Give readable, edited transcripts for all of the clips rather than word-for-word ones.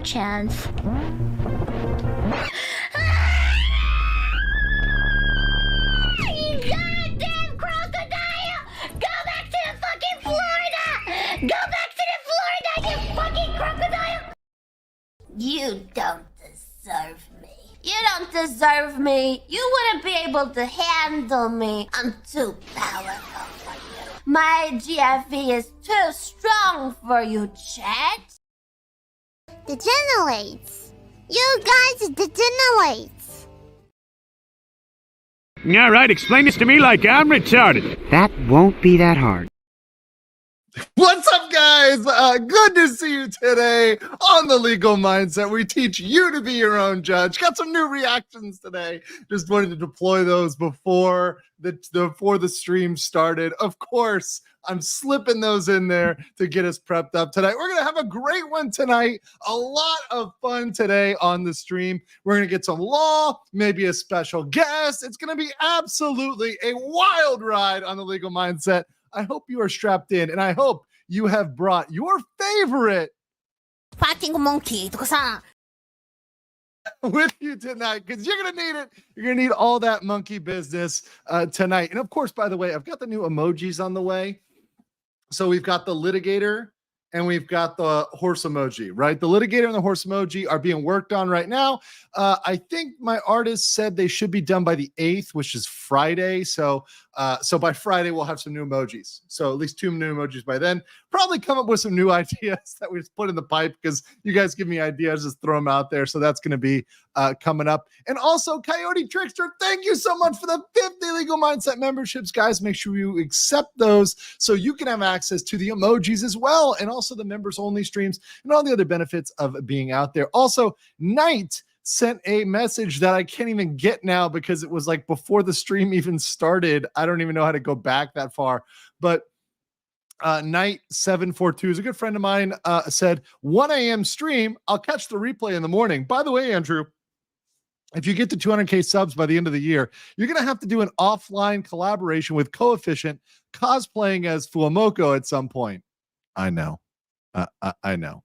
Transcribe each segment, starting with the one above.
chance. You goddamn crocodile! Go back to the fucking Florida! Go back to the Florida, you fucking crocodile! You don't deserve me. You don't deserve me. You wouldn't be able to handle me. I'm too powerful for you. My GFE is too strong for you, chat. Degenerates. You guys degenerates. All right, explain this to me like I'm retarded. That won't be that hard. What's up, guys? Good to see you today on The Legal Mindset. We teach you to be your own judge. Got some new reactions today. Just wanted to deploy those before the stream started. Of course, I'm slipping those in there to get us prepped up tonight. We're going to have a great one tonight. A lot of fun today on the stream. We're going to get some law, maybe a special guest. It's going to be absolutely a wild ride on The Legal Mindset. I hope you are strapped in, and I hope you have brought your favorite Fighting monkey with you tonight, because you're going to need it. You're going to need all that monkey business tonight. And of course, by the way, I've got the new emojis on the way. So we've got the litigator and we've got the horse emoji, right? The litigator and the horse emoji are being worked on right now. I think my artist said they should be done by the 8th, which is Friday. So by Friday, we'll have some new emojis. So at least 2 new emojis by then. Probably come up with some new ideas that we just put in the pipe, because you guys give me ideas, just throw them out there. So that's going to be coming up. And also, Coyote Trickster, thank you so much for the 50 Legal Mindset memberships, guys. Make sure you accept those so you can have access to the emojis as well, and also the members only streams and all the other benefits of being out there. Also, Knight sent a message that I can't even get now because it was like before the stream even started. I don't even know how to go back that far, but Knight 742 is a good friend of mine, said 1 a.m. stream. I'll catch the replay in the morning. By the way, Andrew, if you get to 200K subs by the end of the year, you're going to have to do an offline collaboration with Coefficient cosplaying as Fuamoko at some point. I know. I know.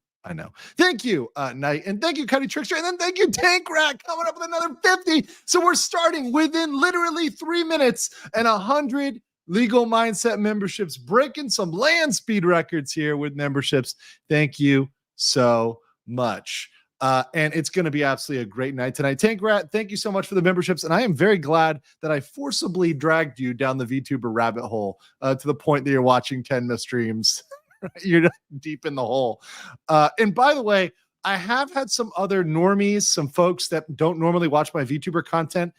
Thank you, Knight, and thank you, Cuddy Trickster, and then thank you, Tank Rat, coming up with another 50. So we're starting within literally 3 minutes and 100 Legal Mindset memberships, breaking some land speed records here with memberships. Thank you so much. And it's going to be absolutely a great night tonight. Tank Rat, thank you so much for the memberships. And I am very glad that I forcibly dragged you down the VTuber rabbit hole to the point that you're watching 10 streams. You're deep in the hole. And by the way, I have had some other normies, some folks that don't normally watch my VTuber content.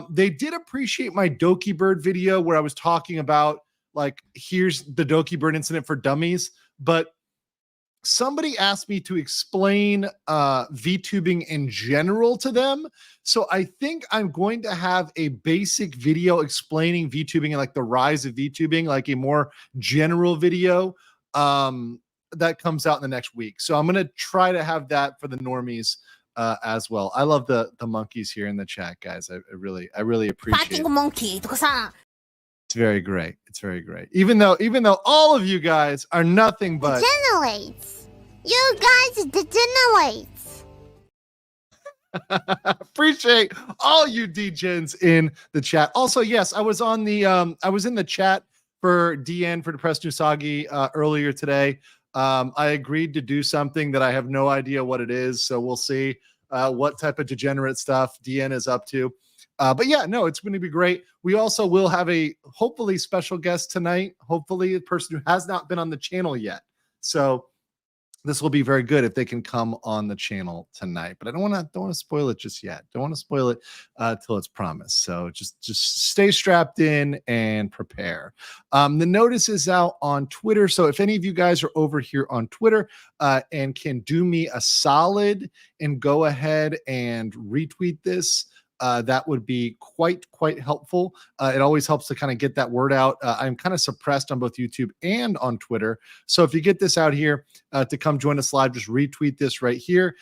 They did appreciate my Doki Bird video where I was talking about, like, here's the Doki Bird incident for dummies. But somebody asked me to explain VTubing in general to them. So I think I'm going to have a basic video explaining VTubing and like the rise of VTubing, like a more general video that comes out in the next week. So I'm going to try to have that for the normies as well. I love the monkeys here in the chat, guys. I really appreciate it. Fighting monkey It's very great. It's very great. Even though all of you guys are nothing but degenerates. You guys degenerates. appreciate all you degens in the chat. Also, yes, I was on the I was in the chat for DN for Depressed Usagi earlier today. I agreed to do something that I have no idea what it is, so we'll see what type of degenerate stuff DN is up to. But yeah, no, it's going to be great. We also will have a hopefully special guest tonight, hopefully a person who has not been on the channel yet. So this will be very good if they can come on the channel tonight. But I don't want to spoil it just yet. Don't want to spoil it till it's promised. So just stay strapped in and prepare. The notice is out on Twitter. So if any of you guys are over here on Twitter and can do me a solid and go ahead and retweet this, that would be quite helpful. It always helps to kind of get that word out. I'm kind of suppressed on both YouTube and on Twitter. So if you get this out here to come join us live, just retweet this right here,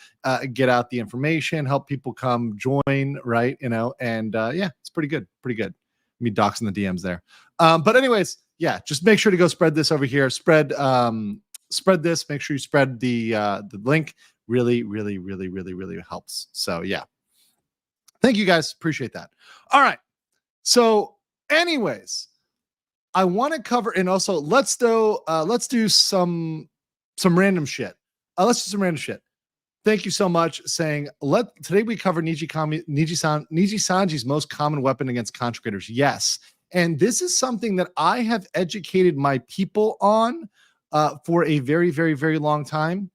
get out the information, help people come join, right? You know, and yeah, it's pretty good. Me doxing the DMs there. But anyways, yeah, just make sure to go spread this over here. Spread this. Make sure you spread the link really, really, really, really, really helps. So yeah, thank you guys. Appreciate that. All right. So anyways, I want to cover, and also let's do some random shit. Let's do some random shit. Thank you so much. Saying today we cover Nijisanji's most common weapon against contra creators. Yes, and this is something that I have educated my people on for a very, very, very long time,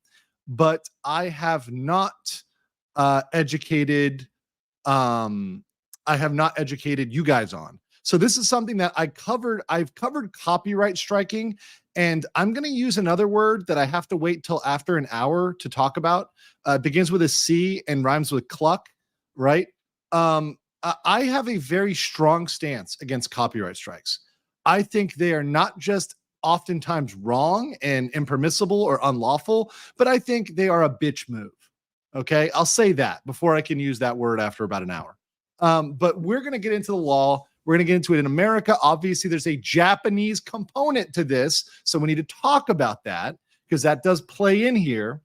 but I have not educated. I have not educated you guys on. So this is something that I've covered copyright striking, and I'm going to use another word that I have to wait till after an hour to talk about. It begins with a C and rhymes with cluck, right? I have a very strong stance against copyright strikes. I think they are not just oftentimes wrong and impermissible or unlawful, but I think they are a bitch move. Okay, I'll say that before I can use that word after about an hour. But we're going to get into the law. We're going to get into it in America. Obviously, there's a Japanese component to this. So we need to talk about that because that does play in here.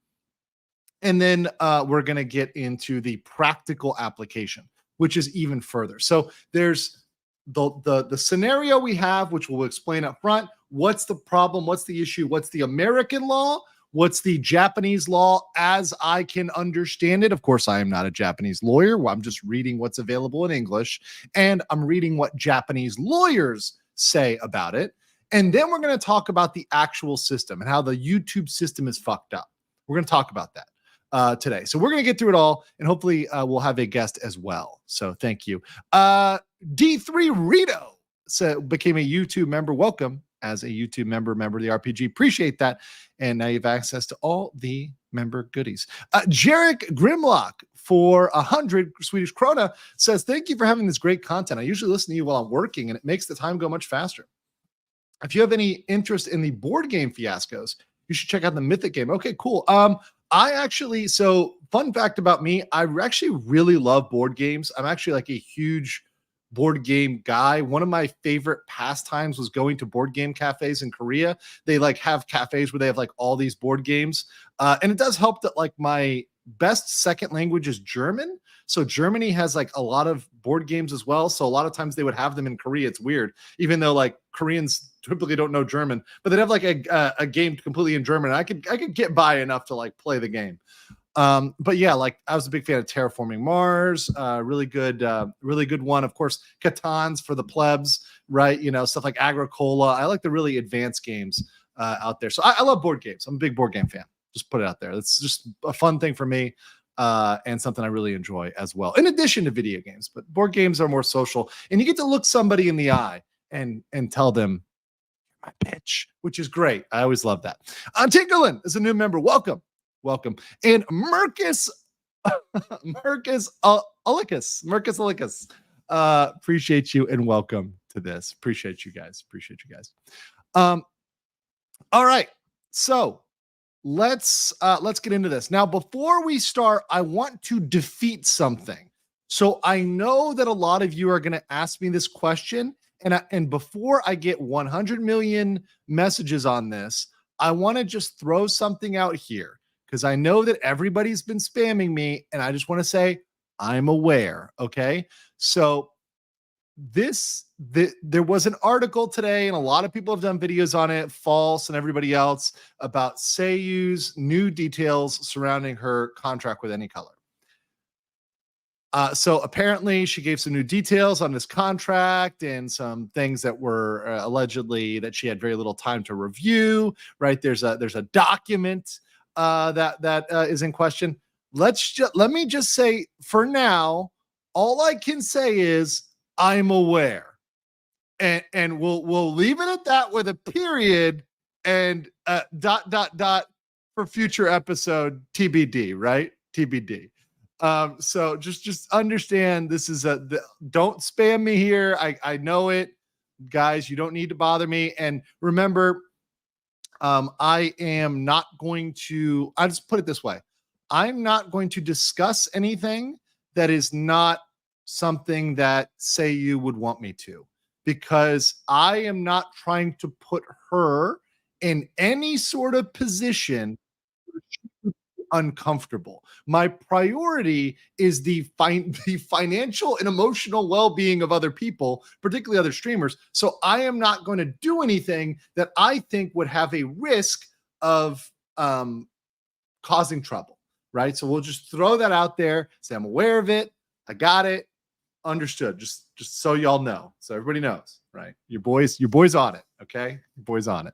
And then we're going to get into the practical application, which is even further. So there's the scenario we have, which we'll explain up front. What's the problem? What's the issue? What's the American law? What's the Japanese law as I can understand it? Of course, I am not a Japanese lawyer. I'm just reading what's available in English, and I'm reading what Japanese lawyers say about it. And then we're going to talk about the actual system and how the YouTube system is fucked up. We're going to talk about that today. So we're going to get through it all, and hopefully we'll have a guest as well. So thank you. D3 Rito became a YouTube member. Welcome as a YouTube member of the RPG. Appreciate that. And now you have access to all the member goodies. Jarek Grimlock for 100 Swedish krona says, thank you for having this great content. I usually listen to you while I'm working, and it makes the time go much faster. If you have any interest in the board game fiascos, you should check out the Mythic game. Okay, cool. So fun fact about me, I actually really love board games. I'm actually like a huge board game guy. One of my favorite pastimes was going to board game cafes in Korea. They like have cafes where they have like all these board games. And it does help that like my best second language is German. So Germany has like a lot of board games as well. So a lot of times they would have them in Korea. It's weird, even though like Koreans typically don't know German, but they'd have like a game completely in German. I could get by enough to like play the game. But yeah, like I was a big fan of Terraforming Mars, really good one. Of course, Catan's for the plebs, right? You know, stuff like Agricola. I like the really advanced games out there. So I love board games. I'm a big board game fan. Just put it out there. It's just a fun thing for me, and something I really enjoy as well. In addition to video games, but board games are more social, and you get to look somebody in the eye and tell them, my bitch, which is great. I always love that. Tinkerlin is a new member. Welcome. And Marcus Ulicus. Appreciate you and welcome to this. Appreciate you guys. All right. So let's get into this. Now, before we start, I want to defeat something. So I know that a lot of you are going to ask me this question, and before I get 100 million messages on this, I want to just throw something out here, because I know that everybody's been spamming me, and I just want to say I'm aware. Okay. So there was an article today, and a lot of people have done videos on it, False and everybody else, about Seiyu's new details surrounding her contract with Any Color. So apparently she gave some new details on this contract and some things that were allegedly that she had very little time to review, right? There's a document that is in question. Let me just say, for now, all I can say is I'm aware, and we'll leave it at that with a period and for future episode TBD, right? TBD. So just understand this is don't spam me here. I know it, guys. You don't need to bother me. And remember, I am not going to, I'll just put it this way. I'm not going to discuss anything that is not something that Seiyu would want me to, because I am not trying to put her in any sort of position uncomfortable. My priority is the financial and emotional well-being of other people, particularly other streamers. So I am not going to do anything that I think would have a risk of causing trouble, right? So we'll just throw that out there, say I'm aware of it, I got it, understood. Just so y'all know, so everybody knows, right? Your boy's on it, okay? Your boy's on it.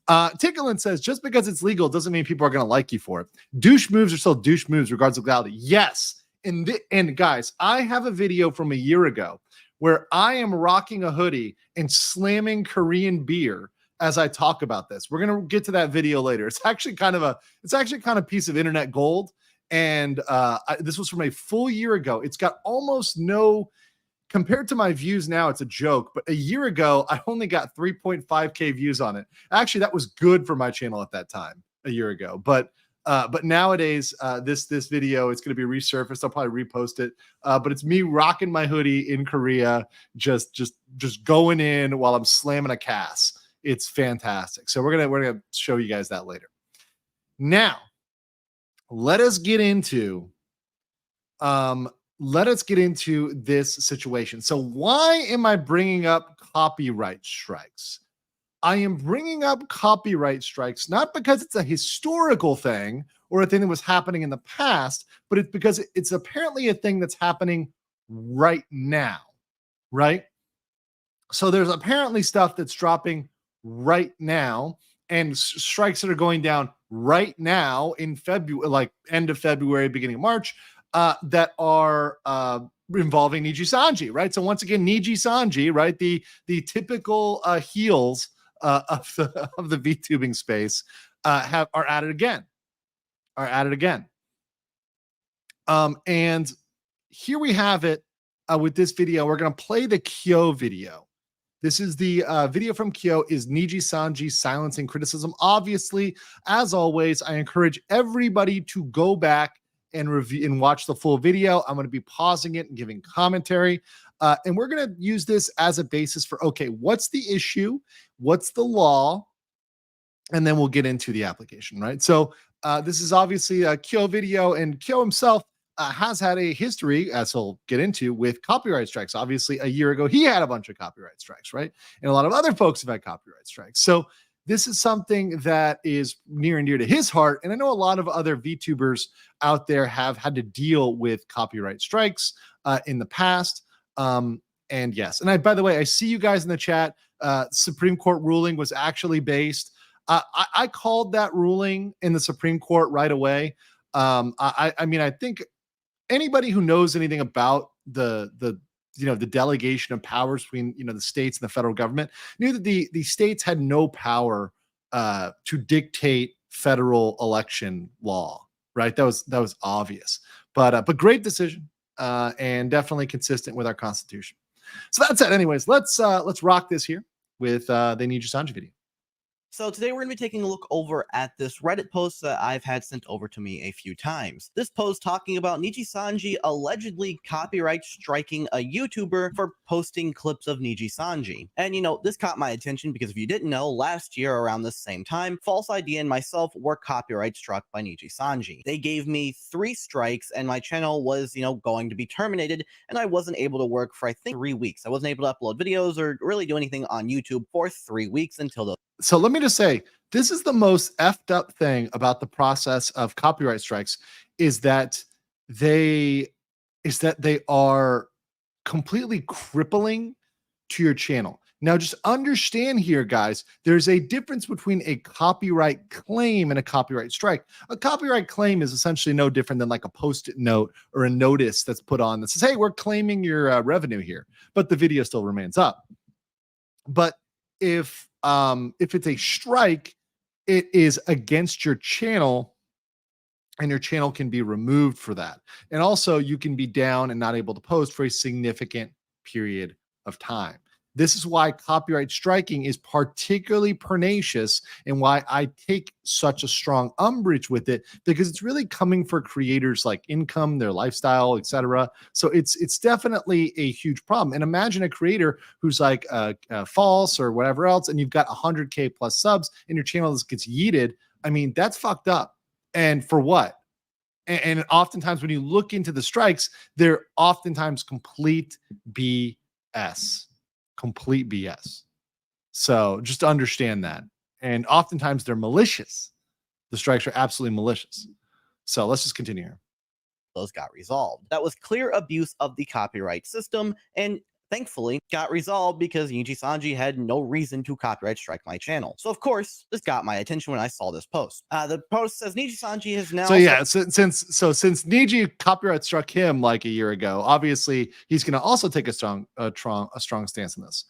Ticklin says, just because it's legal doesn't mean people are going to like you for it. Douche moves are still douche moves regardless of legality. Yes. And guys, I have a video from a year ago where I am rocking a hoodie and slamming Korean beer as I talk about this. We're going to get to that video later. It's actually kind of a piece of internet gold. And this was from a full year ago. It's got almost no, compared to my views now, it's a joke. But a year ago, I only got 3.5K views on it. Actually, that was good for my channel at that time, a year ago. But nowadays, this video, it's going to be resurfaced. I'll probably repost it. But it's me rocking my hoodie in Korea, just going in while I'm slamming a Cass. It's fantastic. So we're gonna show you guys that later. Now, let us get into this situation. So why am I bringing up copyright strikes? I am bringing up copyright strikes not because it's a historical thing or a thing that was happening in the past, but it's because it's apparently a thing that's happening right now, right? So there's apparently stuff that's dropping right now and strikes that are going down right now in February, like end of February, beginning of March, that are involving Nijisanji, right? So once again, Nijisanji, right? The typical heels of the VTubing space are at it again. And here we have it with this video. We're going to play the Kyo video. This is the video from Kyo, is Nijisanji silencing criticism. Obviously, as always, I encourage everybody to go back and review and watch the full video. I'm going to be pausing it and giving commentary. And we're going to use this as a basis for, okay, what's the issue? What's the law? And then we'll get into the application, right? So this is obviously a Kyo video, and Kyo himself has had a history, as he'll get into, with copyright strikes. Obviously, a year ago, he had a bunch of copyright strikes, right? And a lot of other folks have had copyright strikes. So this is something that is near and dear to his heart. And I know a lot of other VTubers out there have had to deal with copyright strikes in the past. And yes, and by the way, I see you guys in the chat. Supreme Court ruling was actually based. I called that ruling in the Supreme Court right away. I mean, I think anybody who knows anything about the delegation of powers between the states and the federal government knew that the states had no power to dictate federal election law, right? That was obvious, but great decision and definitely consistent with our Constitution. So that's it. Anyways, let's rock this here with the Nijisanji video. So today we're going to be taking a look over at this Reddit post that I've had sent over to me a few times. This post talking about Nijisanji allegedly copyright striking a YouTuber for posting clips of Nijisanji. And this caught my attention because if you didn't know, last year around this same time, False ID and myself were copyright struck by Nijisanji. They gave me 3 strikes and my channel was, going to be terminated, and I wasn't able to work for I think 3 weeks. I wasn't able to upload videos or really do anything on YouTube for 3 weeks until the So let me just say, this is the most effed up thing about the process of copyright strikes is that they are completely crippling to your channel. Now, just understand here, guys, there's a difference between a copyright claim and a copyright strike. A copyright claim is essentially no different than like a Post-it note or a notice that's put on that says, hey, we're claiming your revenue here, but the video still remains up. But if it's a strike, it is against your channel and your channel can be removed for that. And also you can be down and not able to post for a significant period of time. This is why copyright striking is particularly pernicious and why I take such a strong umbrage with it, because it's really coming for creators like income, their lifestyle, etc. So it's definitely a huge problem. And imagine a creator who's like false or whatever else, and you've got 100K plus subs and your channel just gets yeeted. I mean, that's fucked up. And for what? And oftentimes when you look into the strikes, they're oftentimes complete BS. Complete BS. So just to understand that. And oftentimes they're malicious. The strikes are absolutely malicious. So let's just continue here. Those got resolved. That was clear abuse of the copyright system, and thankfully got resolved because Nijisanji had no reason to copyright strike my channel. So of course, this got my attention when I saw this post. The post says Nijisanji has now... So yeah, since Niji copyright struck him like a year ago, obviously he's going to also take a strong stance in this.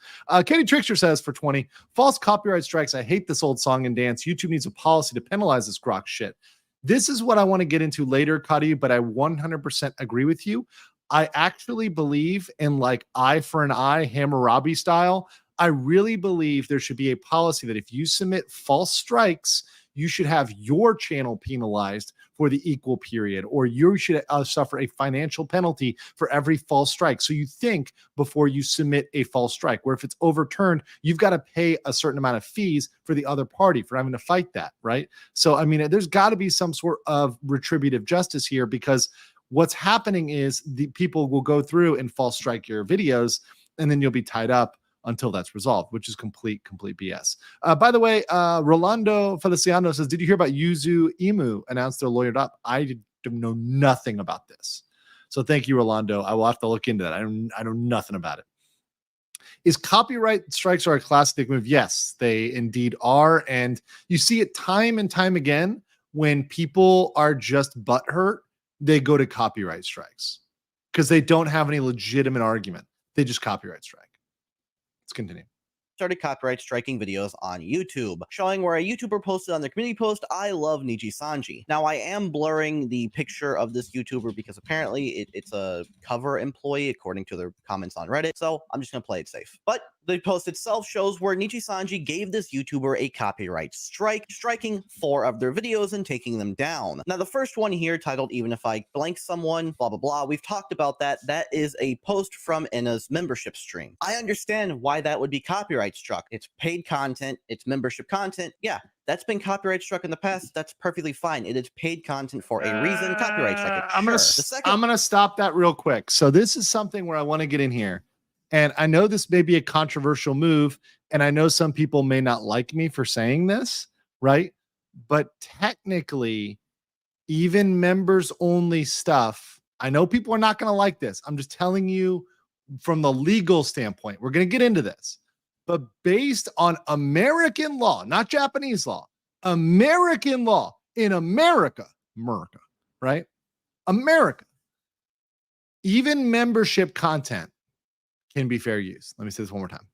Katie Trickster says for 20, false copyright strikes. I hate this old song and dance. YouTube needs a policy to penalize this grok shit. This is what I want to get into later, Cuddy, but I 100% agree with you. I actually believe in like eye for an eye, Hammurabi style. I really believe there should be a policy that if you submit false strikes, you should have your channel penalized for the equal period, or you should suffer a financial penalty for every false strike. So you think before you submit a false strike, where if it's overturned, you've got to pay a certain amount of fees for the other party for having to fight that, right? So, I mean, there's got to be some sort of retributive justice here, because what's happening is the people will go through and false strike your videos, and then you'll be tied up until that's resolved, which is complete BS. By the way, Rolando Feliciano says, did you hear about Yuzu Emu announced they're lawyered up? I know nothing about this. So thank you, Rolando. I will have to look into that. I know nothing about it. Is copyright strikes are a classic move? Yes, they indeed are. And you see it time and time again when people are just butthurt, they go to copyright strikes because they don't have any legitimate argument. They just copyright strike. Let's continue. Started copyright striking videos on YouTube, showing where a YouTuber posted on their community post, I love Nijisanji. Now, I am blurring the picture of this YouTuber because apparently it's a cover employee, according to their comments on Reddit, so I'm just going to play it safe. But the post itself shows where Nijisanji gave this YouTuber a copyright strike, striking 4 of their videos and taking them down. Now, the first one here, titled Even If I Blank Someone, blah, blah, blah, we've talked about that. That is a post from Inna's membership stream. I understand why that would be copyright struck. It's paid content, it's membership content. Yeah, that's been copyright struck in the past. That's perfectly fine. It is paid content for a reason. Copyright struck it. I'm gonna stop that real quick. So this is something where I want to get in here. And I know this may be a controversial move, and I know some people may not like me for saying this, right? But technically, even members only stuff, I know people are not going to like this. I'm just telling you from the legal standpoint, we're going to get into this. But based on American law, not Japanese law, American law in America, right? America, even membership content can be fair use. Let me say this one more time.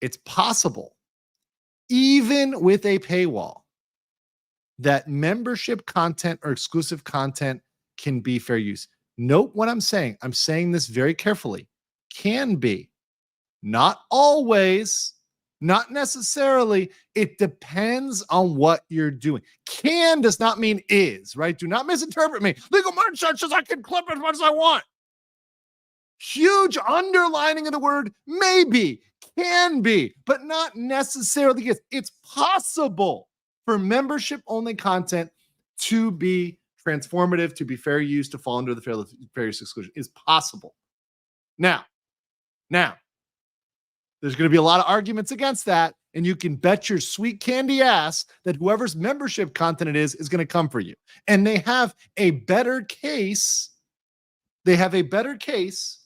It's possible, even with a paywall, that membership content or exclusive content can be fair use. Note what I'm saying. I'm saying this very carefully. Can be. Not always. Not necessarily. It depends on what you're doing. Can does not mean is, right? Do not misinterpret me. Legal merch says I can clip as much as I want. Huge underlining of the word maybe, can be, but not necessarily is. It's possible for membership only content to be transformative, to be fair use, to fall under the fair use exclusion. Is possible. Now, there's going to be a lot of arguments against that, and you can bet your sweet candy ass that whoever's membership content it is going to come for you. And they have a better case. They have a better case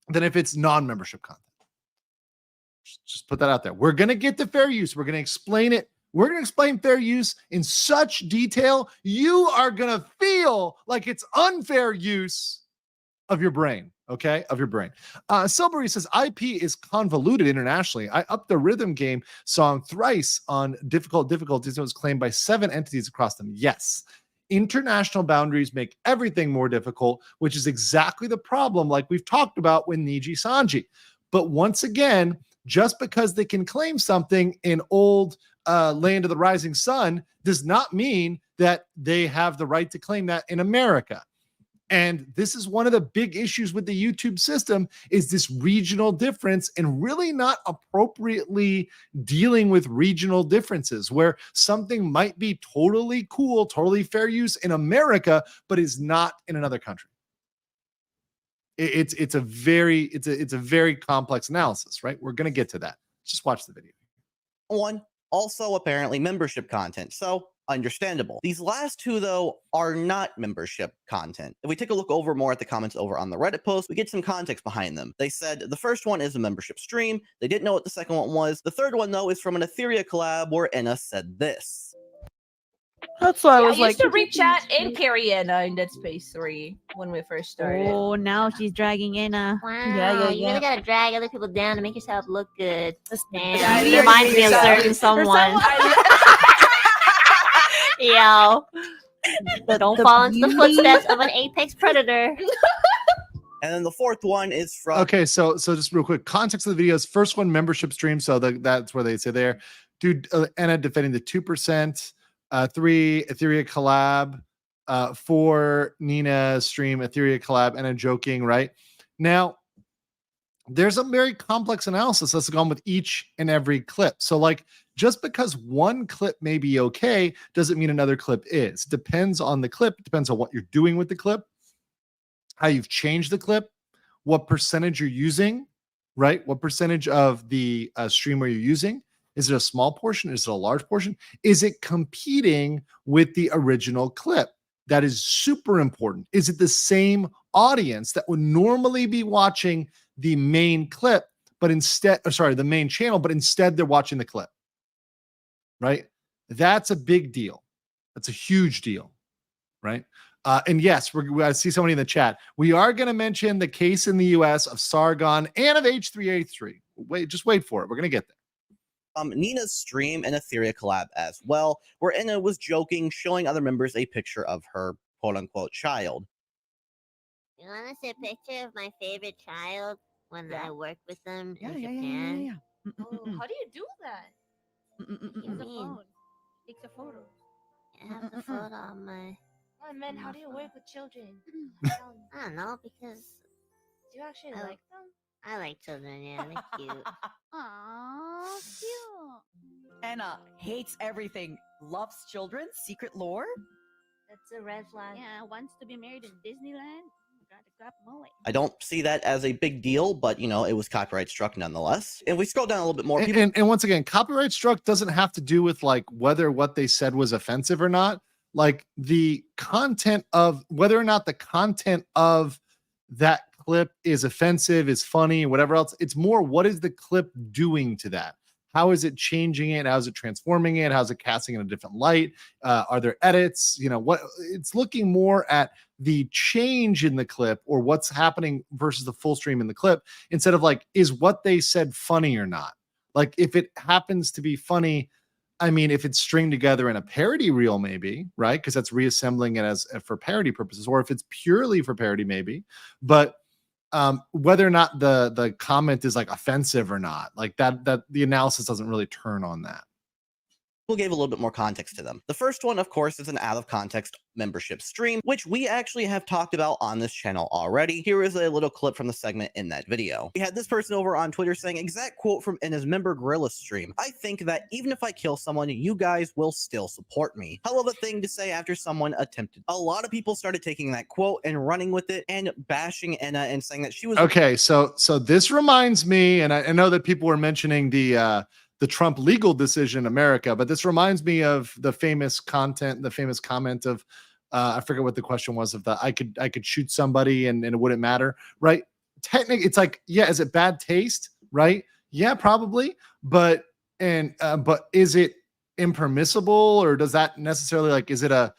than if it's non-membership content. Just put that out there. We're going to get to fair use. We're going to explain it. We're going to explain fair use in such detail, you are going to feel like it's unfair use of your brain, okay? Of your brain. Silbury says, IP is convoluted internationally. I upped the rhythm game song thrice on difficulties. It was claimed by 7 entities across them. Yes. International boundaries make everything more difficult, which is exactly the problem like we've talked about with Nijisanji. But once again, just because they can claim something in old land of the rising sun does not mean that they have the right to claim that in America. And this is one of the big issues with the YouTube system, is this regional difference and really not appropriately dealing with regional differences, where something might be totally cool, totally fair use in America, but is not in another country. It's a very complex analysis, right? We're going to get to that. Just watch the video. One, also apparently membership content. So understandable. These last two, though, are not membership content. If we take a look over more at the comments over on the Reddit post, we get some context behind them. They said the first one is a membership stream. They didn't know what the second one was. The third one, though, is from an Ethereum collab where Enna said this. That's why I was I used to read chat and carry Anna in Dead Space 3 when we first started. Oh, now she's dragging in a. Wow. Yeah. You really gotta drag other people down to make yourself look good. Yeah, Damn. You remind me of certain someone. Yo. Don't fall into the footsteps of an apex predator. And then the fourth one is from. Okay, so just real quick, context of the videos. First one, membership stream. So that's where they say there. Dude, Anna defending the 2%. 3, Ethereum collab. 4, Nina stream, Ethereum collab, and a joking, right? Now, there's a very complex analysis that's gone with each and every clip. So, like, just because one clip may be okay doesn't mean another clip is. Depends on the clip. Depends on what you're doing with the clip, how you've changed the clip, what percentage you're using, right? What percentage of the stream are you using? Is it a small portion? Is it a large portion? Is it competing with the original clip? That is super important. Is it the same audience that would normally be watching the main clip, but instead, the main channel, but instead they're watching the clip, right? That's a big deal. That's a huge deal, right? And yes, I see somebody in the chat. We are going to mention the case in the US of Sargon and of H383. Just wait for it. We're going to get there. Nina's stream and Ethereum collab as well, where Enna was joking, showing other members a picture of her quote-unquote child. You want to see a picture of my favorite child when I work with them in Japan? Oh, how do you do that? Use the phone. Takes a photo. I have the photo on my. Oh man, how do you work with children? I don't know, because Do you actually like them? I like children. Yeah, they're cute. Aww, cute. Anna hates everything, loves children, secret lore. That's a red flag. Yeah, wants to be married in Disneyland. Gotta grab him away. I don't see that as a big deal, but, you know, it was copyright struck nonetheless. If we scroll down a little bit more, and once again, copyright struck doesn't have to do with like whether what they said was offensive or not. Like the content of whether or not the content of that clip is offensive, is funny, whatever else. It's more, what is the clip doing to that? How is it changing it? How is it transforming it? How's it casting in a different light? Are there edits? You know, what it's looking more at the change in the clip or what's happening versus the full stream in the clip, instead of like, is what they said funny or not? Like, if it happens to be funny, I mean, if it's stringed together in a parody reel, maybe, right? Because that's reassembling it as for parody purposes, or if it's purely for parody, maybe. But whether or not the comment is like offensive or not, like that the analysis doesn't really turn on that. We'll give a little bit more context to them. The first one, of course, is an out of context membership stream, which we actually have talked about on this channel already. Here is a little clip from the segment in that video. We had this person over on Twitter saying, exact quote from Enna's member Gorilla stream: "I think that even if I kill someone, you guys will still support me." Hell of a thing to say after someone attempted. A lot of people started taking that quote and running with it and bashing Enna and saying that she was okay. So this reminds me, and I know that people were mentioning the Trump legal decision in America, but this reminds me of the famous comment of I forget what the question was, of the I could shoot somebody and it wouldn't matter, right? Technically, it's like, yeah, is it bad taste, right? Yeah, probably, but is it impermissible, or does that necessarily, like, is it a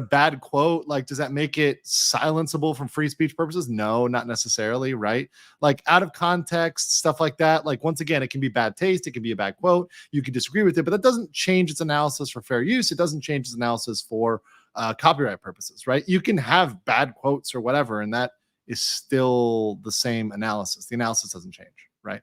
bad quote? Like, does that make it silenceable from free speech purposes? No, not necessarily, right? Like, out of context, stuff like that. Like, once again, it can be bad taste. It can be a bad quote. You can disagree with it, but that doesn't change its analysis for fair use. It doesn't change its analysis for copyright purposes, right? You can have bad quotes or whatever, and that is still the same analysis. The analysis doesn't change, right?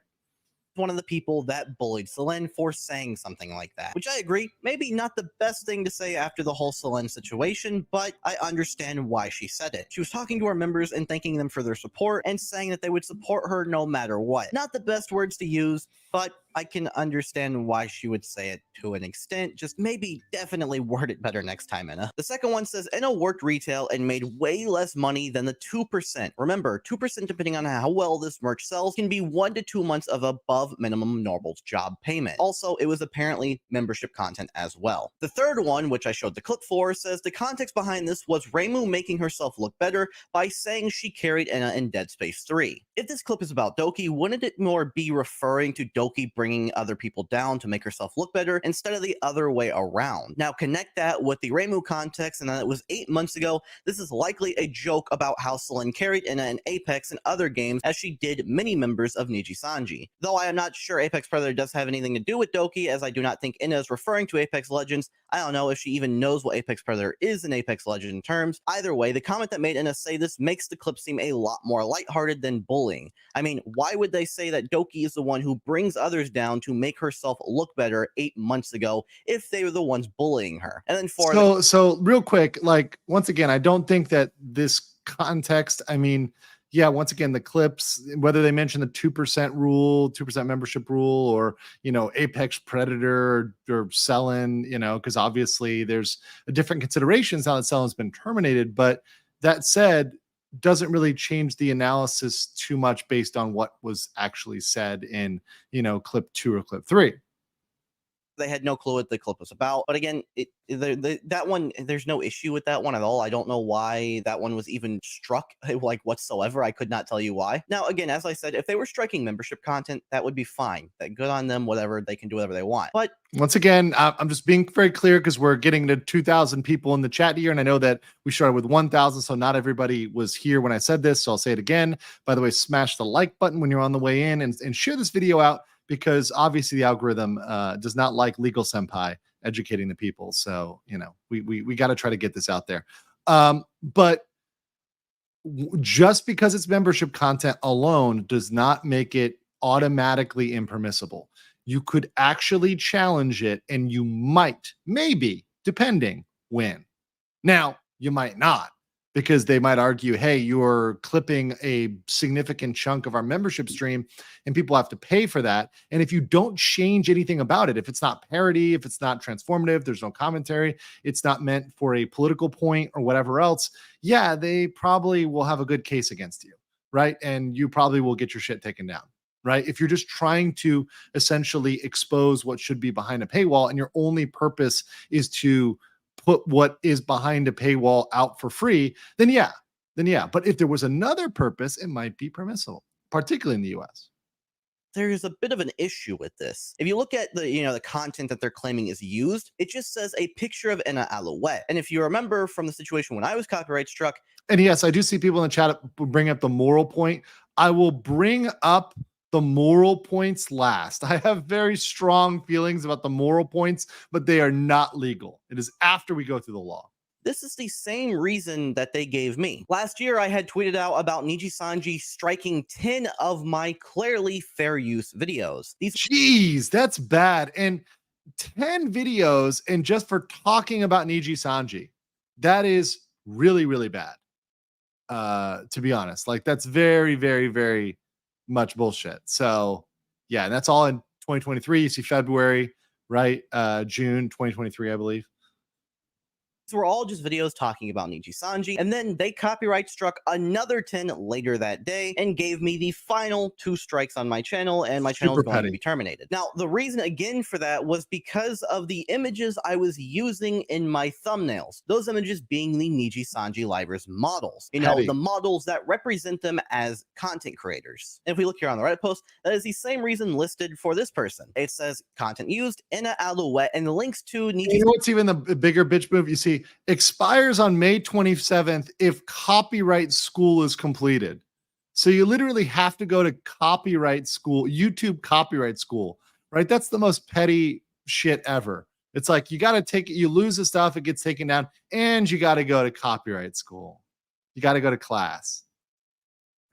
one of the people that bullied Selene for saying something like that. Which I agree, maybe not the best thing to say after the whole Selene situation, but I understand why she said it. She was talking to her members and thanking them for their support and saying that they would support her no matter what. Not the best words to use, but I can understand why she would say it to an extent. Just maybe definitely word it better next time, Inna. The second one says, Inna worked retail and made way less money than the 2%. Remember, 2% depending on how well this merch sells can be 1 to 2 months of above minimum normal job payment. Also, it was apparently membership content as well. The third one, which I showed the clip for, says the context behind this was Reimu making herself look better by saying she carried Inna in Dead Space 3. If this clip is about Doki, wouldn't it more be referring to Doki bringing other people down to make herself look better instead of the other way around? Now connect that with the Reimu context and that it was 8 months ago. This is likely a joke about how Selene carried Inna in Apex and other games as she did many members of Nijisanji. Though I am not sure Apex Predator does have anything to do with Doki, as I do not think Inna is referring to Apex Legends. I don't know if she even knows what Apex Predator is in Apex Legends terms. Either way, the comment that made Inna say this makes the clip seem a lot more lighthearted than bullying. I mean, why would they say that Doki is the one who brings others down to make herself look better 8 months ago if they were the ones bullying her? And then for so real quick, like, once again, I don't think that this context, I mean, yeah, once again, the clips, whether they mention the 2% rule, 2% membership rule, or, you know, Apex Predator or Selene, you know, because obviously there's a different considerations now that Selene's been terminated. But that said, doesn't really change the analysis too much based on what was actually said in, you know, clip 2 or clip 3. they had no clue what the clip was about. But again, that one, there's no issue with that one at all. I don't know why that one was even struck, like, whatsoever. I could not tell you why. Now, again, as I said, if they were striking membership content, that would be fine. That good on them, whatever. They can do whatever they want. But once again, I'm just being very clear because we're getting to 2,000 people in the chat here. And I know that we started with 1,000, so not everybody was here when I said this. So I'll say it again. By the way, smash the like button when you're on the way in and share this video out, because obviously the algorithm does not like legal senpai educating the people. So, you know, we got to try to get this out there. But just because it's membership content alone does not make it automatically impermissible. You could actually challenge it and you might, maybe, depending, win. Now, you might not, because they might argue, hey, you're clipping a significant chunk of our membership stream and people have to pay for that. And if you don't change anything about it, if it's not parody, if it's not transformative, there's no commentary, it's not meant for a political point or whatever else, yeah, they probably will have a good case against you, right? And you probably will get your shit taken down. Right? If you're just trying to essentially expose what should be behind a paywall and your only purpose is to put what is behind a paywall out for free, then yeah. But if there was another purpose, it might be permissible, particularly in the US. There's a bit of an issue with this. If you look at the content that they're claiming is used, it just says a picture of an Alouette. And if you remember from the situation when I was copyright struck, and yes, I do see people in the chat bring up the moral point. I will bring up the moral points last. I have very strong feelings about the moral points, but they are not legal. It is after we go through the law. This is the same reason that they gave me. Last year, I had tweeted out about Nijisanji striking 10 of my clearly fair use videos. Jeez, that's bad. And 10 videos, and just for talking about Nijisanji, that is really, really bad. To be honest, like, that's very, very, very much bullshit. So yeah, and that's all in 2023. You see February, right? June 2023, I believe. These were all just videos talking about Nijisanji, and then they copyright struck another 10 later that day and gave me the final 2 strikes on my channel, and my channel is going to be terminated. Now, the reason again for that was because of the images I was using in my thumbnails. Those images being the Nijisanji Livers models. You know, the models that represent them as content creators. And if we look here on the Reddit post, that is the same reason listed for this person. It says content used in an Alouette and links to Nijisanji. You know what's even the bigger bitch move? You see, expires on May 27th if copyright school is completed. So you literally have to go to copyright school, YouTube copyright school, right? That's the most petty shit ever. It's like, you got to take it, you lose the stuff, it gets taken down, and you got to go to copyright school. You got to go to class.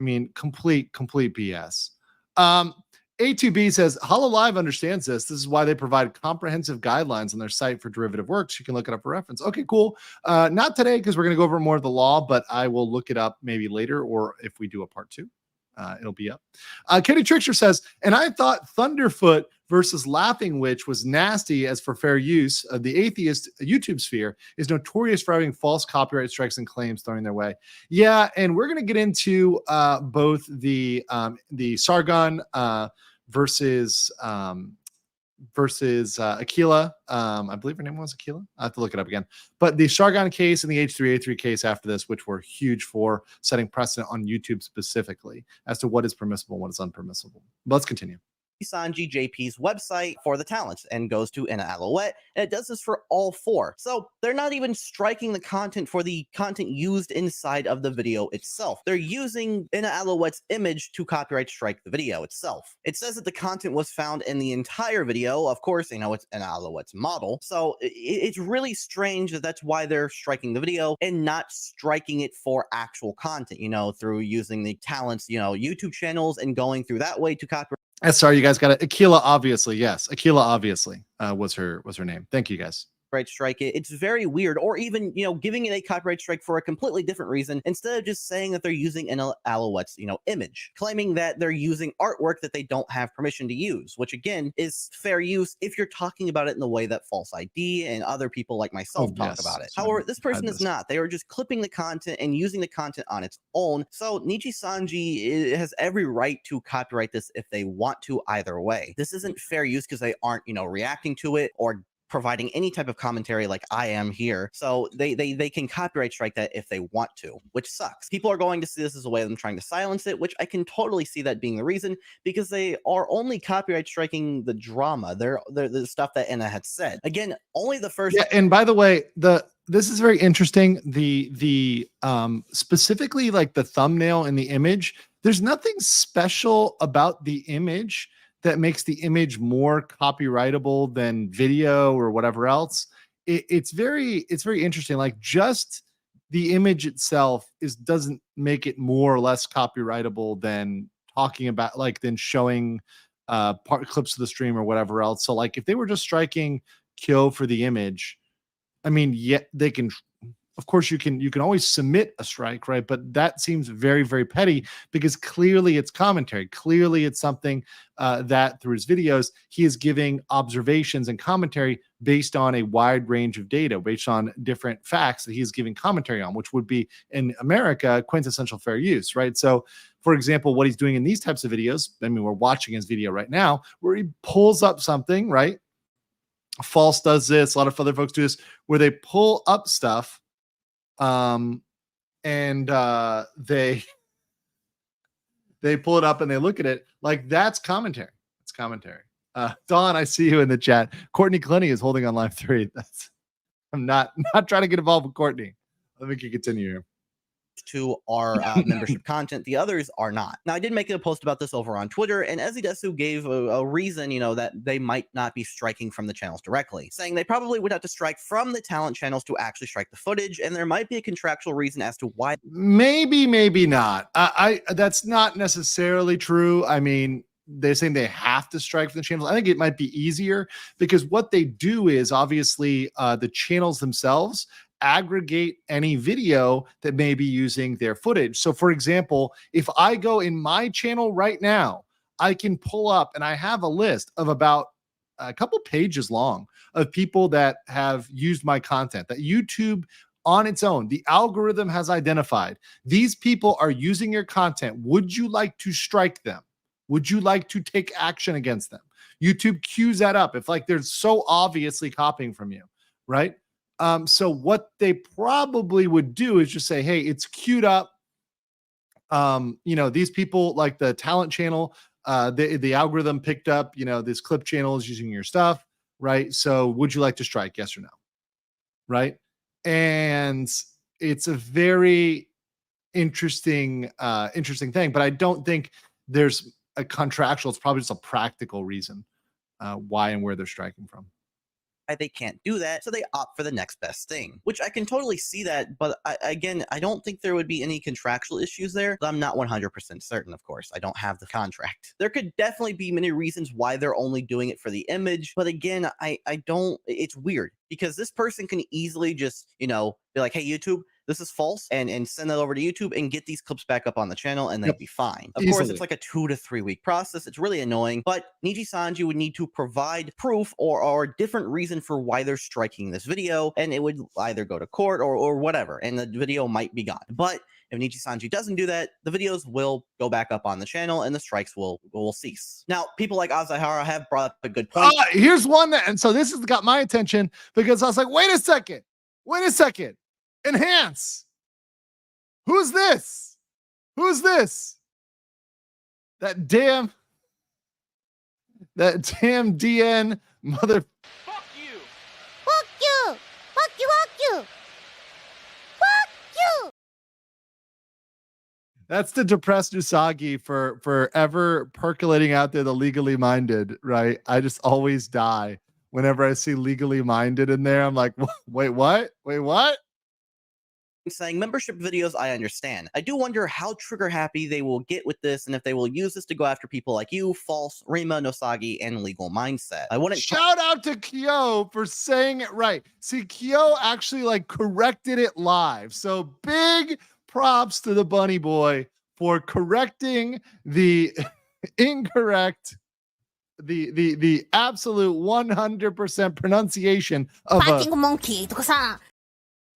I mean, complete BS. A2B says, HoloLive understands this. This is why they provide comprehensive guidelines on their site for derivative works. You can look it up for reference. Okay, cool. Not today because we're going to go over more of the law, but I will look it up maybe later, or if we do a part 2, it'll be up. Kenny Trickster says, and I thought Thunderfoot versus Laughing Witch was nasty as for fair use. The atheist YouTube sphere is notorious for having false copyright strikes and claims thrown their way. Yeah, and we're going to get into both the Sargon versus Aquila. I believe her name was Aquila. I have to look it up again. But the Sargon case and the H3A3 case after this, which were huge for setting precedent on YouTube specifically as to what is permissible and what is unpermissible. But let's continue. Nijisanji JP's website for the talents and goes to an Alouette, and it does this for all 4. So they're not even striking the content for the content used inside of the video itself. They're using an Alouette's image to copyright strike the video itself. It says that the content was found in the entire video. Of course, you know, it's an Alouette's model. So it's really strange that that's why they're striking the video and not striking it for actual content, you know, through using the talents, you know, YouTube channels and going through that way to copyright. Sorry, you guys got it. Aquila, obviously. Yes. Aquila, obviously, was her name. Thank you, guys. Strike it. It's very weird, or even, you know, giving it a copyright strike for a completely different reason instead of just saying that they're using an Alouette's, you know, image, claiming that they're using artwork that they don't have permission to use, which again is fair use if you're talking about it in the way that False ID and other people like myself talk about it. However, this person is not. They are just clipping the content and using the content on its own. So Nijisanji has every right to copyright this if they want to either way. This isn't fair use because they aren't, you know, reacting to it or providing any type of commentary like I am here. So they can copyright strike that if they want to, which sucks. People are going to see this as a way of them trying to silence it, which I can totally see that being the reason, because they are only copyright striking the drama. They're the stuff that Anna had said. Again, only the first. Yeah, and by the way, this is very interesting. The specifically like the thumbnail and the image, there's nothing special about the image that makes the image more copyrightable than video or whatever else. It's very interesting. Like just the image itself doesn't make it more or less copyrightable than talking about than showing clips of the stream or whatever else. So like if they were just striking Kyo for the image, I mean, yeah, they can. Of course, you can always submit a strike, right? But that seems very, very petty because clearly it's commentary. Clearly it's something that through his videos, he is giving observations and commentary based on a wide range of data, based on different facts that he is giving commentary on, which would be in America, quintessential fair use, right? So for example, what he's doing in these types of videos, I mean, we're watching his video right now where he pulls up something, right? False does this, a lot of other folks do this, where they pull up stuff and they pull it up and they look at it like that's commentary. It's commentary. Dawn, I see you in the chat. Courtney Clenny is holding on live 3. I'm not trying to get involved with Courtney. Let me continue here. To our membership content, the others are not. Now, I did make a post about this over on Twitter, and Ezidesu gave a reason, you know, that they might not be striking from the channels directly, saying they probably would have to strike from the talent channels to actually strike the footage, and there might be a contractual reason as to why. Maybe not. I that's not necessarily true. I mean, they're saying they have to strike from the channels. I think it might be easier because what they do is obviously the channels themselves aggregate any video that may be using their footage. So for example, if I go in my channel right now, I can pull up and I have a list of about a couple pages long of people that have used my content that YouTube on its own, the algorithm has identified. These people are using your content. Would you like to strike them? Would you like to take action against them? YouTube queues that up if like they're so obviously copying from you, right? So what they probably would do is just say, hey, it's queued up. You know, these people like the talent channel, the algorithm picked up, you know, this clip channel is using your stuff, right? So would you like to strike? Yes or no? Right. And it's a very interesting thing, but I don't think there's a contractual, it's probably just a practical reason why and where they're striking from. they can't do that, so they opt for the next best thing, which I can totally see that. But I don't think there would be any contractual issues there. I'm not 100% certain, of course. I don't have the contract. There could definitely be many reasons why they're only doing it for the image, but again, I don't, it's weird because this person can easily just, you know, be like, hey, YouTube, this is false, and send that over to YouTube and get these clips back up on the channel, and they'd be fine. Of course, it's like a 2 to 3 week process. It's really annoying, but Nijisanji would need to provide proof or a different reason for why they're striking this video, and it would either go to court or whatever, and the video might be gone. But if Nijisanji doesn't do that, the videos will go back up on the channel and the strikes will cease. Now, people like Azahara have brought up a good point. Here's one and so this has got my attention because I was like, wait a second. Enhance. Who's this? That damn DN mother. Fuck you! Fuck you! Fuck you! That's the depressed Usagi for ever percolating out there, the legally minded, right? I just always die whenever I see legally minded in there. I'm like, wait, what? Saying membership videos, I understand. I do wonder how trigger happy they will get with this, and if they will use this to go after people like you, False, Rima, Nosagi, and Legal Mindset. I wouldn't shout out to Kyo for saying it right. See, Kyo actually like corrected it live. So big props to the bunny boy for correcting the incorrect, the absolute 100% pronunciation of monkey.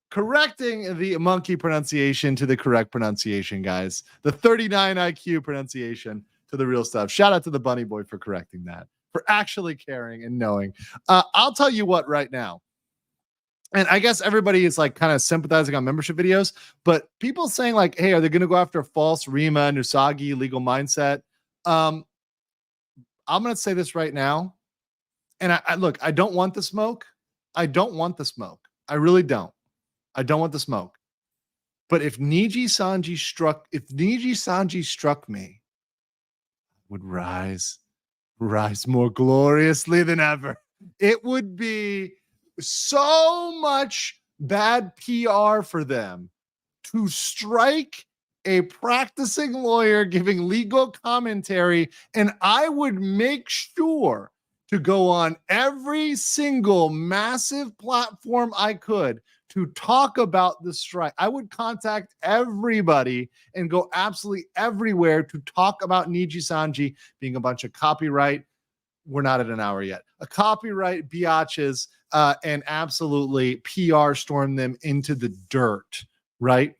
correcting the monkey pronunciation to the correct pronunciation, guys. The 39 IQ pronunciation to the real stuff. Shout out to the bunny boy for correcting that, for actually caring and knowing. I'll tell you what right now. And I guess everybody is like kind of sympathizing on membership videos, but people saying like, hey, are they going to go after False, Rima, Nusagi, Legal Mindset? I'm going to say this right now. And I look, I don't want the smoke. I really don't. I don't want the smoke. But if Nijisanji struck me, would rise more gloriously than ever. It would be so much bad PR for them to strike a practicing lawyer giving legal commentary, and I would make sure to go on every single massive platform I could to talk about the strike. I would contact everybody and go absolutely everywhere to talk about Nijisanji being a bunch of copyright. We're not at an hour yet. A copyright biatches and absolutely PR storm them into the dirt, right?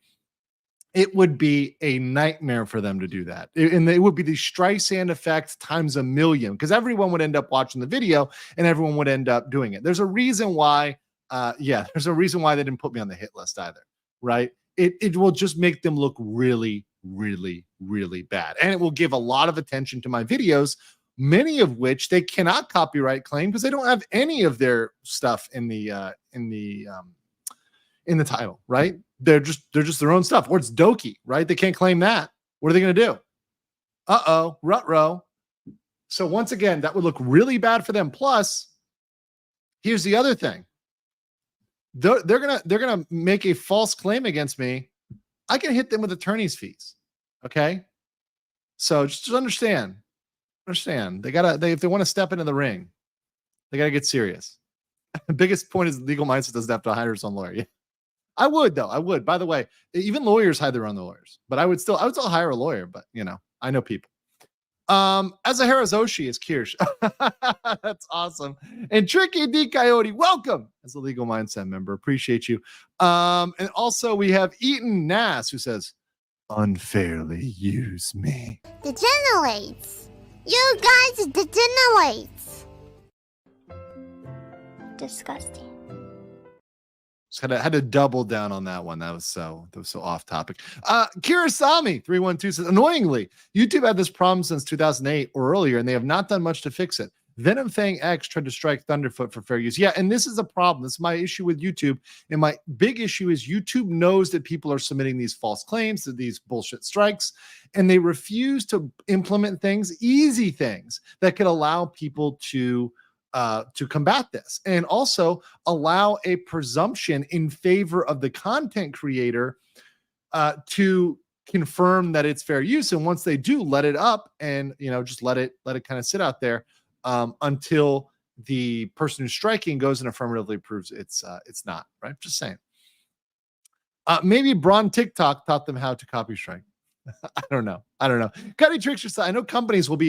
It would be a nightmare for them to do that. And it would be the Streisand effect times a million, because everyone would end up watching the video and everyone would end up doing it. There's a reason why, there's a reason why they didn't put me on the hit list either, right? It will just make them look really, really, really bad. And it will give a lot of attention to my videos, many of which they cannot copyright claim because they don't have any of their stuff in the title, right? They're just their own stuff. Or it's Doki, right? They can't claim that. What are they going to do? Rut-row. So once again, that would look really bad for them. Plus, here's the other thing. They're gonna make a false claim against me. I can hit them with attorney's fees. Okay. So just understand. If they want to step into the ring, they gotta get serious. The biggest point is Legal Mindset doesn't have to hire his own lawyer. Yeah. I would. By the way, even lawyers hire their own lawyers, but I would still hire a lawyer, but I know people. Azahara Zoshi is Kirsch. That's awesome. And Tricky D Coyote, welcome as a Legal Mindset member. Appreciate you. And also we have Eaton Nass who says, unfairly use me. Degenerates. You guys degenerates. Disgusting. Just had to double down on that one. That was so off topic. Kirasami 312 says, annoyingly, YouTube had this problem since 2008 or earlier, and they have not done much to fix it. Venom Fang X tried to strike Thunderfoot for fair use. Yeah, and this is a problem. This is my issue with YouTube. And my big issue is YouTube knows that people are submitting these false claims, to these bullshit strikes, and they refuse to implement things, easy things, that could allow people to to combat this, and also allow a presumption in favor of the content creator to confirm that it's fair use. And once they do, let it up, and just let it kind of sit out there until the person who's striking goes and affirmatively proves it's not, right? Just saying. Maybe Braun TikTok taught them how to copy strike. I don't know. Got any tricks? I know companies will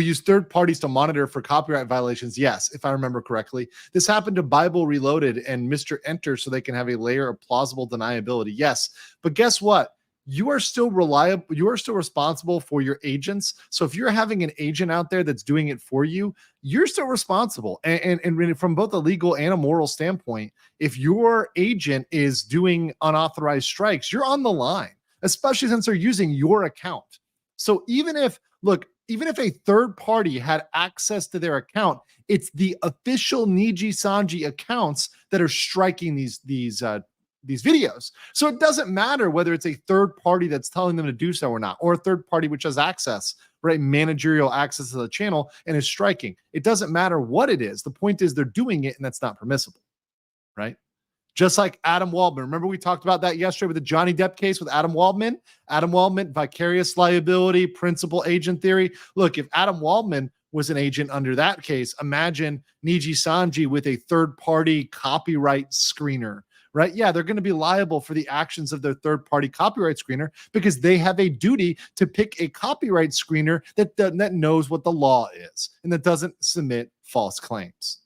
use third parties to monitor for copyright violations. Yes, if I remember correctly. This happened to Bible Reloaded and Mr. Enter, so they can have a layer of plausible deniability. Yes, but guess what? You are still reliable. You are still responsible for your agents. So if you're having an agent out there that's doing it for you, you're still responsible. And from both a legal and a moral standpoint, if your agent is doing unauthorized strikes, you're on the line, especially since they're using your account. So even if a third party had access to their account, it's the official Nijisanji accounts that are striking these videos. So it doesn't matter whether it's a third party that's telling them to do so or not, or a third party which has access, right, managerial access to the channel and is striking. It doesn't matter what it is. The point is they're doing it, and that's not permissible, right? Just like Adam Waldman. Remember we talked about that yesterday with the Johnny Depp case with Adam Waldman? Adam Waldman, vicarious liability, principal agent theory. Look, if Adam Waldman was an agent under that case, imagine Nijisanji with a third-party copyright screener, right? Yeah, they're going to be liable for the actions of their third-party copyright screener because they have a duty to pick a copyright screener that knows what the law is and that doesn't submit false claims.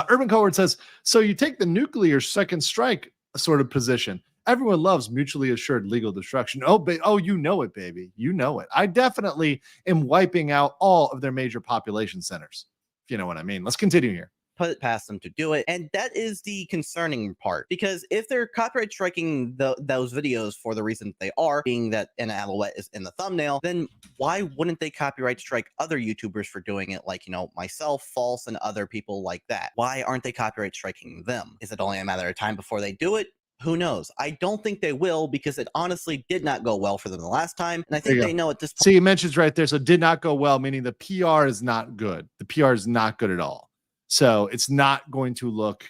Urban Coward says, so you take the nuclear second strike sort of position. Everyone loves mutually assured legal destruction. Oh, you know it, baby. You know it. I definitely am wiping out all of their major population centers, if you know what I mean. Let's continue here. Put it past them to do it. And that is the concerning part, because if they're copyright striking those videos for the reason they are, being that an Alouette is in the thumbnail, then why wouldn't they copyright strike other YouTubers for doing it, like, myself, False, and other people like that? Why aren't they copyright striking them? Is it only a matter of time before they do it? Who knows? I don't think they will, because it honestly did not go well for them the last time. And I think they know at this point. See, he mentions right there, so did not go well, meaning the PR is not good. The PR is not good at all. So it's not going to look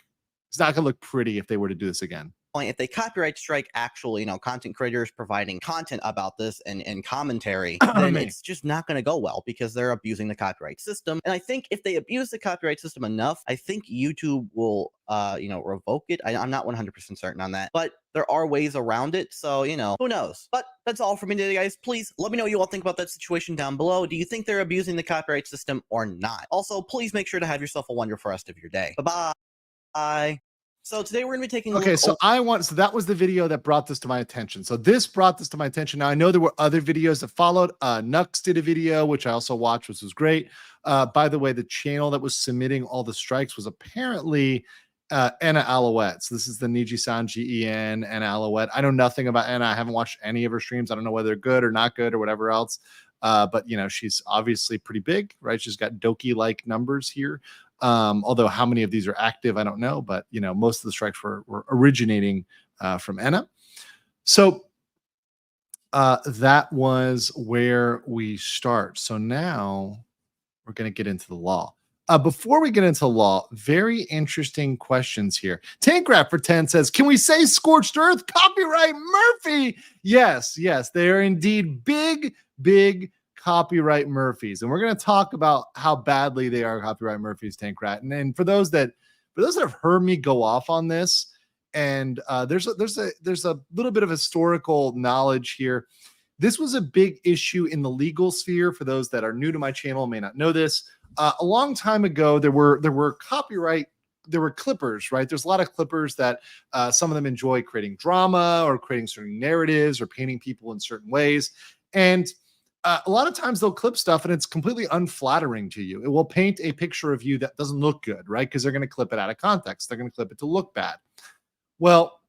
pretty if they were to do this again. If they copyright strike actual, content creators providing content about this and commentary, then it's just not going to go well because they're abusing the copyright system. And I think if they abuse the copyright system enough, I think YouTube will, revoke it. I'm not 100% certain on that, but there are ways around it. So, who knows? But that's all from me today, guys. Please let me know what you all think about that situation down below. Do you think they're abusing the copyright system or not? Also, please make sure to have yourself a wonderful rest of your day. Bye-bye. So today we're going to be taking a look. So that was the video that brought this to my attention. So this brought this to my attention. Now I know there were other videos that followed. Nux did a video, which I also watched, which was great. By the way, the channel that was submitting all the strikes was apparently Anna Alouette. So this is the Nijisanji EN Anna Alouette. I know nothing about Anna. I haven't watched any of her streams. I don't know whether they're good or not good or whatever else. But she's obviously pretty big, right? She's got Doki-like numbers here. Although how many of these are active, I don't know. But, most of the strikes were originating from Anna. So that was where we start. So now we're going to get into the law. Before we get into law, very interesting questions here. Tankrap for 10 says, can we say scorched earth? Copyright Murphy. Yes, they are indeed big copyright Murphys, and we're going to talk about how badly they are copyright Murphys, Tankrat. And for those that have heard me go off on this, and there's a little bit of historical knowledge here. This was a big issue in the legal sphere. For those that are new to my channel, may not know this. A long time ago, there were clippers, right? There's a lot of clippers that some of them enjoy creating drama or creating certain narratives or painting people in certain ways, and a lot of times they'll clip stuff and it's completely unflattering to you. It will paint a picture of you that doesn't look good, right? Because they're going to clip it out of context. They're going to clip it to look bad. Well,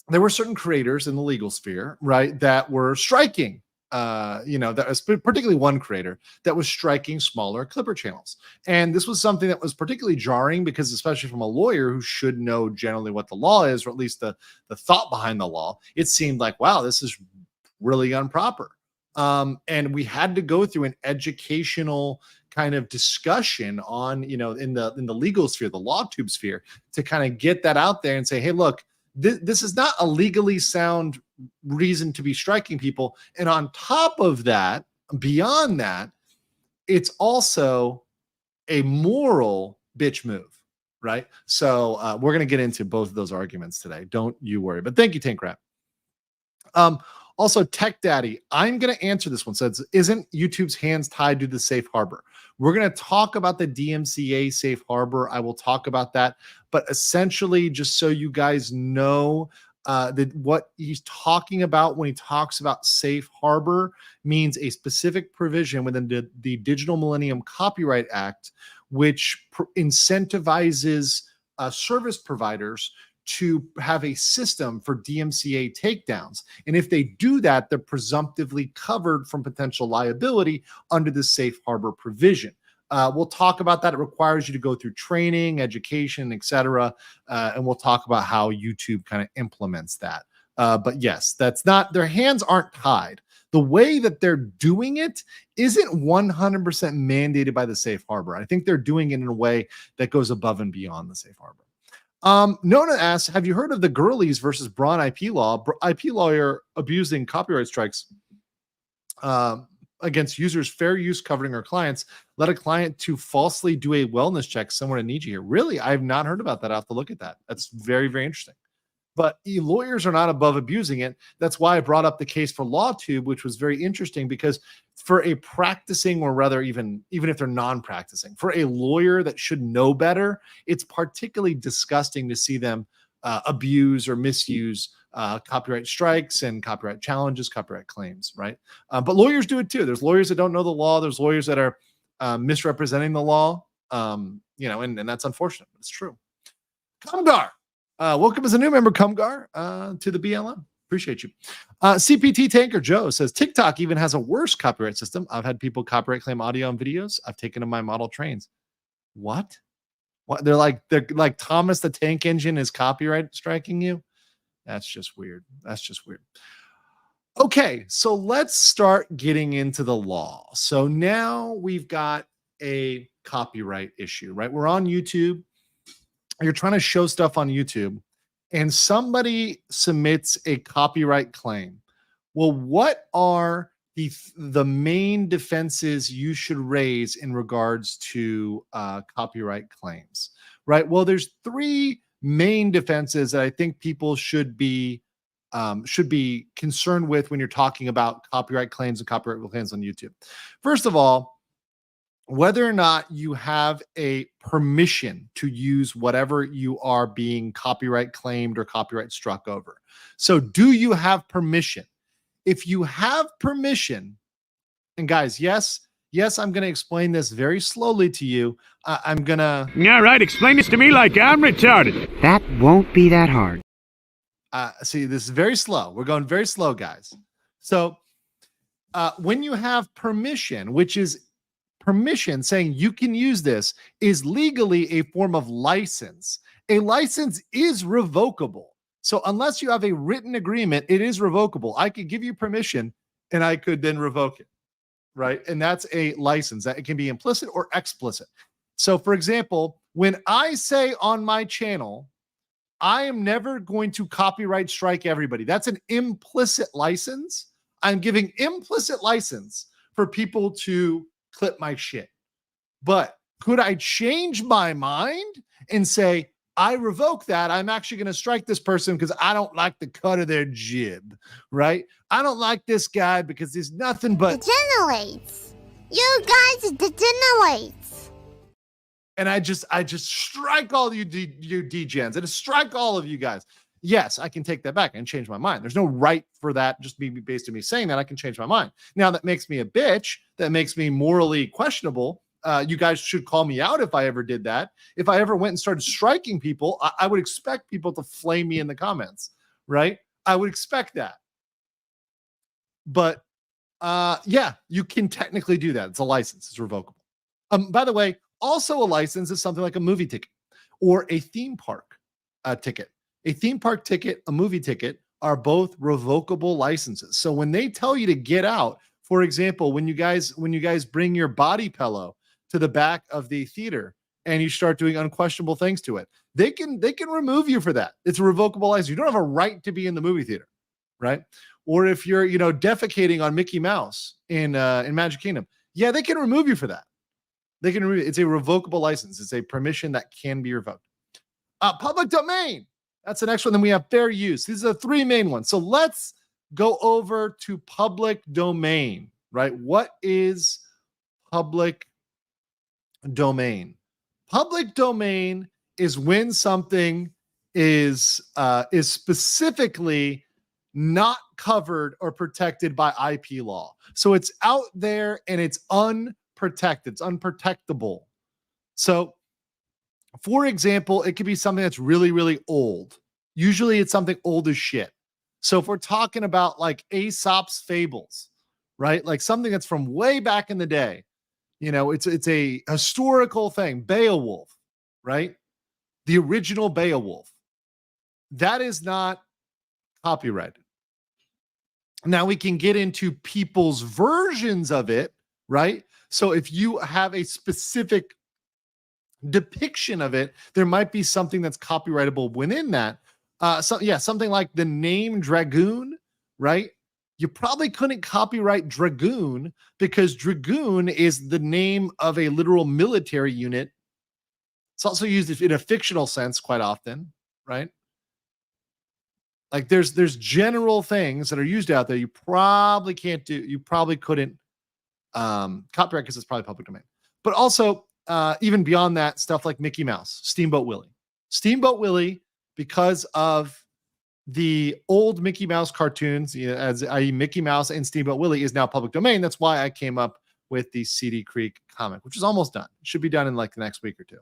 there were certain creators in the legal sphere, right, that were striking, that was particularly one creator that was striking smaller clipper channels. And this was something that was particularly jarring because, especially from a lawyer who should know generally what the law is, or at least the thought behind the law, it seemed like, wow, this is really improper. And we had to go through an educational kind of discussion on, you know, in the legal sphere, the law tube sphere, to kind of get that out there and say, hey, look, this is not a legally sound reason to be striking people. And on top of that, beyond that, it's also a moral bitch move, right? So we're going to get into both of those arguments today. Don't you worry. But thank you, Tank Rat. Also, Tech Daddy, I'm going to answer this one. Says, isn't YouTube's hands tied to the safe harbor? We're going to talk about the DMCA safe harbor. I will talk about that. But essentially, just so you guys know, that what he's talking about when he talks about safe harbor means a specific provision within the Digital Millennium Copyright Act, which incentivizes service providers to have a system for DMCA takedowns. And if they do that, they're presumptively covered from potential liability under the safe harbor provision. We'll talk about that. It requires you to go through training, education, etc. And we'll talk about how YouTube kind of implements that. But yes, that's not, their hands aren't tied. The way that they're doing it isn't 100% mandated by the safe harbor. I think they're doing it in a way that goes above and beyond the safe harbor. Nona asks, have you heard of the Girlies versus Braun IP law? IP lawyer abusing copyright strikes against users' fair use covering our clients led a client to falsely do a wellness check somewhere to Niji here. Really? I have not heard about that. I have to look at that. That's very, very interesting. But lawyers are not above abusing it. That's why I brought up the case for LawTube, which was very interesting because for a practicing, or rather even if they're non-practicing, for a lawyer that should know better, it's particularly disgusting to see them abuse or misuse copyright strikes and copyright challenges, copyright claims, right? But lawyers do it too. There's lawyers that don't know the law. There's lawyers that are misrepresenting the law, you know, and that's unfortunate, but it's true. Kamgar. Welcome as a new member, Kumgar, to the BLM. Appreciate you. CPT Tanker Joe says, TikTok even has a worse copyright system. I've had people copyright claim audio and videos I've taken to my model trains. What? They're like Thomas the Tank Engine is copyright striking you? That's just weird. That's just weird. Okay, so let's start getting into the law. So now we've got a copyright issue, right? We're on YouTube. You're trying to show stuff on YouTube and somebody submits a copyright claim. Well, what are the main defenses you should raise in regards to copyright claims, right? Well, there's three main defenses that I think people should be concerned with when you're talking about copyright claims and copyright claims on YouTube. First of all, whether or not you have a permission to use whatever you are being copyright claimed or copyright struck over. So do you have permission? If you have permission, and guys, yes, I'm going to explain this very slowly to you. I'm going to... All right, explain this to me like I'm retarded. That won't be that hard. See, this is very slow. We're going very slow, guys. So when you have permission, which is permission saying you can use this, is legally a form of license. A license is revocable. So unless you have a written agreement, it is revocable. I could give you permission and I could then revoke it, right? And that's a license. That it can be implicit or explicit. So for example, when I say on my channel, I am never going to copyright strike everybody, that's an implicit license. I'm giving implicit license for people to clip my shit. But could I change my mind and say, I revoke that? I'm actually going to strike this person because I don't like the cut of their jib, right? I don't like this guy because there's nothing but Degenerates. You guys degenerates. And I just strike all you degens. I just strike all of you guys. Yes, I can take that back and change my mind. There's no right for that. Just based on me saying that, I can change my mind. Now, that makes me a bitch. That makes me morally questionable. You guys should call me out if I ever did that. If I ever went and started striking people, I would expect people to flame me in the comments, right? I would expect that. But yeah, you can technically do that. It's a license. It's revocable. By the way, also a license is something like a movie ticket or a theme park ticket. A theme park ticket, a movie ticket are both revocable licenses. So when they tell you to get out, for example, when you guys bring your body pillow to the back of the theater and you start doing unquestionable things to it, they can remove you for that. It's a revocable license. You don't have a right to be in the movie theater, right? Or if you're, defecating on Mickey Mouse in Magic Kingdom, yeah, they can remove you for that. They can remove it. It's a revocable license. It's a permission that can be revoked. Public domain. That's the next one. Then we have fair use. These are the three main ones. So let's go over to public domain, right? What is public domain? Public domain is when something is specifically not covered or protected by IP law. So it's out there and it's unprotected. It's unprotectable. So, for example, it could be something that's really, really old. Usually it's something old as shit. So if we're talking about like Aesop's fables, right? Like something that's from way back in the day, it's a historical thing. Beowulf, right? The original Beowulf. That is not copyrighted. Now we can get into people's versions of it, right? So if you have a specific depiction of it, there might be something that's copyrightable within that. Something like the name Dragoon, right? You probably couldn't copyright Dragoon because Dragoon is the name of a literal military unit. It's also used in a fictional sense quite often, right? Like there's general things that are used out there you probably can't do. You probably couldn't copyright because it's probably public domain. But also, even beyond that, stuff like Mickey Mouse, Steamboat Willie. Steamboat Willie, because of the old Mickey Mouse cartoons, i.e. Mickey Mouse and Steamboat Willie, is now public domain. That's why I came up with the Seedy Creek comic, which is almost done. It should be done in like the next week or two.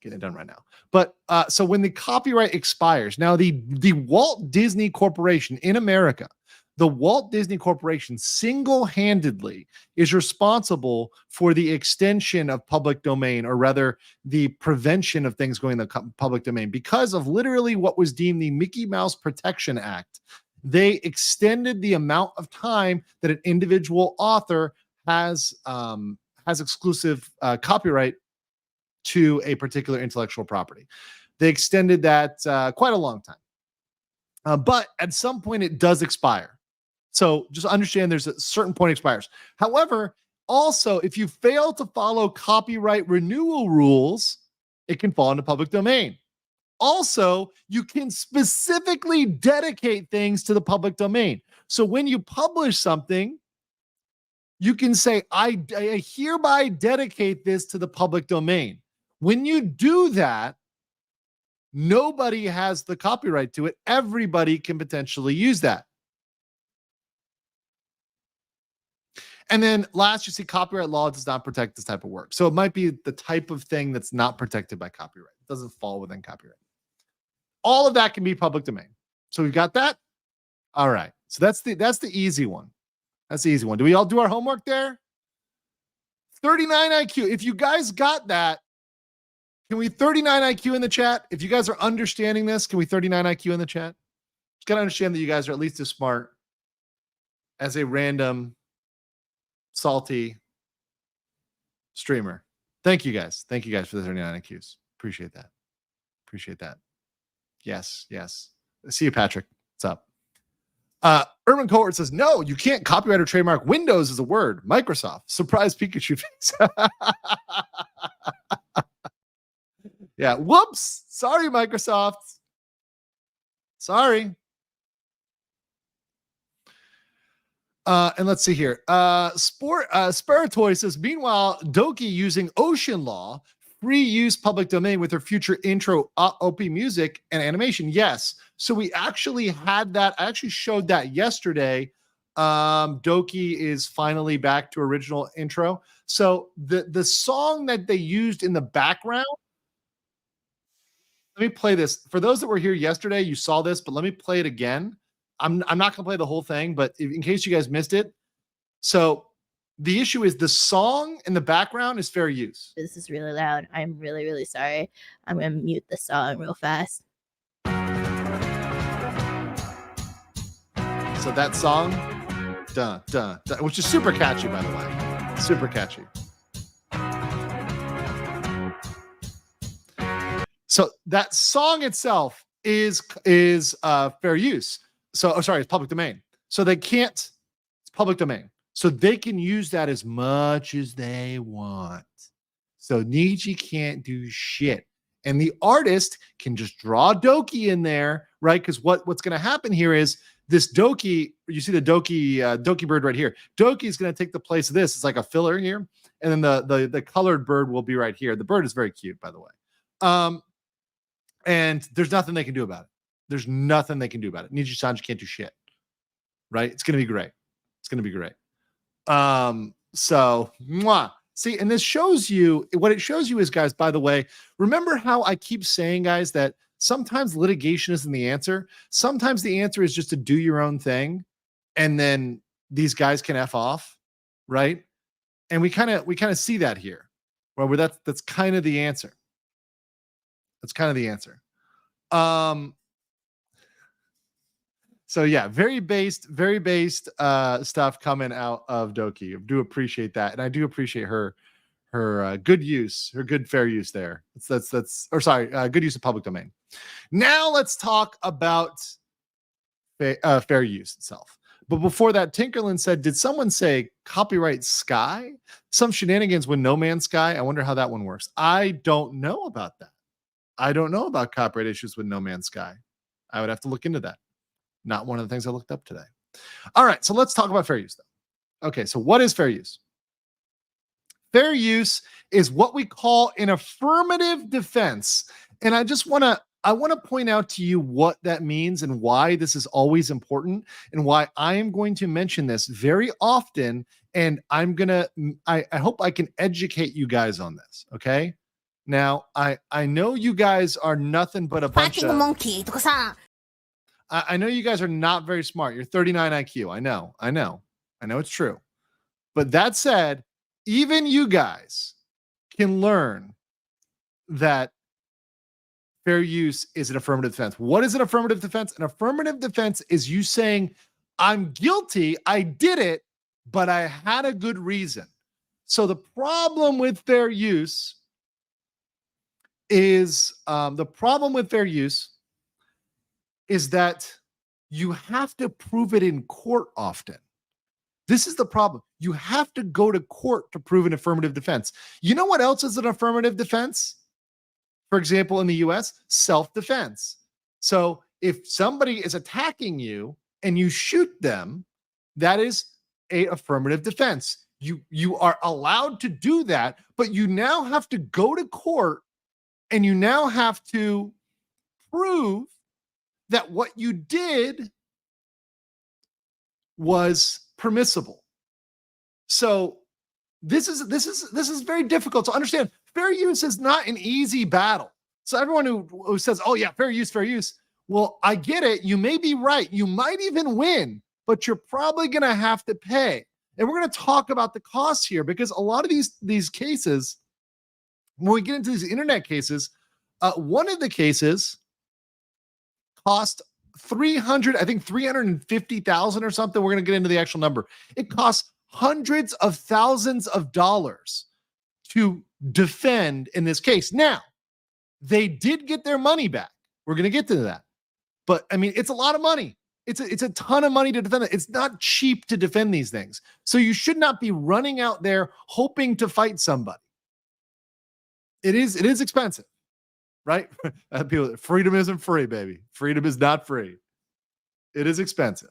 Getting it done right now. But so when the copyright expires, now the Walt Disney Corporation in America, the Walt Disney Corporation single-handedly is responsible for the extension of public domain, or rather the prevention of things going to public domain, because of literally what was deemed the Mickey Mouse Protection Act. They extended the amount of time that an individual author has exclusive copyright to a particular intellectual property. They extended that quite a long time. But at some point it does expire. So just understand there's a certain point it expires. However, also, if you fail to follow copyright renewal rules, it can fall into public domain. Also, you can specifically dedicate things to the public domain. So when you publish something, you can say, I hereby dedicate this to the public domain. When you do that, nobody has the copyright to it. Everybody can potentially use that. And then last, you see copyright law does not protect this type of work. So it might be the type of thing that's not protected by copyright. It doesn't fall within copyright. All of that can be public domain. So we've got that. All right. So that's the easy one. That's the easy one. Do we all do our homework there? 39 IQ. If you guys got that, can we 39 IQ in the chat? If you guys are understanding this, can we 39 IQ in the chat? Just got to understand that you guys are at least as smart as a random salty streamer. Thank you guys. Thank you guys for the 39 IQs. Appreciate that. Appreciate that. Yes. See you, Patrick. What's up? Urban Cohort says, no, you can't copyright or trademark Windows as a word. Microsoft. Surprise Pikachu face. Yeah. Whoops. Sorry, Microsoft. Sorry. And let's see here. Sparatoy says, meanwhile, Doki using Ocean Law, free use public domain with her future intro OP music and animation. Yes. So we actually had that. I actually showed that yesterday. Doki is finally back to original intro. So the song that they used in the background, let me play this. For those that were here yesterday, you saw this, but let me play it again. I'm not going to play the whole thing, but in case you guys missed it. So the issue is the song in the background is fair use. This is really loud. I'm really, really sorry. I'm going to mute the song real fast. So that song, dun, dun, dun, which is super catchy, by the way. Super catchy. So that song itself is fair use. So, it's public domain. So they can't, it's public domain. So they can use that as much as they want. So Niji can't do shit. And the artist can just draw Doki in there, right? Because what's going to happen here is this Doki, you see the Doki bird right here. Doki is going to take the place of this. It's like a filler here. And then the colored bird will be right here. The bird is very cute, by the way. And there's nothing they can do about it. There's nothing they can do about it. Nijisanji can't do shit, right? It's going to be great. It's going to be great. So, mwah. See, and this shows you, what it shows you is, guys, by the way, remember how I keep saying, guys, that sometimes litigation isn't the answer. Sometimes the answer is just to do your own thing, and then these guys can F off, right? And we kind of see that here, where that's kind of the answer. That's kind of the answer. So yeah, very based stuff coming out of Doki. I do appreciate that, and I do appreciate her good use, her good fair use there. Good use of public domain. Now let's talk about fair use itself. But before that, Tinkerland said, "Did someone say copyright Sky? Some shenanigans with No Man's Sky? I wonder how that one works." I don't know about that. I don't know about copyright issues with No Man's Sky. I would have to look into that. Not one of the things I looked up today. All right, so let's talk about fair use, though. Okay, so what is fair use? Fair use is what we call an affirmative defense. And I want to point out to you what that means and why this is always important, and why I am going to mention this very often. And I hope I can educate you guys on this, okay? Now, I know you guys are nothing but a bunch of monkey. I know you guys are not very smart. You're 39 IQ. I know it's true. But that said, even you guys can learn that fair use is an affirmative defense. What is an affirmative defense? An affirmative defense is you saying, I'm guilty, I did it, but I had a good reason. So the problem with fair use is that you have to prove it in court often. This is the problem. You have to go to court to prove an affirmative defense. You know what else is an affirmative defense? For example, in the US, self-defense. So if somebody is attacking you and you shoot them, that is an affirmative defense. You are allowed to do that, but you now have to go to court and you now have to prove that what you did was permissible. So this is very difficult to understand. Fair use is not an easy battle. So everyone who says, "Oh yeah, fair use," well, I get it. You may be right. You might even win, but you're probably going to have to pay. And we're going to talk about the costs here, because a lot of these cases, when we get into these internet cases, one of the cases cost $350,000 or something. We're going to get into the actual number. It costs hundreds of thousands of dollars to defend in this case. Now, they did get their money back. We're going to get to that. But I mean, it's a lot of money. It's a ton of money to defend it. It's not cheap to defend these things. So you should not be running out there hoping to fight somebody. It is expensive. Right? Freedom isn't free, baby. Freedom is not free. It is expensive.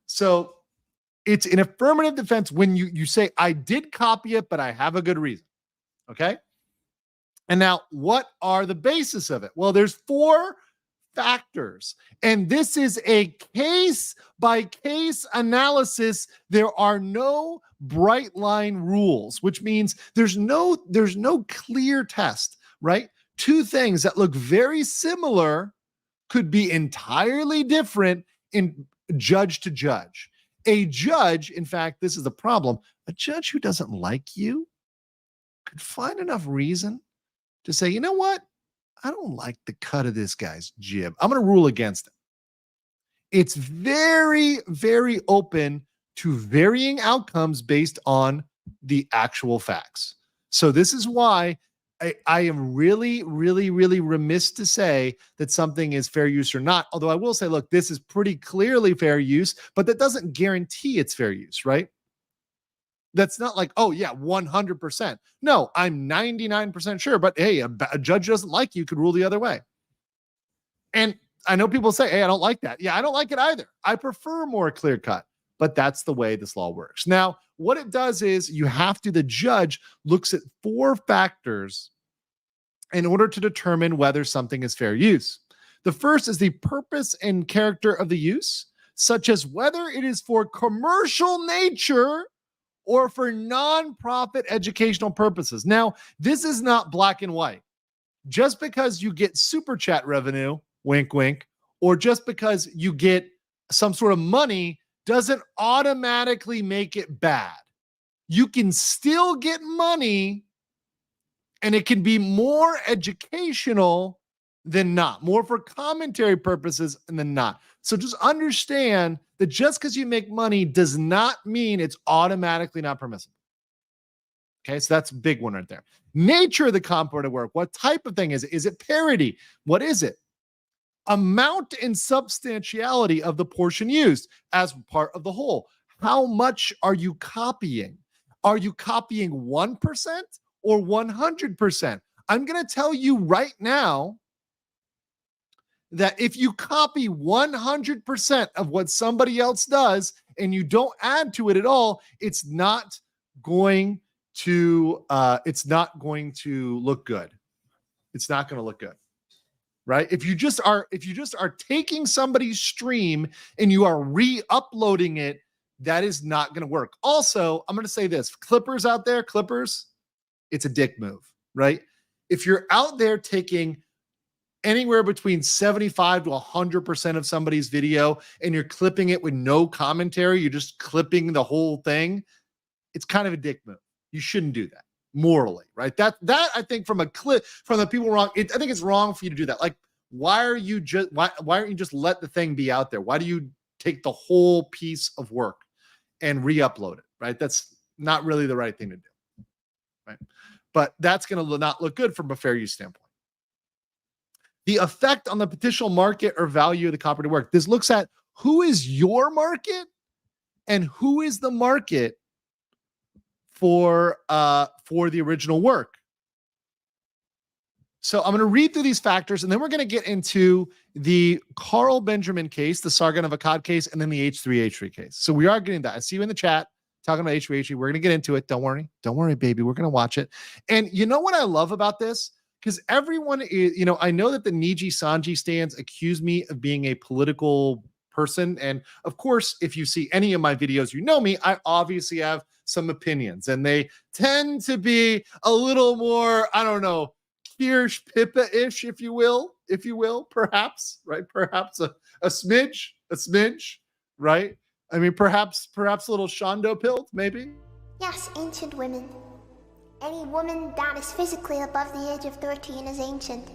So it's an affirmative defense when you say, I did copy it, but I have a good reason. Okay? And now, what are the basis of it? Well, there's 4 factors. And this is a case-by-case analysis. There are no bright line rules, which means there's no clear test, right? 2 things that look very similar could be entirely different in judge to judge. A judge, in fact, this is the problem, a judge who doesn't like you could find enough reason to say, you know what? I don't like the cut of this guy's jib. I'm going to rule against him. It's very, very open to varying outcomes based on the actual facts. So this is why I am really, really, really remiss to say that something is fair use or not. Although I will say, look, this is pretty clearly fair use, but that doesn't guarantee it's fair use, right? That's not like, oh yeah, 100%. No, I'm 99% sure, but hey, a judge doesn't like you, could rule the other way. And I know people say, hey, I don't like that. Yeah, I don't like it either. I prefer more clear cut, but that's the way this law works. Now, what it does is the judge looks at 4 factors in order to determine whether something is fair use. The first is the purpose and character of the use, such as whether it is for commercial nature or for nonprofit educational purposes. Now, this is not black and white. Just because you get super chat revenue, wink, wink, or just because you get some sort of money doesn't automatically make it bad. You can still get money and it can be more educational than not, more for commentary purposes than not. So just understand that just because you make money does not mean it's automatically not permissible. Okay, so that's a big one right there. Nature of the component work. What type of thing is it? Is it parody? What is it? Amount and substantiality of the portion used as part of the whole. How much are you copying? Are you copying 1% or 100%? I'm going to tell you right now that if you copy 100% of what somebody else does and you don't add to it at all, it's not going to look good. It's not going to look good. Right? If you just are taking somebody's stream and you are re-uploading it, that is not going to work. Also, I'm going to say this, Clippers out there, it's a dick move, right? If you're out there taking anywhere between 75 to 100% of somebody's video and you're clipping it with no commentary, you're just clipping the whole thing, it's kind of a dick move. You shouldn't do that morally, right? That I think from the people wrong, I think it's wrong for you to do that. Like, why aren't you just let the thing be out there? Why do you take the whole piece of work and re-upload it, right? That's not really the right thing to do, right? But that's going to not look good from a fair use standpoint. The effect on the potential market or value of the copyrighted work. This looks at who is your market and who is the market for the original work. So I'm going to read through these factors, and then we're going to get into the Carl Benjamin case, the Sargon of Akkad case, and then the H3H3 case. So we are getting that. I see you in the chat talking about H3H3. We're going to get into it. Don't worry, baby. We're going to watch it. And you know what I love about this? Because everyone is, I know that the Nijisanji stands accuse me of being a political person. And of course, if you see any of my videos, you know me, I obviously have some opinions, and they tend to be a little more, I don't know, Kirsch Pippa-ish, if you will, perhaps, right? Perhaps a smidge, right? I mean, perhaps a little Shondo Pilt, maybe. Yes, ancient women. Any woman that is physically above the age of 13 is ancient.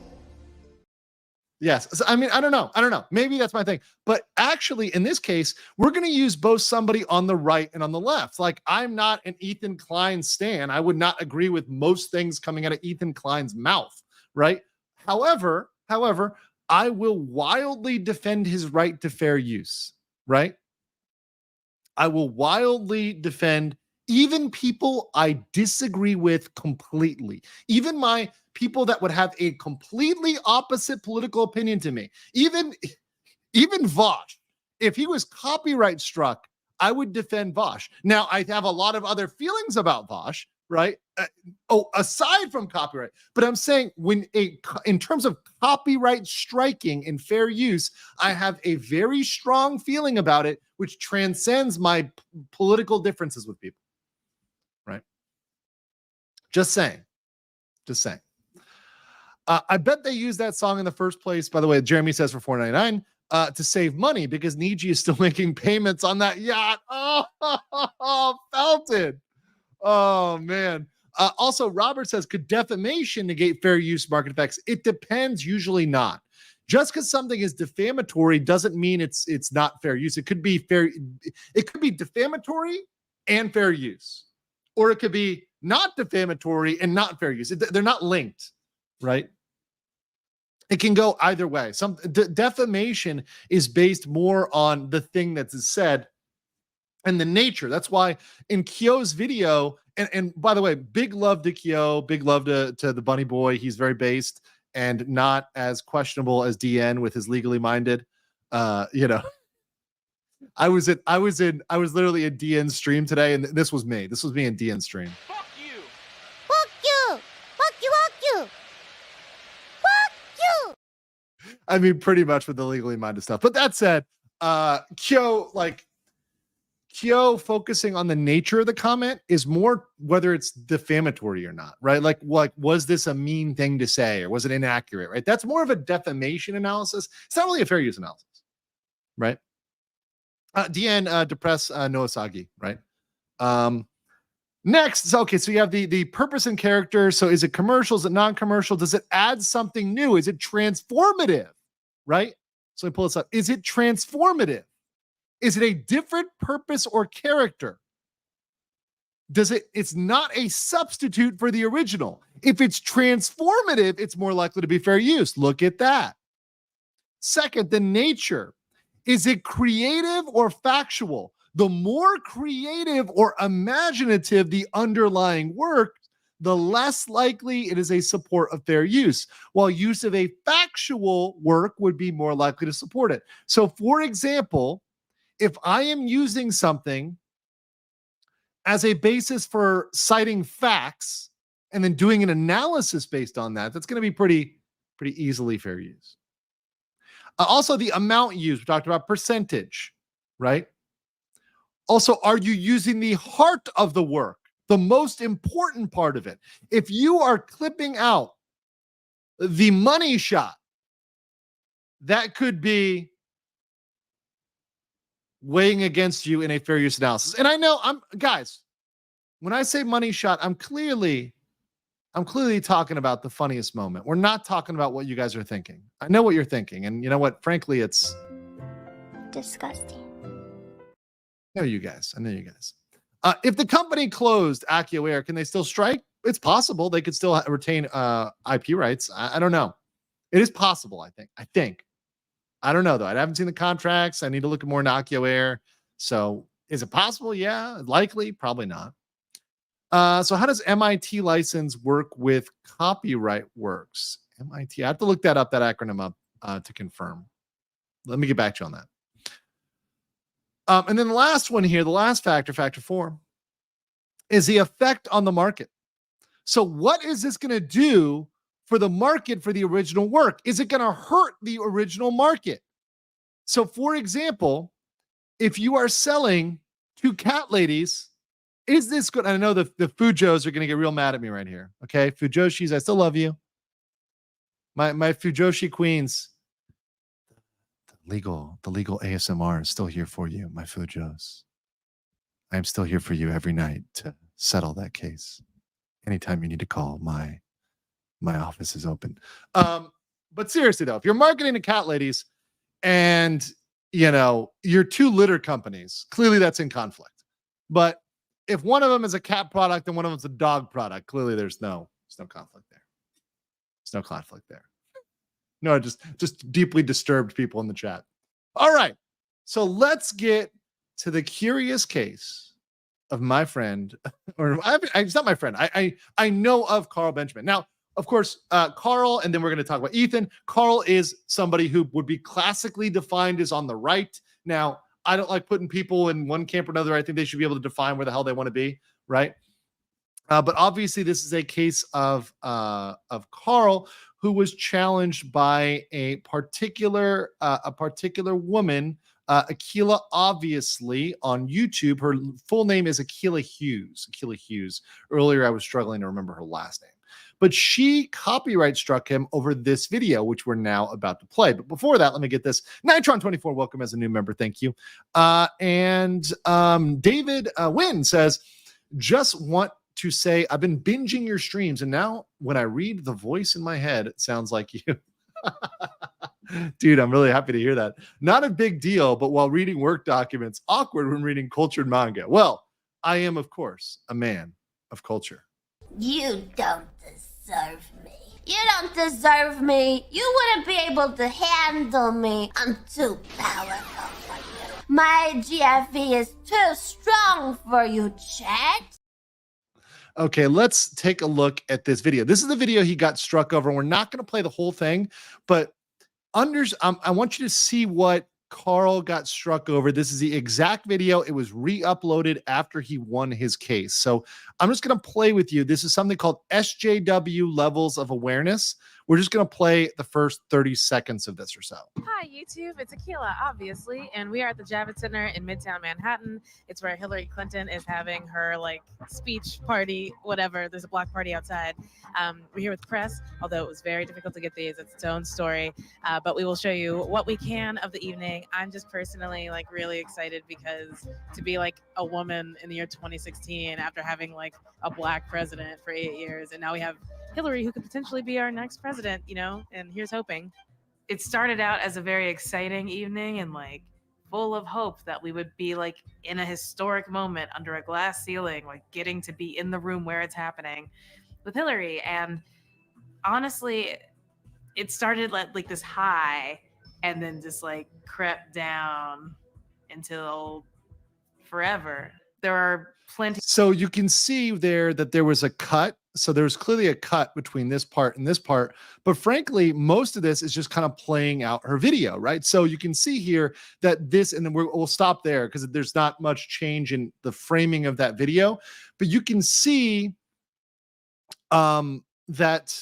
Yes. So, I mean, I don't know. Maybe that's my thing. But actually, in this case, we're going to use both somebody on the right and on the left. Like, I'm not an Ethan Klein stan. I would not agree with most things coming out of Ethan Klein's mouth, right? However, I will wildly defend his right to fair use, right? I will wildly defend even people I disagree with completely. Even my people that would have a completely opposite political opinion to me. Even Vosh, if he was copyright struck, I would defend Vosh. Now, I have a lot of other feelings about Vosh, right? Aside from copyright, but I'm saying in terms of copyright striking and fair use, I have a very strong feeling about it, which transcends my political differences with people, right? Just saying. I bet they used that song in the first place. By the way, Jeremy says for $4.99 to save money because Niji is still making payments on that yacht. Oh, Felton. Oh, man. Also, Robert says, could defamation negate fair use market effects? It depends, usually not. Just because something is defamatory doesn't mean it's not fair use. It could be defamatory and fair use, or it could be not defamatory and not fair use. They're not linked, right? It can go either way. Defamation is based more on the thing that's said and the nature. That's why in Kyo's video, and by the way, big love to Kyo, big love to the bunny boy. He's very based and not as questionable as DN with his legally minded. You know, I was literally in DN's stream today, and this was me. This was me in DN's stream. Fuck you! Fuck you! Fuck you! Fuck you! Fuck you! I mean, pretty much with the legally minded stuff. But that said, Kyo focusing on the nature of the comment is more whether it's defamatory or not, right? Like, was this a mean thing to say, or was it inaccurate, right? That's more of a defamation analysis. It's not really a fair use analysis, right? DN depress Noasagi, right? Next, so you have the purpose and character. So is it commercial? Is it non-commercial? Does it add something new? Is it transformative, right? So let me pull this up. Is it transformative? Is it a different purpose or character? It's not a substitute for the original. If it's transformative, it's more likely to be fair use. Look at that. Second, the nature. Is it creative or factual? The more creative or imaginative the underlying work, the less likely it is a support of fair use, while use of a factual work would be more likely to support it. So, for example, if I am using something as a basis for citing facts and then doing an analysis based on that, that's going to be pretty easily fair use. Also, the amount used, we talked about percentage, right? Also, are you using the heart of the work, the most important part of it? If you are clipping out the money shot, that could be weighing against you in a fair use analysis. And I know guys, when I say money shot, I'm clearly talking about the funniest moment. We're not talking about what you guys are thinking. I know what you're thinking. And you know what? Frankly, it's Disgusting. I know you guys. If the company closed Accio Air, can they still strike? It's possible. They could still retain IP rights. I don't know. It is possible, I think. I don't know, though. I haven't seen the contracts. I need to look more into Accio Air. So is it possible? Yeah. Likely. Probably not. So how does MIT license work with copyright works? MIT. I have to look that acronym up to confirm. Let me get back to you on that. And then the last one here, the last factor 4, is the effect on the market. So what is this going to do for the market for the original work? Is it going to hurt the original market? So, for example, if you are selling to cat ladies, is this good? I know the Fujos are going to get real mad at me right here. Okay, Fujoshis, I still love you. My Fujoshi queens. The legal ASMR is still here for you, my Fujos. I am still here for you every night to settle that case. Anytime you need to call, my office is open. But seriously though, if you're marketing to cat ladies and you're two litter companies, clearly that's in conflict. But if one of them is a cat product and one of them is a dog product, clearly there's no conflict there. There's no conflict there. No, just deeply disturbed people in the chat. All right. So let's get to the curious case of my friend, or it's not my friend. I know of Carl Benjamin. Now, of course, Carl, and then we're going to talk about Ethan. Carl is somebody who would be classically defined as on the right. Now, I don't like putting people in one camp or another. I think they should be able to define where the hell they want to be, right? But obviously, this is a case of Carl, who was challenged by a particular woman, Akila, obviously on YouTube. Her full name is Akila Hughes. Akila Hughes. Earlier, I was struggling to remember her last name. But she copyright struck him over this video, which we're now about to play. But before that, let me get this. Nitron24, welcome as a new member. Thank you. And David Wynn says, just want to say I've been binging your streams, and now when I read the voice in my head, it sounds like you. Dude, I'm really happy to hear that. Not a big deal, but while reading work documents, awkward when reading cultured manga. Well, I am, of course, a man of culture. You don't deserve me. You don't deserve me. You wouldn't be able to handle me. I'm too powerful for you. My GFE is too strong for you, chat. Okay, let's take a look at this video. This is the video he got struck over. We're not going to play the whole thing, but I want you to see what Carl got struck over. This is the exact video. It was re-uploaded after he won his case. So I'm just going to play with you. This is something called SJW Levels of Awareness. We're just going to play the first 30 seconds of this or so. Hi, YouTube. It's Akila, obviously, and we are at the Javits Center in Midtown Manhattan. It's where Hillary Clinton is having her speech party, whatever. There's a block party outside. We're here with press, although it was very difficult to get these. It's its own story, but we will show you what we can of the evening. I'm just personally really excited because to be a woman in the year 2016 after having a black president for 8 years, and now we have Hillary, who could potentially be our next president, and here's hoping. It started out as a very exciting evening and full of hope that we would be in a historic moment under a glass ceiling, getting to be in the room where it's happening with Hillary. And honestly, it started like this high and then just crept down until forever. There are plenty. So you can see there that there was a cut. So there's clearly a cut between this part and this part, but frankly, most of this is just kind of playing out her video, right? So you can see here that this, and then we'll stop there because there's not much change in the framing of that video, but you can see that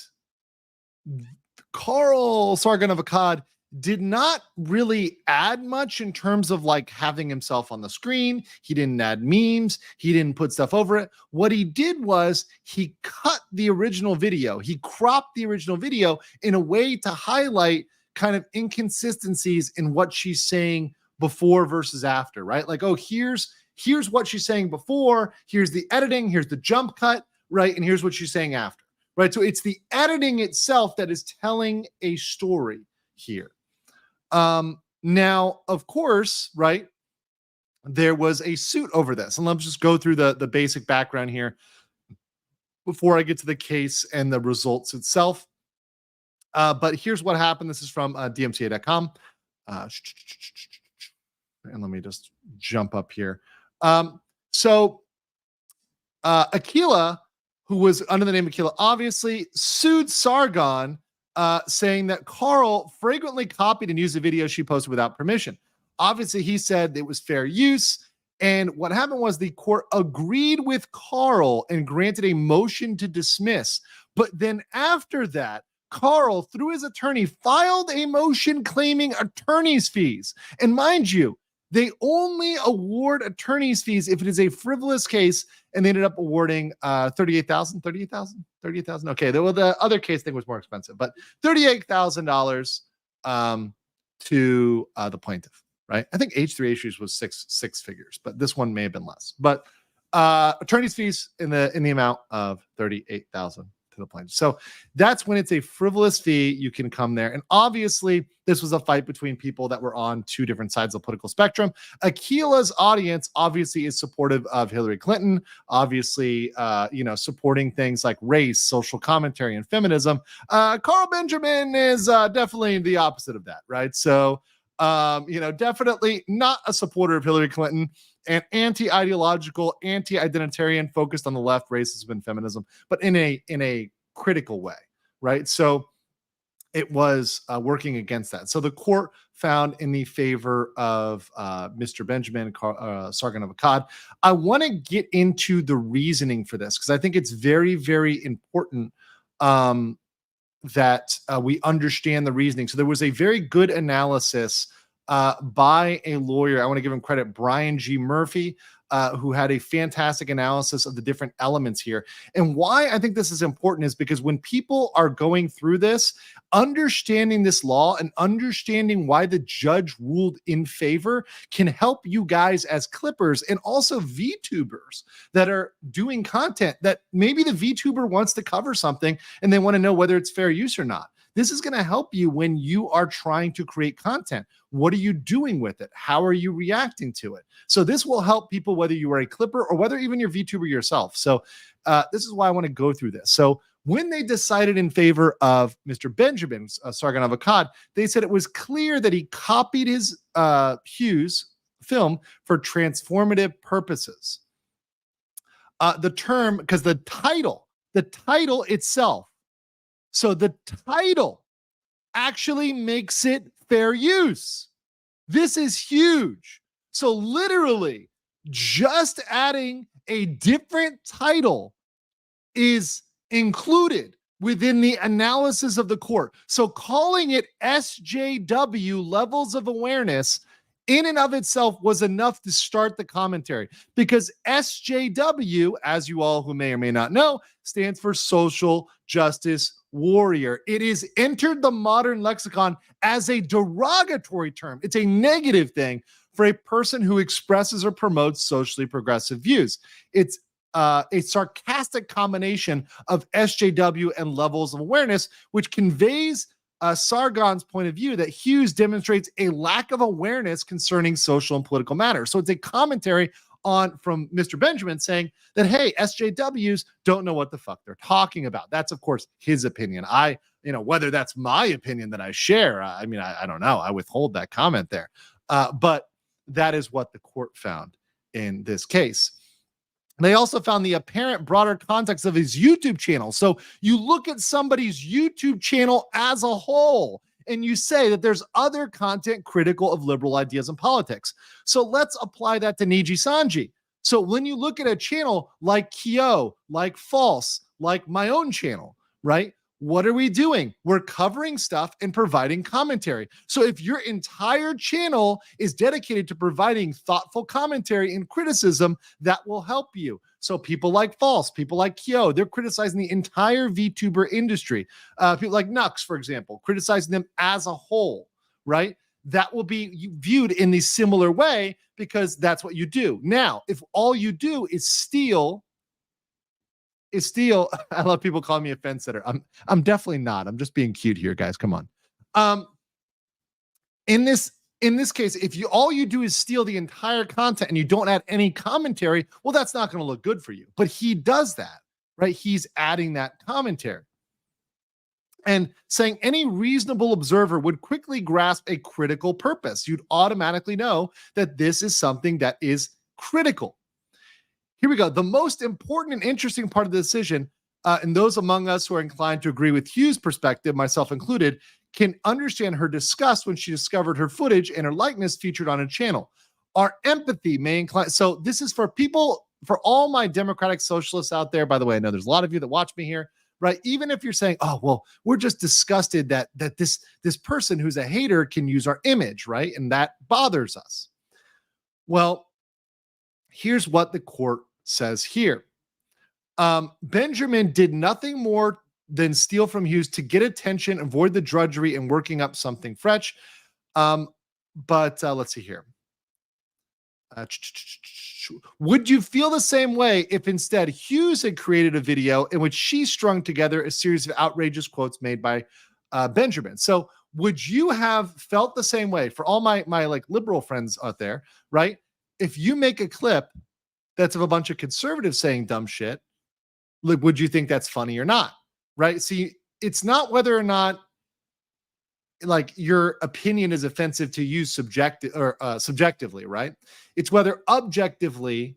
Carl Sargon of Akkad did not really add much in terms of having himself on the screen. He didn't add memes. He didn't put stuff over it. What he did was he cut the original video. He cropped the original video in a way to highlight kind of inconsistencies in what she's saying before versus after, right? Oh, here's what she's saying before. Here's the editing. Here's the jump cut, right? And here's what she's saying after, right? So it's the editing itself that is telling a story here. Now, of course, right, there was a suit over this. And let's just go through the basic background here before I get to the case and the results itself. But here's what happened. This is from DMCA.com. And let me just jump up here. So Akila, who was under the name Akila, obviously sued Sargon, saying that Carl frequently copied and used the video she posted without permission. Obviously, he said it was fair use. And what happened was the court agreed with Carl and granted a motion to dismiss. But then after that, Carl, through his attorney, filed a motion claiming attorney's fees. And mind you, they only award attorney's fees if it is a frivolous case, and they ended up awarding $38,000. Okay, the other case thing was more expensive, but $38,000 to the plaintiff, right? I think H3 issues was six figures, but this one may have been less. But attorney's fees in the amount of $38,000 to the plaintiff. So that's when it's a frivolous fee, you can come there. And obviously, this was a fight between people that were on two different sides of the political spectrum. Akila's audience obviously is supportive of Hillary Clinton, obviously, supporting things like race, social commentary, and feminism. Carl Benjamin is definitely the opposite of that, right? So, definitely not a supporter of Hillary Clinton, and anti-ideological, anti-identitarian, focused on the left, racism, and feminism, but in a critical way, right? So it was working against that. So the court found in the favor of Mr. Benjamin Sargon of Akkad. I want to get into the reasoning for this because I think it's very, very important that we understand the reasoning. So there was a very good analysis by a lawyer. I want to give him credit, Brian G. Murphy, who had a fantastic analysis of the different elements here. And why I think this is important is because when people are going through this, understanding this law and understanding why the judge ruled in favor can help you guys as clippers and also VTubers that are doing content that maybe the VTuber wants to cover something and they want to know whether it's fair use or not. This is going to help you when you are trying to create content. What are you doing with it? How are you reacting to it? So this will help people, whether you are a clipper or whether even you're VTuber yourself. So this is why I want to go through this. So when they decided in favor of Mr. Benjamin Sargon of Akkad, they said it was clear that he copied his Hughes film for transformative purposes. The term, because the title itself, so the title actually makes it fair use. This is huge. So literally, just adding a different title is included within the analysis of the court. So calling it SJW, levels of awareness, in and of itself was enough to start the commentary, because SJW, as you all who may or may not know, stands for social justice warrior. It is entered the modern lexicon as a derogatory term. It's a negative thing for a person who expresses or promotes socially progressive views. It's a sarcastic combination of SJW and levels of awareness, which conveys Sargon's point of view that Hughes demonstrates a lack of awareness concerning social and political matters. So it's a commentary from Mr. Benjamin saying that, hey, SJWs don't know what the fuck they're talking about. That's, of course, his opinion. Whether that's my opinion that I share, I don't know. I withhold that comment there. But that is what the court found in this case. They also found the apparent broader context of his YouTube channel. So you look at somebody's YouTube channel as a whole, and you say that there's other content critical of liberal ideas and politics. So let's apply that to Nijisanji. So when you look at a channel like Kyo, like False, like my own channel, right? What are we doing? We're covering stuff and providing commentary. So if your entire channel is dedicated to providing thoughtful commentary and criticism, that will help you. So people like False, people like Kyo, they're criticizing the entire VTuber industry. People like Nux, for example, criticizing them as a whole, right? That will be viewed in the similar way because that's what you do. Now, if all you do is steal, I love people calling me a fence sitter. I'm definitely not. I'm just being cute here, guys. Come on. In this case, if all you do is steal the entire content and you don't add any commentary, well, that's not going to look good for you. But he does that, right? He's adding that commentary and saying any reasonable observer would quickly grasp a critical purpose. You'd automatically know that this is something that is critical. Here we go. The most important and interesting part of the decision, and those among us who are inclined to agree with Hughes' perspective, myself included, can understand her disgust when she discovered her footage and her likeness featured on a channel. Our empathy may incline. So this is for people, for all my democratic socialists out there. By the way, I know there's a lot of you that watch me here, right? Even if you're saying, oh, well, we're just disgusted that this person who's a hater can use our image, right? And that bothers us. Well, here's what the court says here. Benjamin did nothing more than steal from Hughes to get attention, avoid the drudgery, and working up something fresh. But let's see here. Would you feel the same way if instead Hughes had created a video in which she strung together a series of outrageous quotes made by Benjamin? So would you have felt the same way? For all my like liberal friends out there, right? If you make a clip that's of a bunch of conservatives saying dumb shit, like, would you think that's funny or not? Right? See, it's not whether or not like your opinion is offensive to you subjectively, right? It's whether objectively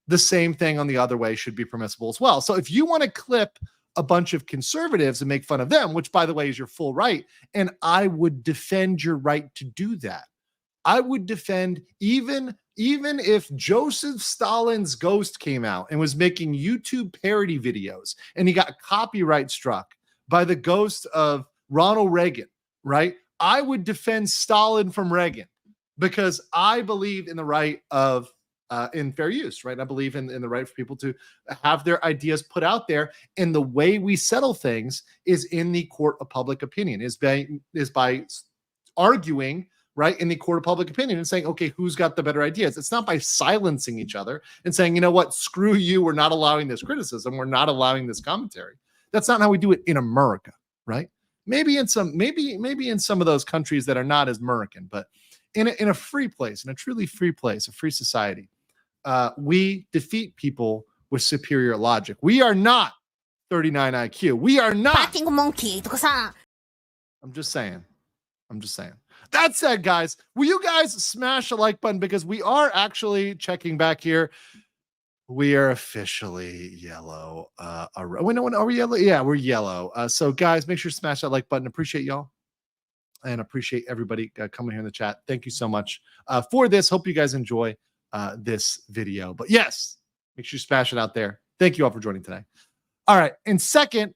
the same thing on the other way should be permissible as well. So if you want to clip a bunch of conservatives and make fun of them, which by the way is your full right, and I would defend your right to do that. I would defend even if Joseph Stalin's ghost came out and was making YouTube parody videos and he got copyright struck by the ghost of Ronald Reagan, right? I would defend Stalin from Reagan because I believe in the right of in fair use, right? I believe in the right for people to have their ideas put out there. And the way we settle things is in the court of public opinion, is by arguing, right, in the court of public opinion and saying, okay, who's got the better ideas? It's not by silencing each other and saying, you know what, screw you, we're not allowing this criticism, we're not allowing this commentary. That's not how we do it in America, right? maybe in some of those countries that are not as American, but in a free place, in a truly free place, a free society, we defeat people with superior logic. We are not 39 IQ. We are not. I'm just saying. That said, guys, will you guys smash a like button, because we are actually checking back here. We are officially yellow. Are we yellow? Yeah, we're yellow. So guys, make sure to smash that like button. Appreciate y'all. And appreciate everybody coming here in the chat. Thank you so much for this. Hope you guys enjoy this video. But yes, make sure you smash it out there. Thank you all for joining today. All right. And second,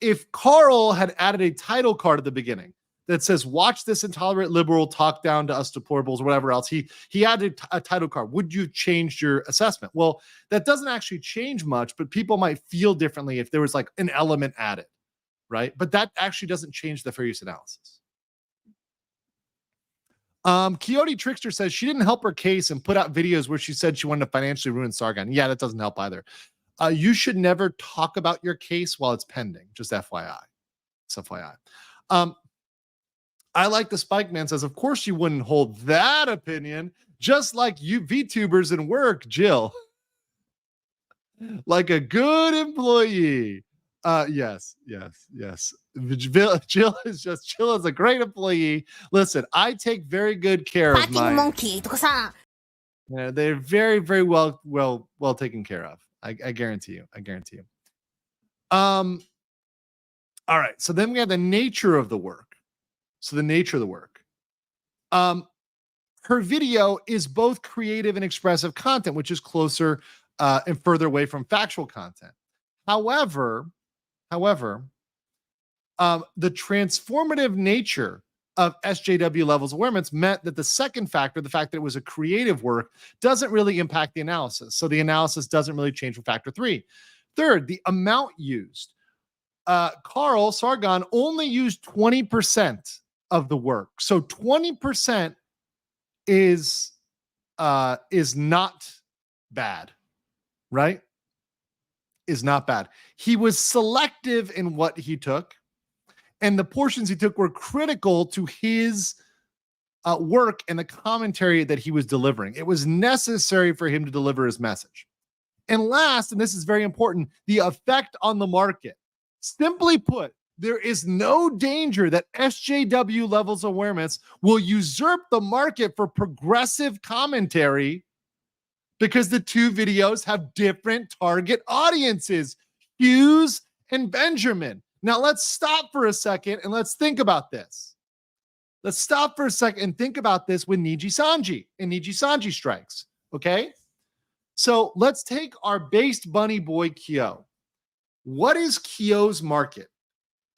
if Carl had added a title card at the beginning that says, watch this intolerant liberal talk down to us deplorables or whatever else, he added a title card. Would you change your assessment? Well, that doesn't actually change much, but people might feel differently if there was like an element added, right? But that actually doesn't change the fair use analysis. Coyote Trickster says she didn't help her case and put out videos where she said she wanted to financially ruin Sargon. Yeah, that doesn't help either. You should never talk about your case while it's pending. Just FYI. Just FYI. I like the Spike Man says, of course you wouldn't hold that opinion, just like you VTubers in work, Jill. Like a good employee. Yes. Jill is a great employee. Listen, I take very good care of my they're very, very well taken care of. I guarantee you. All right. So then we have the nature of the work. Her video is both creative and expressive content, which is closer and further away from factual content. However, the transformative nature of SJW levels awareness meant that the second factor, the fact that it was a creative work, doesn't really impact the analysis. So the analysis doesn't really change from factor 3. Third, the amount used. Carl Sargon only used 20% of the work. So 20% is not bad, right? Is not bad. He was selective in what he took, and the portions he took were critical to his work and the commentary that he was delivering. It was necessary for him to deliver his message. And last, and this is very important, the effect on the market. Simply put, there is no danger that SJW levels awareness will usurp the market for progressive commentary, because the two videos have different target audiences, Hughes and Benjamin. Now let's stop for a second and let's think about this. Let's stop for a second and think about this with Nijisanji and Nijisanji strikes, okay? So let's take our based bunny boy Kyo. What is Kyo's market?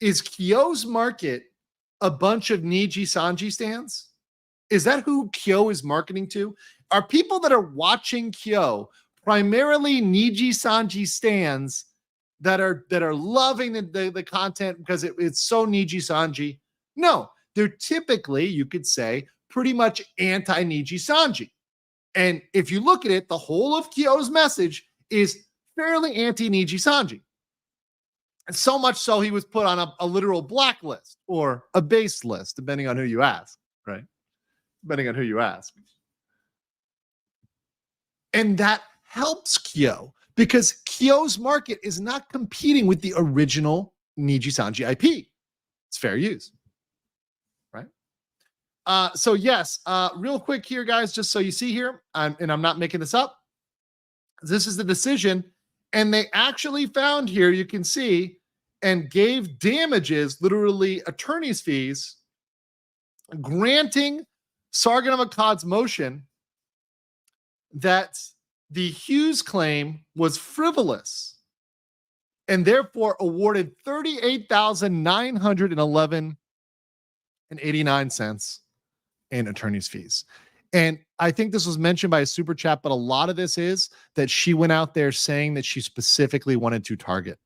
Is Kyo's market a bunch of Nijisanji stands? Is that who Kyo is marketing to? Are people that are watching Kyo primarily Nijisanji stands that are loving the content because it's so Nijisanji? No, they're typically, you could say, pretty much anti-Nijisanji. And if you look at it, the whole of Kyo's message is fairly anti-Nijisanji. And so much so he was put on a literal blacklist or a base list, depending on who you ask, right? Depending on who you ask. And that helps Kyo because Kyo's market is not competing with the original Nijisanji IP. It's fair use, right? So yes, real quick here, guys, just so you see here, and I'm not making this up. This is the decision. And they actually found here, you can see, and gave damages, literally attorney's fees, granting Sargon of Akkad's motion that the Hughes claim was frivolous and therefore awarded $38,911.89 in attorney's fees. And I think this was mentioned by a super chat, but a lot of this is that she went out there saying that she specifically wanted to target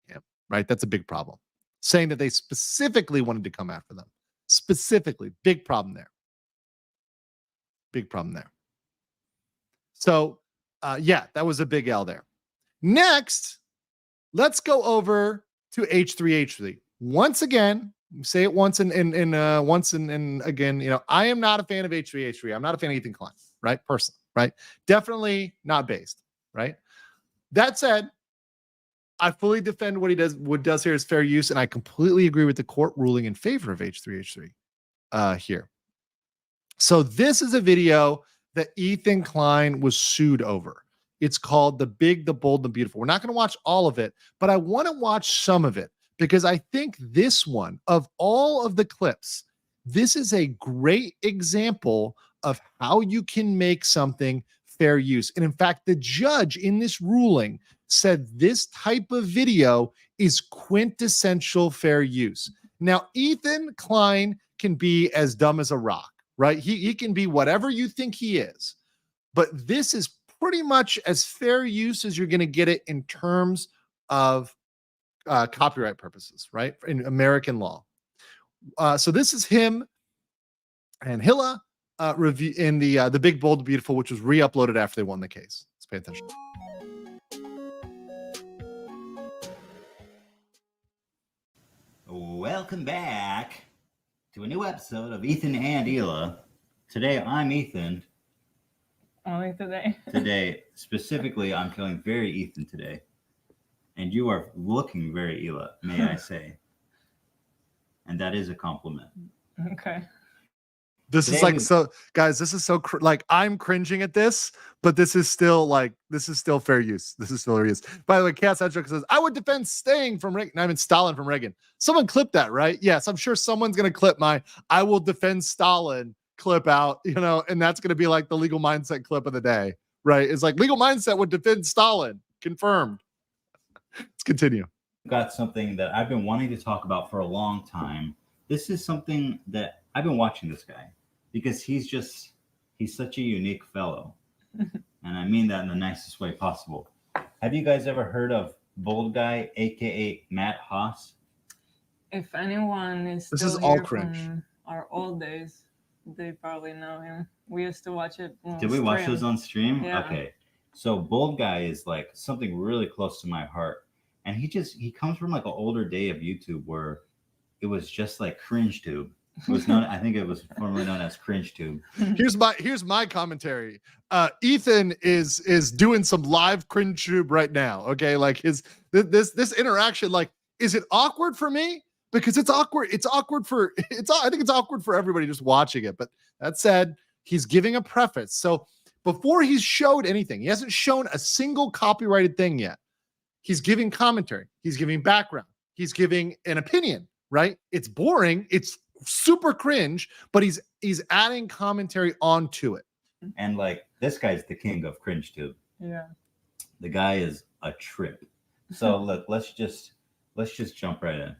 him, right? That's a big problem. Saying that they specifically wanted to come after them. Specifically, big problem there. Big problem there. So, yeah, that was a big L there. Next, let's go over to H3H3. once again, say it once and again, I am not a fan of H3H3. I'm not a fan of Ethan Klein, right? Personally, right? Definitely not based, right? That said, I fully defend what he does. What does here is fair use, and I completely agree with the court ruling in favor of H3H3 here. So this is a video that Ethan Klein was sued over. It's called The Big, the Bold, the Beautiful. We're not going to watch all of it, but I want to watch some of it because I think this one, of all of the clips, this is a great example of how you can make something fair use. And in fact, the judge in this ruling said this type of video is quintessential fair use. Now, Ethan Klein can be as dumb as a rock, right? He can be whatever you think he is, but this is pretty much as fair use as you're going to get it in terms of copyright purposes, right? In American law. So this is him and Hilla review in the Big, Bold, Beautiful, which was re-uploaded after they won the case. Let's pay attention. Welcome back to a new episode of Ethan and Hilla. Today, I'm Ethan. Only today. Today, specifically, I'm feeling very Ethan today. And you are looking very Hilla, may I say. And that is a compliment. Okay. This is like, so guys, this is so like I'm cringing at this, but this is still fair use. This is still fair use. By the way, Cat Centric says, I would defend staying from Reagan. I mean, Stalin from Reagan. Someone clipped that, right? Yes, I'm sure someone's going to clip my I will defend Stalin clip out, and that's going to be like the Legal Mindset clip of the day, right? It's like Legal Mindset would defend Stalin. Confirmed. Let's continue. Got something that I've been wanting to talk about for a long time. This is something that I've been watching this guy because he's such a unique fellow. And I mean that in the nicest way possible. Have you guys ever heard of Bold Guy, aka Matt Haas? If anyone is this still is all here cringe from our old days, they probably know him. We used to watch it. Did we watch those on stream? Yeah. Okay. So Bold Guy is like something really close to my heart. And he comes from like an older day of YouTube where it was just like cringe tube. It was known, I think it was formerly known as cringe tube. Here's my commentary. Ethan is doing some live cringe tube right now. Okay, like this interaction, like, is it awkward for me? Because it's awkward. I think it's awkward for everybody just watching it. But that said, he's giving a preface. So before he's showed anything, he hasn't shown a single copyrighted thing yet. He's giving commentary. He's giving background. He's giving an opinion, right? It's boring. It's super cringe, but he's adding commentary onto it. And like, this guy's the king of cringe tube. Yeah. The guy is a trip. So look, let's just jump right in.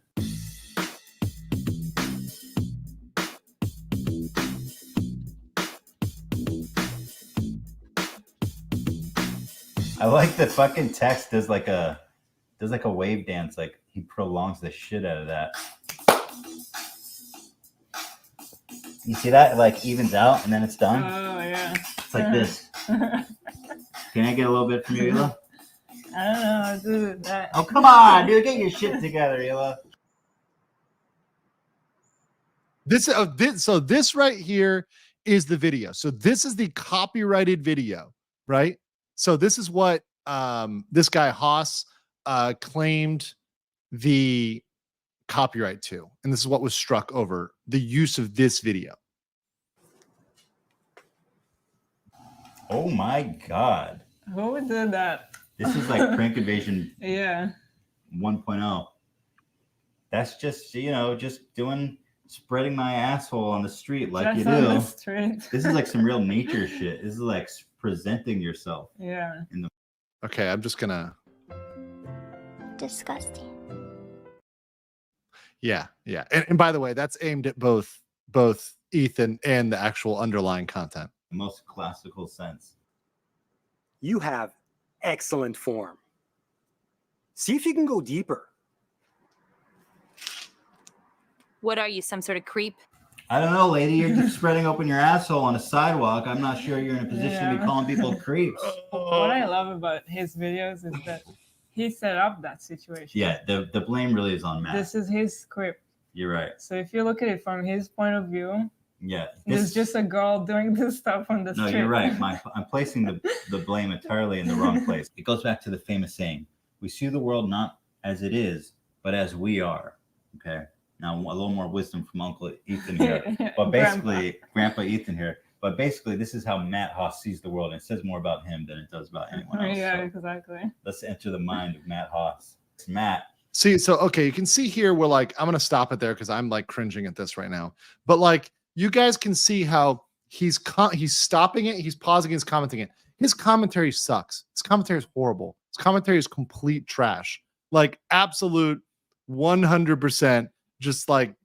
I like the fucking text does like a wave dance, like he prolongs the shit out of that. You see that? It like evens out and then it's done. Oh yeah. It's like this. Can I get a little bit from you, Hilla? I don't know how to do that. Oh come on, dude, get your shit together, Hilla. So this right here is the video. So this is the copyrighted video, right? So this is what this guy Haas claimed the copyright to, and this is what was struck over the use of this video. Oh my god. Who did that? This is like Prank Invasion Yeah. 1.0. That's just, spreading my asshole on the street like Just you on do. the street. This is like some real nature shit. This is like presenting yourself. Yeah. Okay, I'm just gonna. Disgusting. Yeah. And by the way, that's aimed at both Ethan and the actual underlying content. The most classical sense. You have excellent form. See if you can go deeper. What are you, some sort of creep? I don't know, lady. You're just spreading open your asshole on a sidewalk. I'm not sure you're in a position to be calling people creeps. What I love about his videos is that he set up that situation. Yeah, the blame really is on Matt. This is his script. You're right. So if you look at it from his point of view, yeah, there's just a girl doing this stuff on the street. No, you're right. I'm placing the blame entirely in the wrong place. It goes back to the famous saying, we see the world not as it is, but as we are. Okay. Now, a little more wisdom from Uncle Ethan here. But basically, Grandpa Ethan here. But basically, this is how Matt Haas sees the world. And it says more about him than it does about anyone else. Yeah, so exactly. let's enter the mind of Matt Haas. It's Matt. See, so, okay, you can see here, we're like, I'm going to stop it there because I'm like cringing at this right now. But like, you guys can see how he's stopping it, he's pausing, he's commenting it. His commentary sucks. His commentary is horrible. His commentary is complete trash. Like, absolute 100%. Just like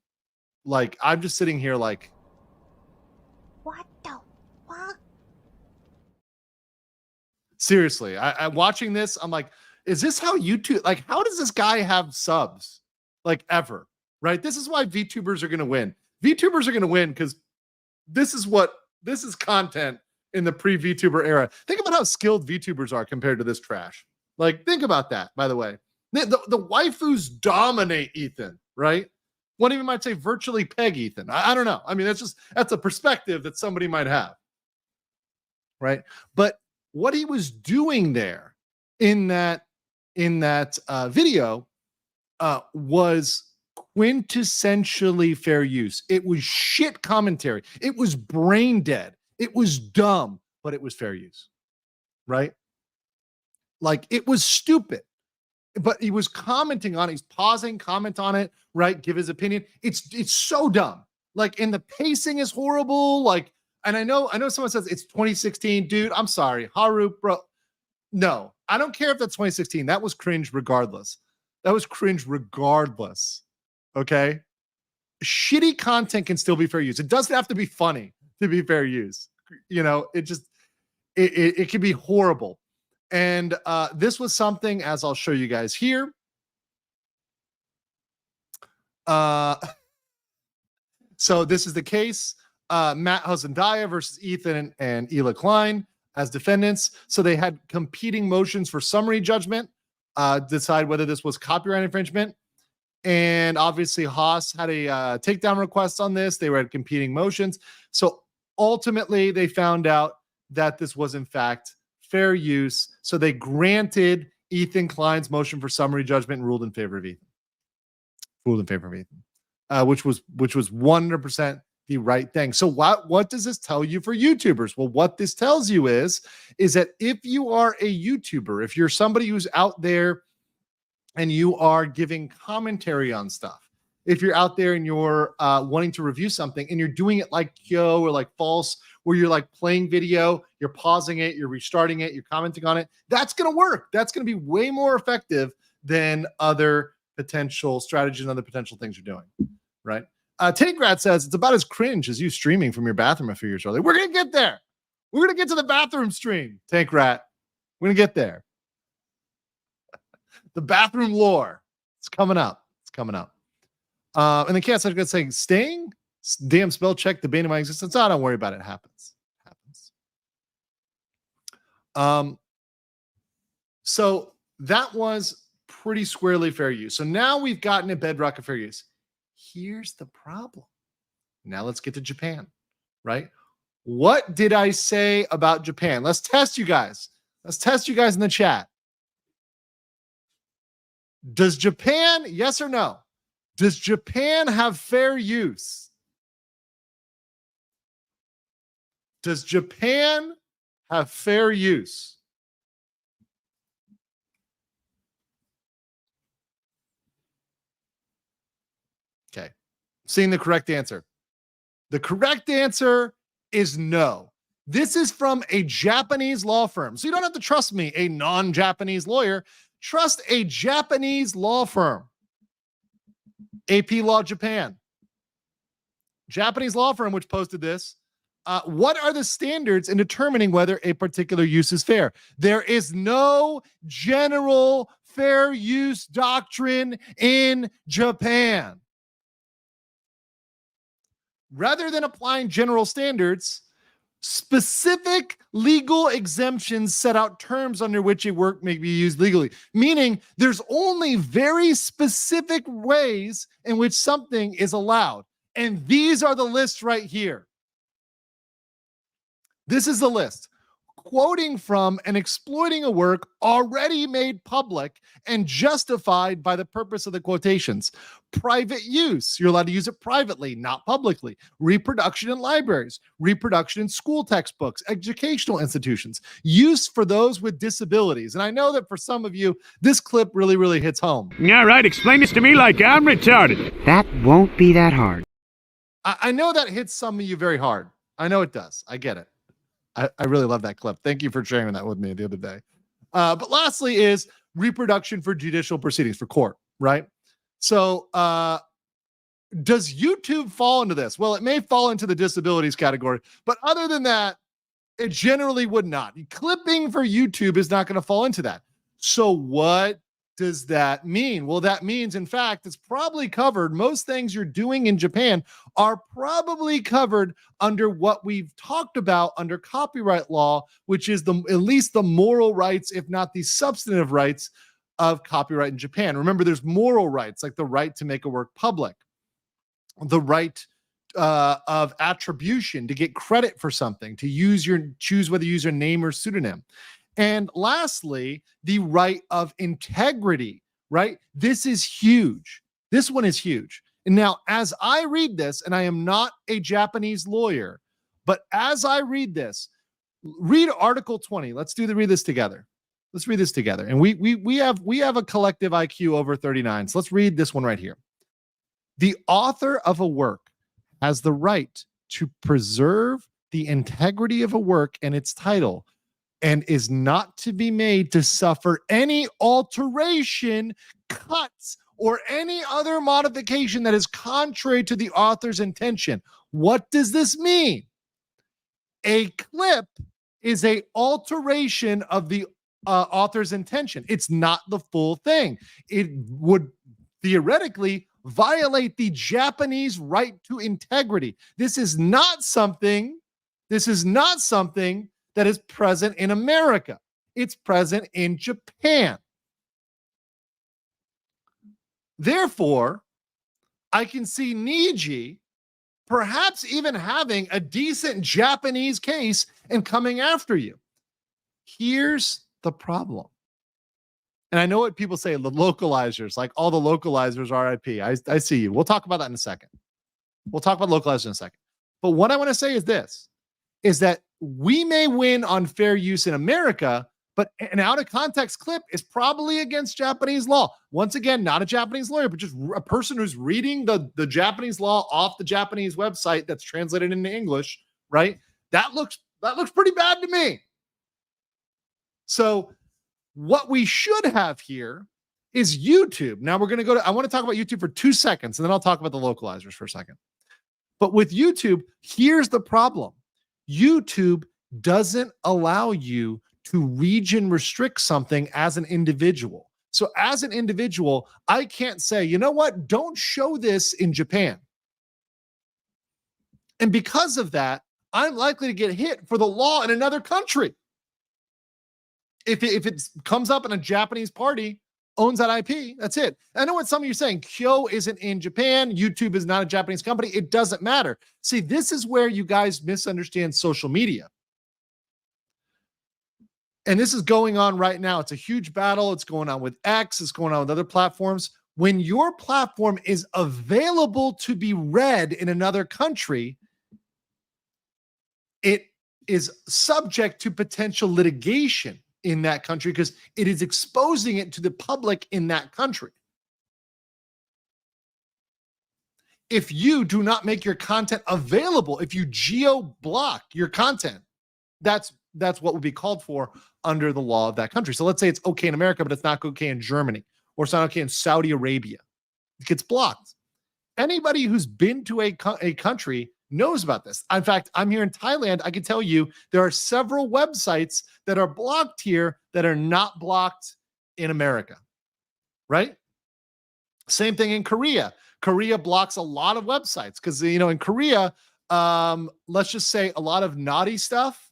I'm just sitting here like, What the fuck? seriously, I'm watching this. I'm like, is this how YouTube, like, how does this guy have subs? Like, ever, right? This is why VTubers are going to win. VTubers are going to win because this is content in the pre-VTuber era. Think about how skilled VTubers are compared to this trash. Like, think about that, by the way. The waifus dominate Ethan, right? One even might say virtually peg Ethan. I don't know. I mean, that's a perspective that somebody might have, right? But what he was doing there in that video was quintessentially fair use. It was shit commentary. It was brain dead. It was dumb, but it was fair use, right? Like, it was stupid. But he was commenting on it. He's pausing, comment on it, right? Give his opinion. It's so dumb. Like, and the pacing is horrible. Like, and I know someone says it's 2016. Dude, I'm sorry. Haru, bro. No, I don't care if that's 2016. That was cringe regardless. Okay? Shitty content can still be fair use. It doesn't have to be funny to be fair use. You know, it can be horrible. And this was something, as I'll show you guys here. So this is the case. Matt Hosendaya versus Ethan and Ela Klein as defendants. So they had competing motions for summary judgment, decide whether this was copyright infringement. And obviously Haas had a takedown request on this. They were at competing motions. So ultimately they found out that this was in fact fair use. So they granted Ethan Klein's motion for summary judgment and ruled in favor of Ethan. Which was 100% the right thing. So what does this tell you for YouTubers? Well, what this tells you is that if you are a YouTuber, if you're somebody who's out there and you are giving commentary on stuff, if you're out there and you're wanting to review something and you're doing it like Kyo or like False, where you're like playing video, you're pausing it, you're restarting it, you're commenting on it, that's going to work. That's going to be way more effective than other potential strategies and other potential things you're doing, right? Tingrad says it's about as cringe as you streaming from your bathroom a few years earlier. We're going to get there. We're going to get to the bathroom stream, Tankrat. We're going to get there. The bathroom lore. It's coming up. And the cat said, saying, staying? Damn spell check, the bane of my existence. Oh, don't worry about it. It happens. So that was pretty squarely fair use. So now we've gotten a bedrock of fair use. Here's the problem. Now let's get to Japan, right? What did I say about Japan? Let's test you guys. In the chat. Does Japan, yes or no? Does Japan have fair use? Does Japan have fair use? Okay. Seeing the correct answer. The correct answer is no. This is from a Japanese law firm. So you don't have to trust me, a non-Japanese lawyer. Trust a Japanese law firm. AP Law Japan. Japanese law firm which posted this. What are the standards in determining whether a particular use is fair? There is no general fair use doctrine in Japan. Rather than applying general standards, Specific legal exemptions set out terms under which a work may be used legally, meaning there's only very specific ways in which something is allowed. And these are the lists right here. This is the list. Quoting from and exploiting a work already made public and justified by the purpose of the quotations. Private use, you're allowed to use it privately, not publicly. Reproduction in libraries, reproduction in school textbooks, educational institutions, use for those with disabilities. And I know that for some of you, this clip really, really hits home. Yeah, right. Explain this to me like I'm retarded. That won't be that hard. I know that hits some of you very hard. I know it does. I get it. I really love that clip. Thank you for sharing that with me the other day. But lastly is reproduction for judicial proceedings, for court, right? So does YouTube fall into this? Well, it may fall into the disabilities category, but other than that, it generally would not. Clipping for YouTube is not going to fall into that. So what does that mean? Well, that means, in fact, it's probably covered. Most things you're doing in Japan are probably covered under what we've talked about under copyright law, which is at least the moral rights, if not the substantive rights of copyright in Japan. Remember, there's moral rights, like the right to make a work public, the right of attribution, to get credit for something, to choose whether you use your name or pseudonym. And lastly, the right of integrity, right? This is huge. This one is huge. And now, as I read this, and I am not a Japanese lawyer, but as I read this, read Article 20. Let's read this together. Let's read this together. And we have a collective IQ over 39. So let's read this one right here. The author of a work has the right to preserve the integrity of a work and its title, and is not to be made to suffer any alteration, cuts, or any other modification that is contrary to the author's intention. What does this mean? A clip is an alteration of the author's intention. It's not the full thing. It would theoretically violate the Japanese right to integrity. This is not something that is present in America. It's present in Japan. Therefore, I can see Niji perhaps even having a decent Japanese case and coming after you. Here's the problem. And I know what people say, the localizers, like all the localizers, RIP. I see you. We'll talk about that in a second. We'll talk about localizers in a second. But what I want to say is this, is that we may win on fair use in America, but an out of context clip is probably against Japanese law. Once again, not a Japanese lawyer, but just a person who's reading the Japanese law off the Japanese website that's translated into English, right? That looks pretty bad to me. So what we should have here is YouTube. Now we're going to I want to talk about YouTube for 2 seconds, and then I'll talk about the localizers for a second. But with YouTube, here's the problem. YouTube doesn't allow you to region restrict something as an individual. So as an individual, I can't say, you know what, don't show this in Japan. And because of that, I'm likely to get hit for the law in another country. If it comes up and a Japanese party owns that IP, that's it. I know what some of you are saying. Kyo isn't in Japan. YouTube is not a Japanese company. It doesn't matter. See, this is where you guys misunderstand social media. And this is going on right now. It's a huge battle. It's going on with X. It's going on with other platforms. When your platform is available to be read in another country, it is subject to potential litigation in that country because it is exposing it to the public in that country. If you do not make your content available, if you geo-block your content, that's what would be called for under the law of that country. So let's say it's okay in America, but it's not okay in Germany, or it's not okay in Saudi Arabia. It gets blocked. Anybody who's been to a country knows about this. In fact, I'm here in Thailand. I can tell you there are several websites that are blocked here that are not blocked in America, right? Same thing in Korea. Korea blocks a lot of websites because, in Korea, let's just say a lot of naughty stuff,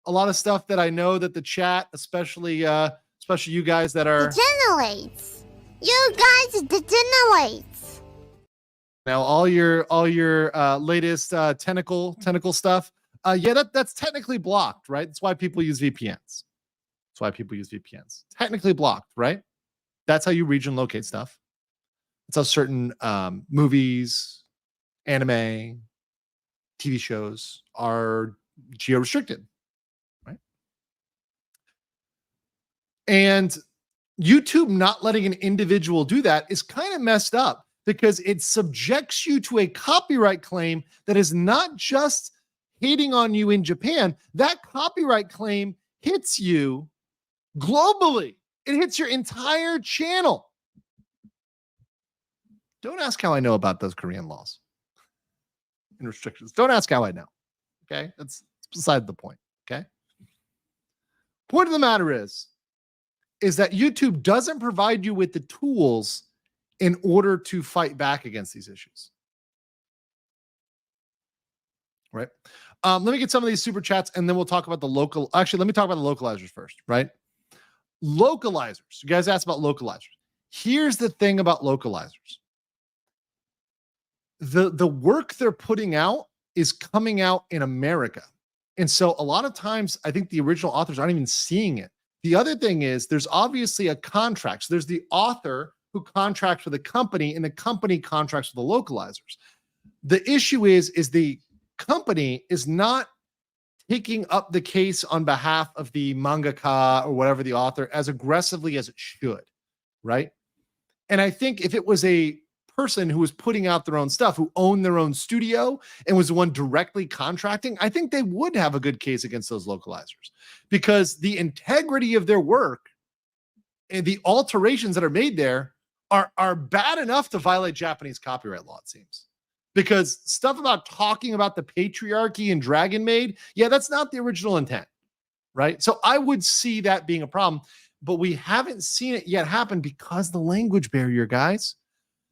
a lot of stuff that I know that the chat, especially you guys that are Degenerates. You guys degenerates. now all your latest tentacle stuff. That's technically blocked, right? That's why people use VPNs. Technically blocked, right? That's how you region locate stuff. It's how certain movies, anime, TV shows are geo restricted, right? And YouTube not letting an individual do that is kind of messed up because it subjects you to a copyright claim that is not just hating on you in Japan. That copyright claim hits you globally. It hits your entire channel. Don't ask how I know about those Korean laws and restrictions. Don't ask how I know. Okay? That's beside the point. Okay? Point of the matter is that YouTube doesn't provide you with the tools in order to fight back against these issues. Right? Let me get some of these super chats and then we'll talk about the local. Actually, let me talk about the localizers first, right? Localizers. You guys asked about localizers. Here's the thing about localizers. The work they're putting out is coming out in America. And so a lot of times, I think the original authors aren't even seeing it. The other thing is there's obviously a contract. So there's the author who contracts with a company and the company contracts with the localizers. The issue is the company is not taking up the case on behalf of the mangaka or whatever the author as aggressively as it should, right? And I think if it was a person who was putting out their own stuff, who owned their own studio and was the one directly contracting, I think they would have a good case against those localizers because the integrity of their work and the alterations that are made there are bad enough to violate Japanese copyright law, it seems. Because stuff about talking about the patriarchy and Dragon Maid, that's not the original intent, right? So I would see that being a problem, but we haven't seen it yet happen because the language barrier, guys.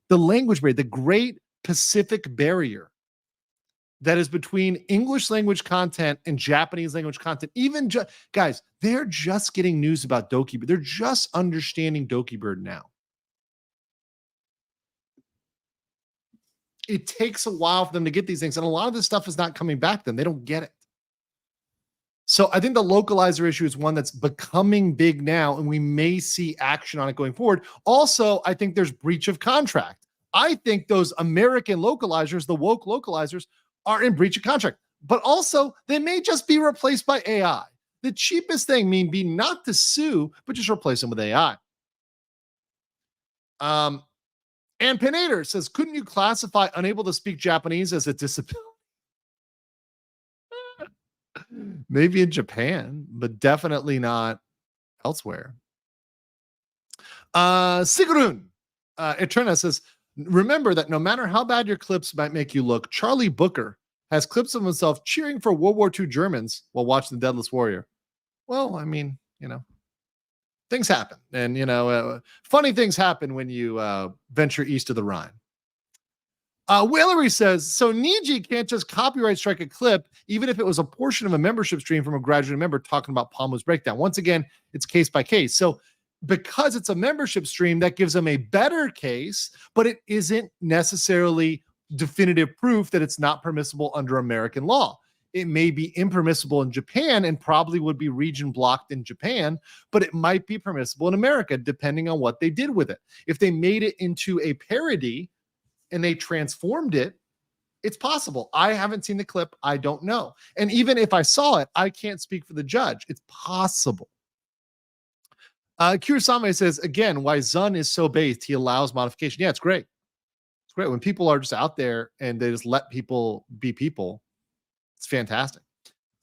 The language barrier, the Great Pacific Barrier that is between English language content and Japanese language content. Even guys, they're just getting news about Doki Bird. They're just understanding Doki Bird now. It takes a while for them to get these things, and a lot of this stuff is not coming back to them. They don't get it. So I think the localizer issue is one that's becoming big now, and we may see action on it going forward. Also, I think there's breach of contract. I think those American localizers, the woke localizers, are in breach of contract. But also, they may just be replaced by AI. The cheapest thing may be not to sue, but just replace them with AI. And Pinator says, couldn't you classify unable to speak Japanese as a disability? Maybe in Japan, but definitely not elsewhere. Sigrun Eterna says, remember that no matter how bad your clips might make you look, Charlie Booker has clips of himself cheering for World War II Germans while watching The Deadless Warrior. Well, I mean, things happen. And, funny things happen when you venture east of the Rhine. Willery says, so Niji can't just copyright strike a clip, even if it was a portion of a membership stream from a graduate member talking about Palmo's breakdown. Once again, it's case by case. So because it's a membership stream, that gives them a better case, but it isn't necessarily definitive proof that it's not permissible under American law. It may be impermissible in Japan and probably would be region blocked in Japan, but it might be permissible in America, depending on what they did with it. If they made it into a parody and they transformed it, it's possible. I haven't seen the clip. I don't know. And even if I saw it, I can't speak for the judge. It's possible. Kurosame says, again, why Zun is so based, he allows modification. Yeah, it's great. It's great. When people are just out there and they just let people be people, it's fantastic.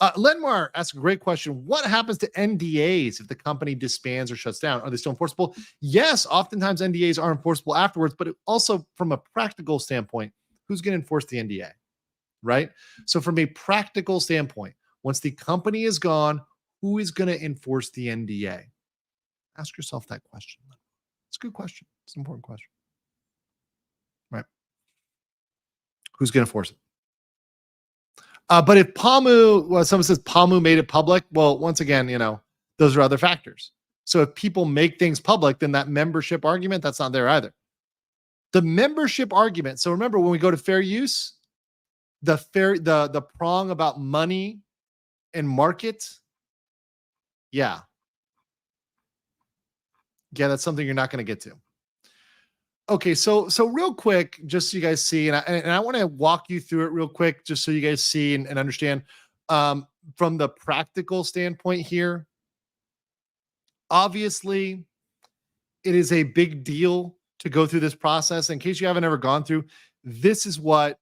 Lenmar asks a great question. What happens to NDAs if the company disbands or shuts down? Are they still enforceable? Yes, oftentimes NDAs are enforceable afterwards, but also from a practical standpoint, who's going to enforce the NDA, right? So from a practical standpoint, once the company is gone, who is going to enforce the NDA? Ask yourself that question. It's a good question. It's an important question, right? Who's going to enforce it? But if someone says Pamu made it public, well, once again, those are other factors. So if people make things public, then that membership argument, that's not there either. The membership argument. So remember, when we go to fair use, the prong about money and market, yeah, that's something you're not going to get to. Okay, so real quick, just so you guys see, and I want to walk you through it real quick, just so you guys see and understand from the practical standpoint here. Obviously, it is a big deal to go through this process. In case you haven't ever gone through, this is what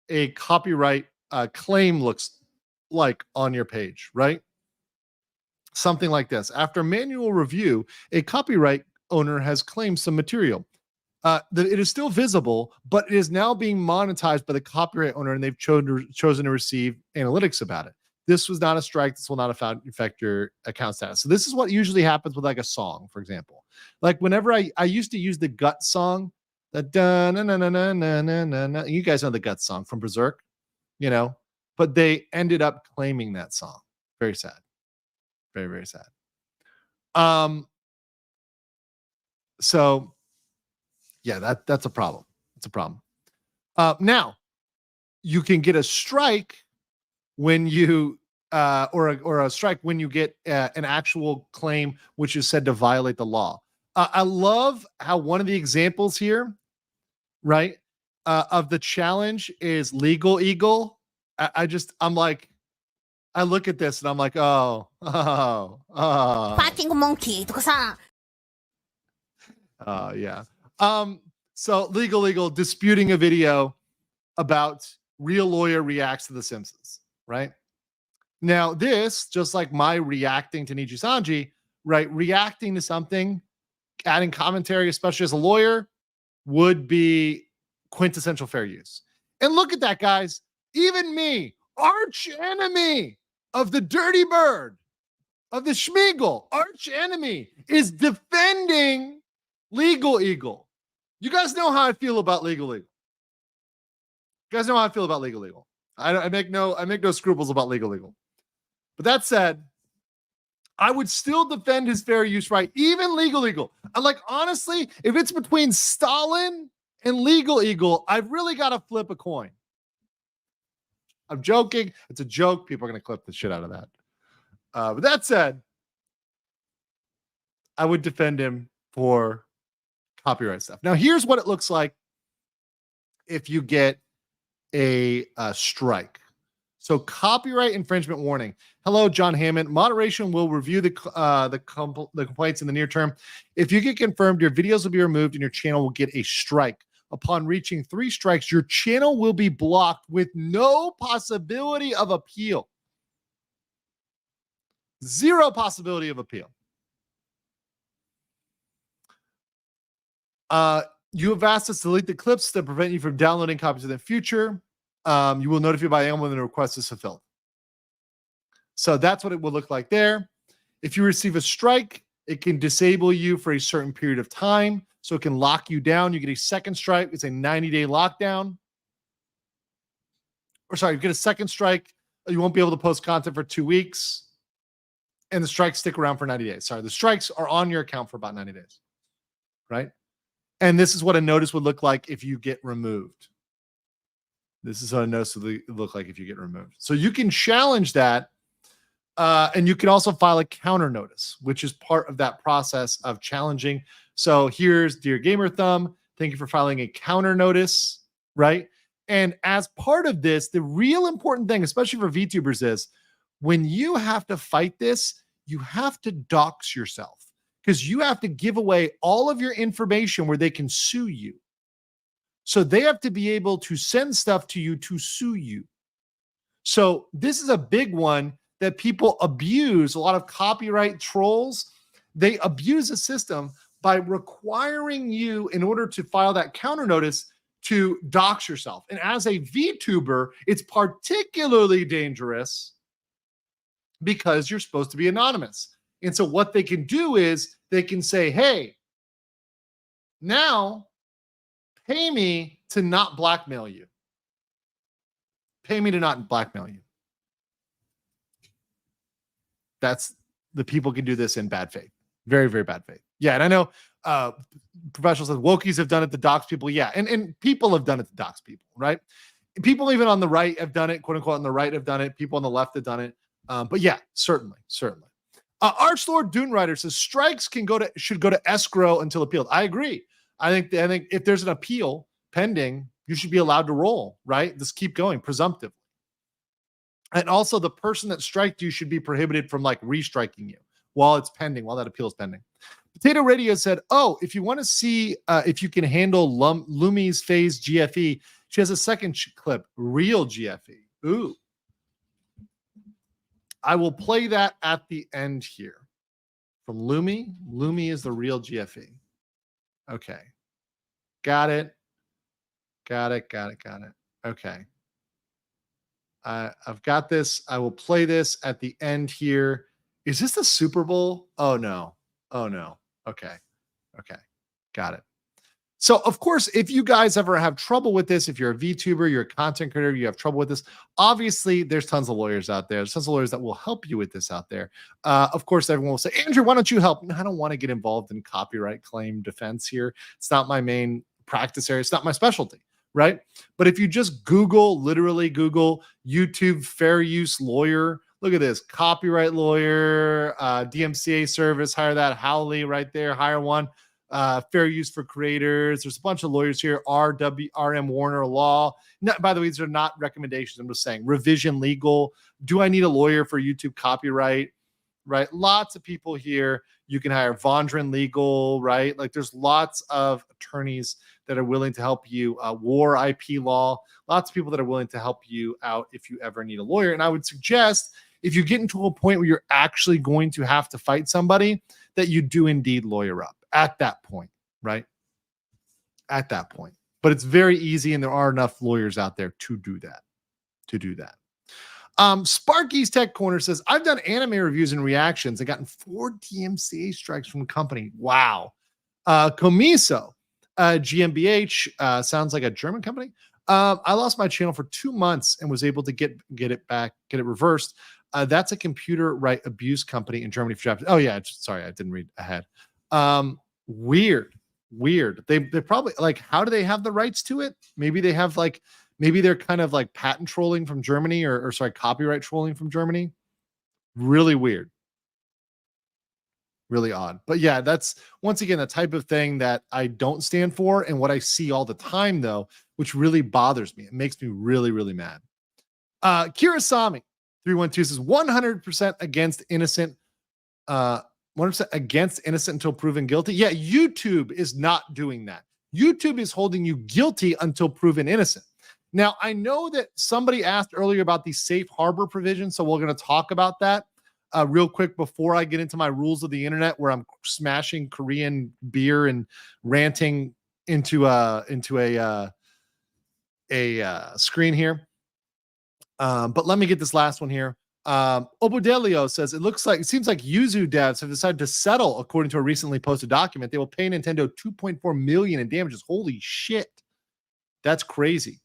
a copyright claim looks like on your page, right? Something like this. After manual review, a copyright owner has claimed some material. It is still visible, but it is now being monetized by the copyright owner, and they've chosen to receive analytics about it. This was not a strike. This will not affect your account status. So this is what usually happens with like a song, for example. Like whenever I used to use the Gut song, the da na na na na na na na. You guys know the Gut song from Berserk, but they ended up claiming that song. Very sad. Very, very sad. So yeah, that's a problem. It's a problem. Now you can get a strike when you or a strike when you get an actual claim which is said to violate the law. I love how one of the examples here, right, of the challenge is Legal Eagle. I'm like, I look at this and I'm like, oh. Fighting monkey. Yeah. So Legal Eagle disputing a video about real lawyer reacts to The Simpsons, right? Now this, just like my reacting to Nijisanji, right? Reacting to something, adding commentary, especially as a lawyer, would be quintessential fair use. And look at that, guys. Even me, arch enemy of the dirty bird, of the Schmeagle, arch enemy, is defending Legal Eagle. You guys know how I feel about Legal Eagle. You guys know how I feel about Legal Eagle. I make no scruples about Legal Eagle. But that said, I would still defend his fair use right, even Legal Eagle. I'm like, honestly, if it's between Stalin and Legal Eagle, I've really got to flip a coin. I'm joking. It's a joke. People are going to clip the shit out of that. But that said, I would defend him for copyright stuff. Now, here's what it looks like if you get a strike. So, copyright infringement warning. Hello, John Hammond. Moderation will review the complaints in the near term. If you get confirmed, your videos will be removed and your channel will get a strike. Upon reaching 3 strikes, your channel will be blocked with no possibility of appeal. 0 possibility of appeal. You have asked us to delete the clips that prevent you from downloading copies in the future. You will notify by email when the request is fulfilled. So that's what it will look like there. If you receive a strike, it can disable you for a certain period of time. So it can lock you down. You get a second strike. It's a 90-day lockdown. Or sorry, you get a second strike. You won't be able to post content for 2 weeks. And the strikes stick around for 90 days. Sorry, the strikes are on your account for about 90 days. Right? And this is what a notice would look like if you get removed. This is what a notice would look like if you get removed. So you can challenge that. And you can also file a counter notice, which is part of that process of challenging. So here's Dear Gamer Thumb. Thank you for filing a counter notice, right? And as part of this, the real important thing, especially for VTubers, is when you have to fight this, you have to dox yourself because you have to give away all of your information where they can sue you. So they have to be able to send stuff to you to sue you. So this is a big one that people abuse. A lot of copyright trolls, they abuse the system by requiring you, in order to file that counter notice, to dox yourself. And as a VTuber, it's particularly dangerous because you're supposed to be anonymous. And so what they can do is they can say, hey, now pay me to not blackmail you. Pay me to not blackmail you. That's the people can do this in bad faith. Very, very bad faith. Yeah, and I know professionals and wokies have done it to dox people. Yeah, and people have done it to dox people, right? People even on the right have done it, quote unquote, on the right have done it. People on the left have done it. But yeah, certainly. Archlord Doonrider says strikes should go to escrow until appealed. I agree. I think if there's an appeal pending, you should be allowed to roll, right? Just keep going presumptively. And also the person that striked you should be prohibited from like restriking you while it's pending, while that appeal is pending. Potato Radio said, oh, if you want to see if you can handle Lumi's phase GFE, she has a second clip, real GFE. Ooh. I will play that at the end here. From Lumi. Lumi is the real GFE. Okay. Got it. Okay. I've got this. I will play this at the end here. Is this the Super Bowl? Oh, no. Okay. Got it. So, of course, if you guys ever have trouble with this, if you're a VTuber, you're a content creator, you have trouble with this, obviously, there's tons of lawyers out there. There's tons of lawyers that will help you with this out there. Of course, everyone will say, Andrew, why don't you help? No, I don't want to get involved in copyright claim defense here. It's not my main practice area. It's not my specialty, right? But if you just literally Google YouTube fair use lawyer, look at this, copyright lawyer, DMCA service, hire that, Howley right there, hire one. Fair use for creators. There's a bunch of lawyers here. RM Warner Law. By the way, these are not recommendations. I'm just saying. Revision Legal. Do I need a lawyer for YouTube copyright? Right. Lots of people here. You can hire Vondran Legal. Right. Like there's lots of attorneys that are willing to help you. War IP Law. Lots of people that are willing to help you out if you ever need a lawyer. And I would suggest if you get into a point where you're actually going to have to fight somebody, that you do indeed lawyer up. At that point, right? At that point. But it's very easy, and there are enough lawyers out there to do that. Sparky's Tech Corner says, I've done anime reviews and reactions and gotten 4 DMCA strikes from the company. Wow. Comiso, GmbH, sounds like a German company. I lost my channel for 2 months and was able to get it back, get it reversed. That's a computer right abuse company in Germany for Japanese. Oh yeah, sorry, I didn't read ahead. Weird. They probably like, how do they have the rights to it? Maybe they have maybe they're kind of like patent trolling from Germany or copyright trolling from Germany. Really weird. Really odd. But yeah, that's once again, the type of thing that I don't stand for. And what I see all the time though, which really bothers me. It makes me really, really mad. Kirasami 312 says 100% against innocent, 100% against innocent until proven guilty. Yeah, YouTube is not doing that. YouTube is holding you guilty until proven innocent. Now, I know that somebody asked earlier about the safe harbor provision, so we're going to talk about that real quick before I get into my rules of the internet, where I'm smashing Korean beer and ranting into a screen here. But let me get this last one here. Obodelio says it seems like Yuzu devs have decided to settle. According to a recently posted document, they will pay Nintendo $2.4 million in damages. Holy shit, that's crazy.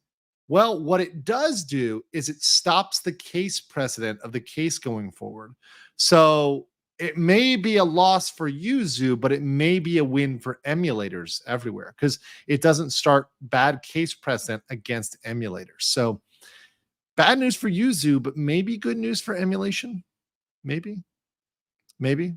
Well, what it does do is it stops the case precedent of the case going forward. So it may be a loss for Yuzu, but it may be a win for emulators everywhere because it doesn't start bad case precedent against emulators. So bad news for Yuzu, but maybe good news for emulation. Maybe.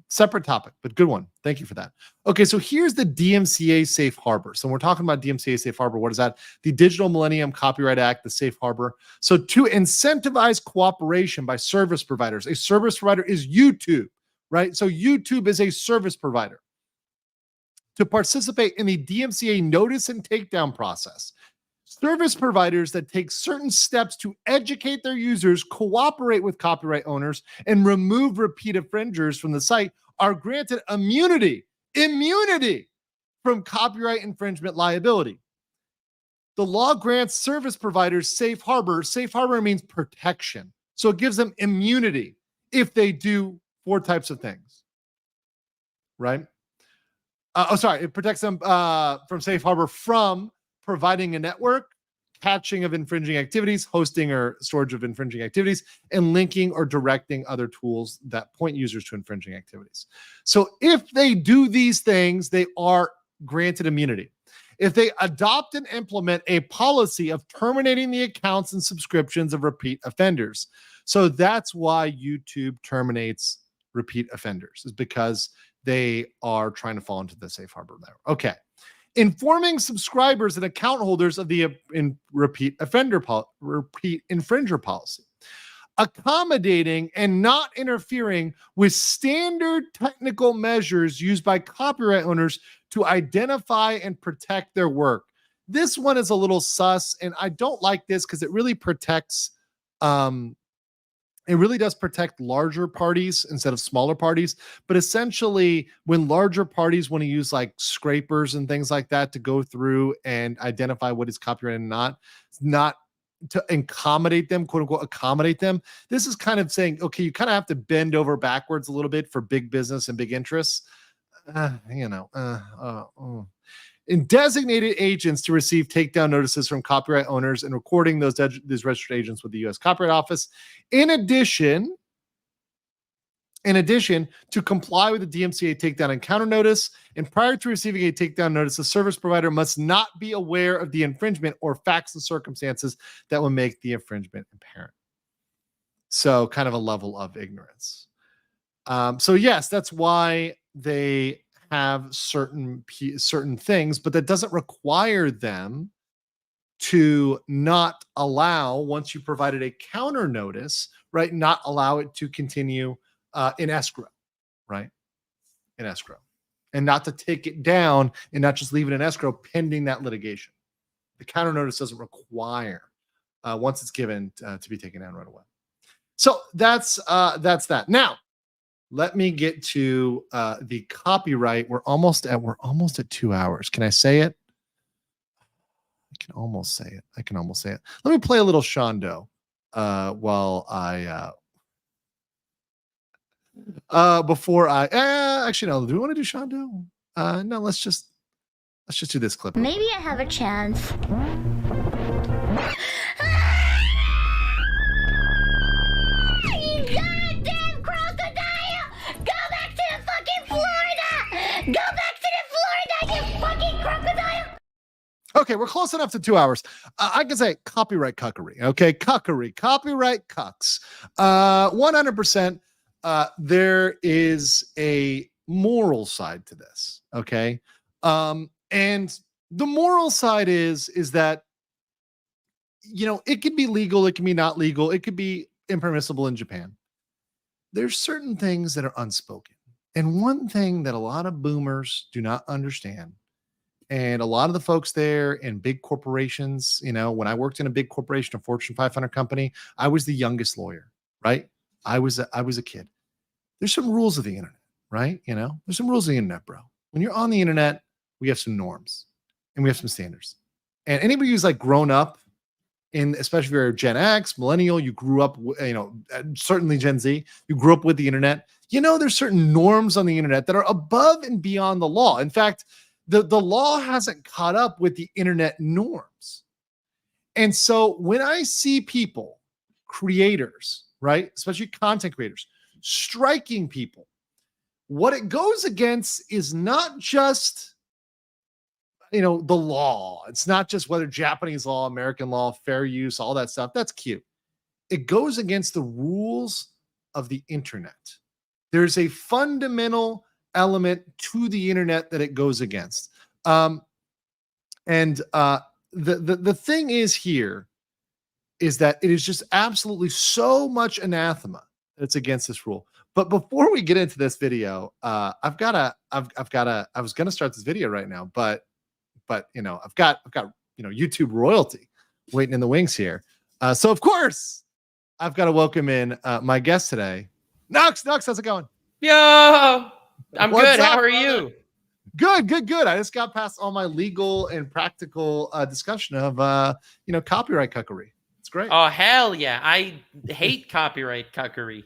Separate topic, but good one. Thank you for that. Okay, so here's the DMCA safe harbor. So when we're talking about DMCA safe harbor, what is that? The Digital Millennium Copyright Act, the safe harbor. So to incentivize cooperation by service providers, a service provider is YouTube, right? So YouTube is a service provider. To participate in the DMCA notice and takedown process, service providers that take certain steps to educate their users, cooperate with copyright owners, and remove repeat infringers from the site are granted immunity from copyright infringement liability. The law grants service providers safe harbor. Safe harbor means protection. So it gives them immunity if they do 4 types of things, right? It protects them from safe harbor from providing a network, catching of infringing activities, hosting or storage of infringing activities, and linking or directing other tools that point users to infringing activities. So if they do these things, they are granted immunity. If they adopt and implement a policy of terminating the accounts and subscriptions of repeat offenders. So that's why YouTube terminates repeat offenders, is because they are trying to fall into the safe harbor there. Okay. Informing subscribers and account holders of the repeat infringer policy. Accommodating and not interfering with standard technical measures used by copyright owners to identify and protect their work. This one is a little sus, and I don't like this because it really protects it really does protect larger parties instead of smaller parties. But essentially, when larger parties want to use like scrapers and things like that to go through and identify what is copyrighted and not to accommodate them, quote unquote, accommodate them. This is kind of saying, okay, you kind of have to bend over backwards a little bit for big business and big interests. In designated agents to receive takedown notices from copyright owners and recording these registered agents with the U.S. Copyright Office. In addition, to comply with the DMCA takedown and counter notice, and prior to receiving a takedown notice, the service provider must not be aware of the infringement or facts and circumstances that will make the infringement apparent. So kind of a level of ignorance. So yes, that's why they have certain things, but that doesn't require them to not allow, once you provided a counter notice, right, not allow it to continue in escrow, right? In escrow. And not to take it down and not just leave it in escrow pending that litigation. The counter notice doesn't require, once it's given, to be taken down right away. So that's that. Now, let me get to the copyright. We're almost at 2 hours. Can I say it? I can almost say it. Let me play a little Shondo while I before I actually no. Do we want to do Shondo? No. Let's just do this clip. Maybe I have a chance. Okay, we're close enough to 2 hours. I can say copyright cuckery. Okay, cuckery, copyright cucks. 100%. There is a moral side to this. Okay, and the moral side is that, you know, it could be legal, it can be not legal, it could be impermissible in Japan. There's certain things that are unspoken, and one thing that a lot of boomers do not understand. And a lot of the folks there in big corporations, you know, when I worked in a big corporation, a Fortune 500 company, I was the youngest lawyer, right? I was a kid. There's some rules of the internet, right? You know, there's some rules of the internet, bro. When you're on the internet, we have some norms and we have some standards. And anybody who's like grown up in, especially if you're Gen X, millennial, you grew up, you know, certainly Gen Z, you grew up with the internet. You know, there's certain norms on the internet that are above and beyond the law. In fact, the law hasn't caught up with the internet norms. And so when I see people, creators, right, especially content creators, striking people, what it goes against is not just, you know, the law. It's not just whether Japanese law, American law, fair use, all that stuff. That's cute. It goes against the rules of the internet. There's a fundamental element to the internet that it goes against. The thing is here is that it is just absolutely so much anathema that it's against this rule. But before we get into this video, I was going to start this video right now, but you know, I've got, you know, YouTube royalty waiting in the wings here. So of course I've got to welcome in my guest today. Nux, how's it going? Yo, I'm What's good. up, How are brother? you? Good. I just got past all my legal and practical discussion of you know, copyright cuckery. It's great. Oh, hell yeah. I hate copyright cuckery.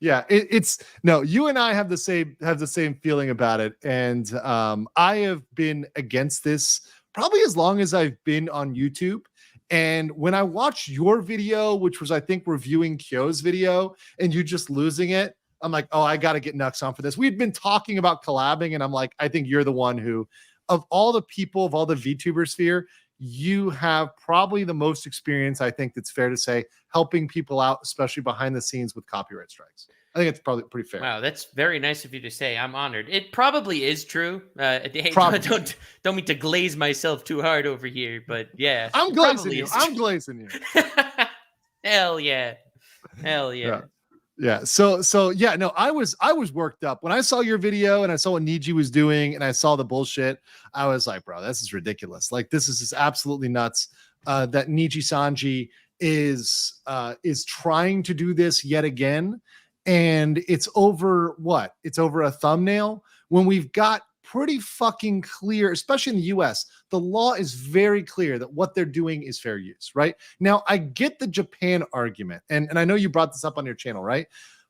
Yeah, it's no, you and I have the same feeling about it. And I have been against this probably as long as I've been on YouTube. And when I watched your video, which was, I think, reviewing Kyo's video, and you just losing it, I'm like, oh, I got to get Nux on for this. We'd been talking about collabing, and I'm like, I think you're the one who, of all the people, of all the VTuber sphere, you have probably the most experience, I think that's fair to say, helping people out, especially behind the scenes with copyright strikes. I think it's probably pretty fair. Wow, that's very nice of you to say. I'm honored. It probably is true. Hey, Probably. don't mean to glaze myself too hard over here, but yeah. I'm it glazing probably you. is I'm true. glazing you. Hell yeah. Hell yeah. Yeah. So yeah, no, I was worked up when I saw your video and I saw what Niji was doing and I saw the bullshit. I was like, bro, this is ridiculous. Like, this is just absolutely nuts. That Nijisanji is trying to do this yet again. And it's over what? It's over a thumbnail when we've got pretty fucking clear, especially in the US, the law is very clear that what they're doing is fair use, right? Now, I get the Japan argument, and I know you brought this up on your channel, right?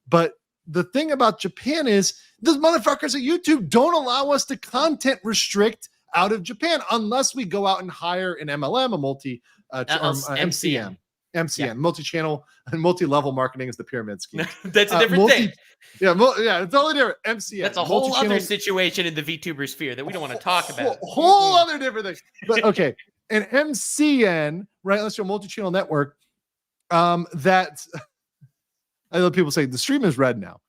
But the thing about Japan is those motherfuckers at YouTube don't allow us to content restrict out of Japan unless we go out and hire an MLM, a multi MCM. Yeah. Multi-channel and multi-level marketing is the pyramid scheme. That's a different thing. Yeah, it's totally different. MCM. That's a whole other situation in the VTuber sphere that we don't want to talk about. Whole other different thing. But okay, an MCN, right? Let's do a multi-channel network. That I know people say the stream is red now.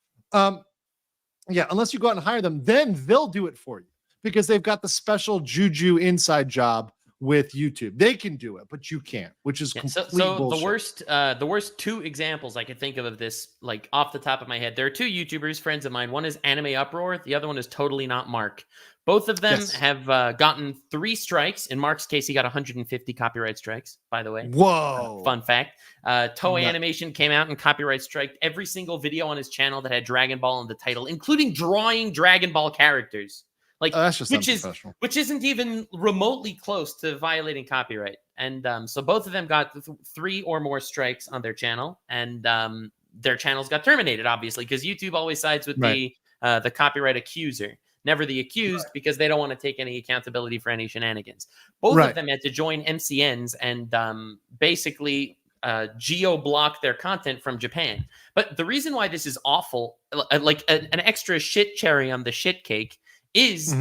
Yeah, unless you go out and hire them, then they'll do it for you because they've got the special juju inside job with YouTube. They can do it, but you can't, which is complete bullshit. The worst two examples I could think of this, like off the top of my head, there are two YouTubers, friends of mine. One is Anime Uproar. The other one is Totally Not Mark. Both of them have gotten 3 strikes. In Mark's case, he got 150 copyright strikes, by the way. Whoa. Fun fact. Toei Animation came out and copyright striked every single video on his channel that had Dragon Ball in the title, including drawing Dragon Ball characters. Like, that's just which isn't even remotely close to violating copyright. And so both of them got 3 or more strikes on their channel, and their channels got terminated, obviously, because YouTube always sides with the copyright accuser, never the accused, because they don't want to take any accountability for any shenanigans. Both of them had to join MCNs and basically geo-block their content from Japan. But the reason why this is awful, like an extra shit cherry on the shit cake, is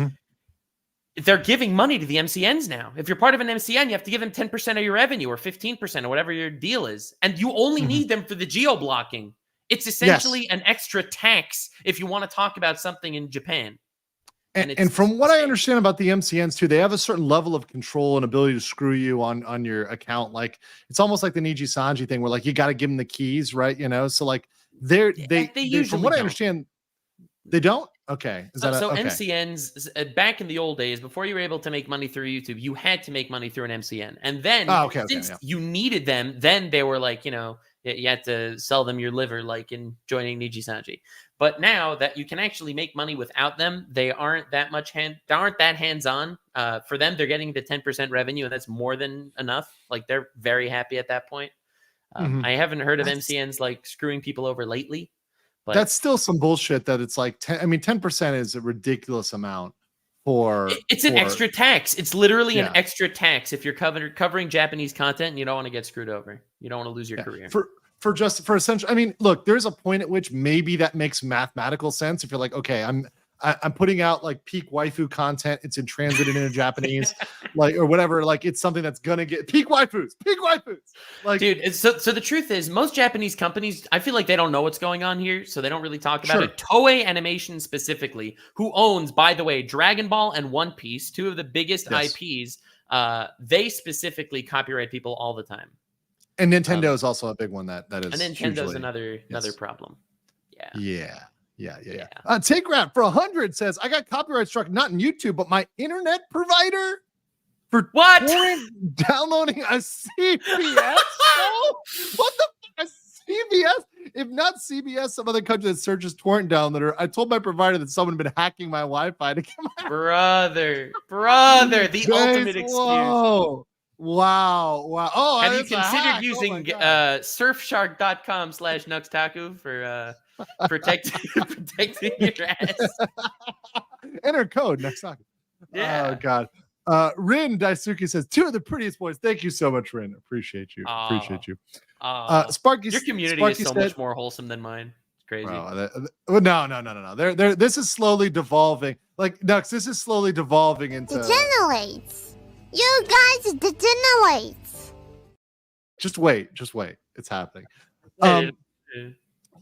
they're giving money to the MCNs now. If you're part of an MCN, you have to give them 10% of your revenue or 15% or whatever your deal is. And you only need them for the geo-blocking. It's essentially an extra tax if you want to talk about something in Japan. And from what I understand about the MCNs too, they have a certain level of control and ability to screw you on your account. Like, it's almost like the Nijisanji thing where, like, you got to give them the keys, right? You know, so like they usually, from what I understand, they don't. Okay. Is that okay. MCNs back in the old days, before you were able to make money through YouTube, you had to make money through an MCN. And then since you needed them, then they were like, you know, you had to sell them your liver, like in joining Nijisanji. But now that you can actually make money without them, they aren't that hands-on. For them, they're getting the 10% revenue, and that's more than enough. Like, they're very happy at that point. I haven't heard of MCNs like screwing people over lately. But that's still some bullshit that it's like 10% is a ridiculous amount for it's an extra tax. It's literally an extra tax if you're covering Japanese content and you don't want to get screwed over. You don't want to lose your career. For essential, I mean, look, there's a point at which maybe that makes mathematical sense. If you're like, okay, I'm putting out like peak waifu content, it's in transit into Japanese, like, or whatever. Like, it's something that's gonna get peak waifus. Like, dude, so the truth is, most Japanese companies, I feel like they don't know what's going on here, so they don't really talk about it. Toei Animation specifically, who owns, by the way, Dragon Ball and One Piece, 2 of the biggest IPs, they specifically copyright people all the time. And Nintendo is also a big one that is. And Nintendo's another problem. Yeah. Take Rap for 100 says, I got copyright struck not in YouTube, but my internet provider for torrent downloading a CBS show. What the fuck? A CBS? If not CBS, some other country that searches torrent downloader. I told my provider that someone had been hacking my Wi-Fi to get my brother, the ultimate excuse. Whoa. Wow. Oh, have you considered using surfshark.com/Nuxtaku for protecting your ass? Enter code Nuxtaku. Yeah. Oh God. Rin Daisuke says, 2 of the prettiest boys. Thank you so much, Rin. Appreciate you. Appreciate you. Sparky, Your community Sparky is so said, much more wholesome than mine. It's crazy. No. This is slowly devolving. Like, Nux, this is slowly devolving into. Degenerates. You guys degenerates. Just wait. It's happening.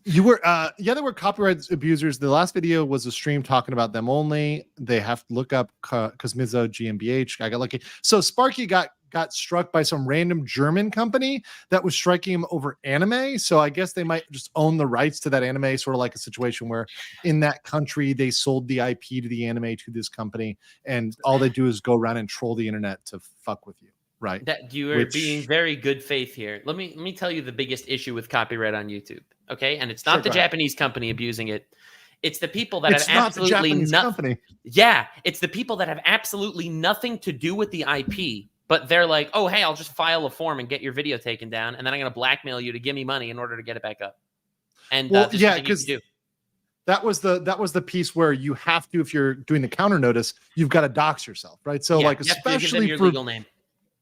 You were there were copyright abusers. The last video was a stream talking about them only. They have to look up Cosmizo GmbH. I got lucky. So Sparky got struck by some random German company that was striking him over anime. So I guess they might just own the rights to that anime, sort of like a situation where in that country they sold the IP to the anime to this company, and all they do is go around and troll the internet to fuck with you. Right. That you are being very good faith here. Let me tell you the biggest issue with copyright on YouTube. Okay. And it's not the Japanese company abusing it. It's the people that have absolutely nothing. Yeah. It's the people that have absolutely nothing to do with the IP, but they're like, oh, hey, I'll just file a form and get your video taken down. And then I'm going to blackmail you to give me money in order to get it back up. And because that was the piece where you have to, if you're doing the counter notice, you've got to dox yourself. Right. So like, especially your for legal name.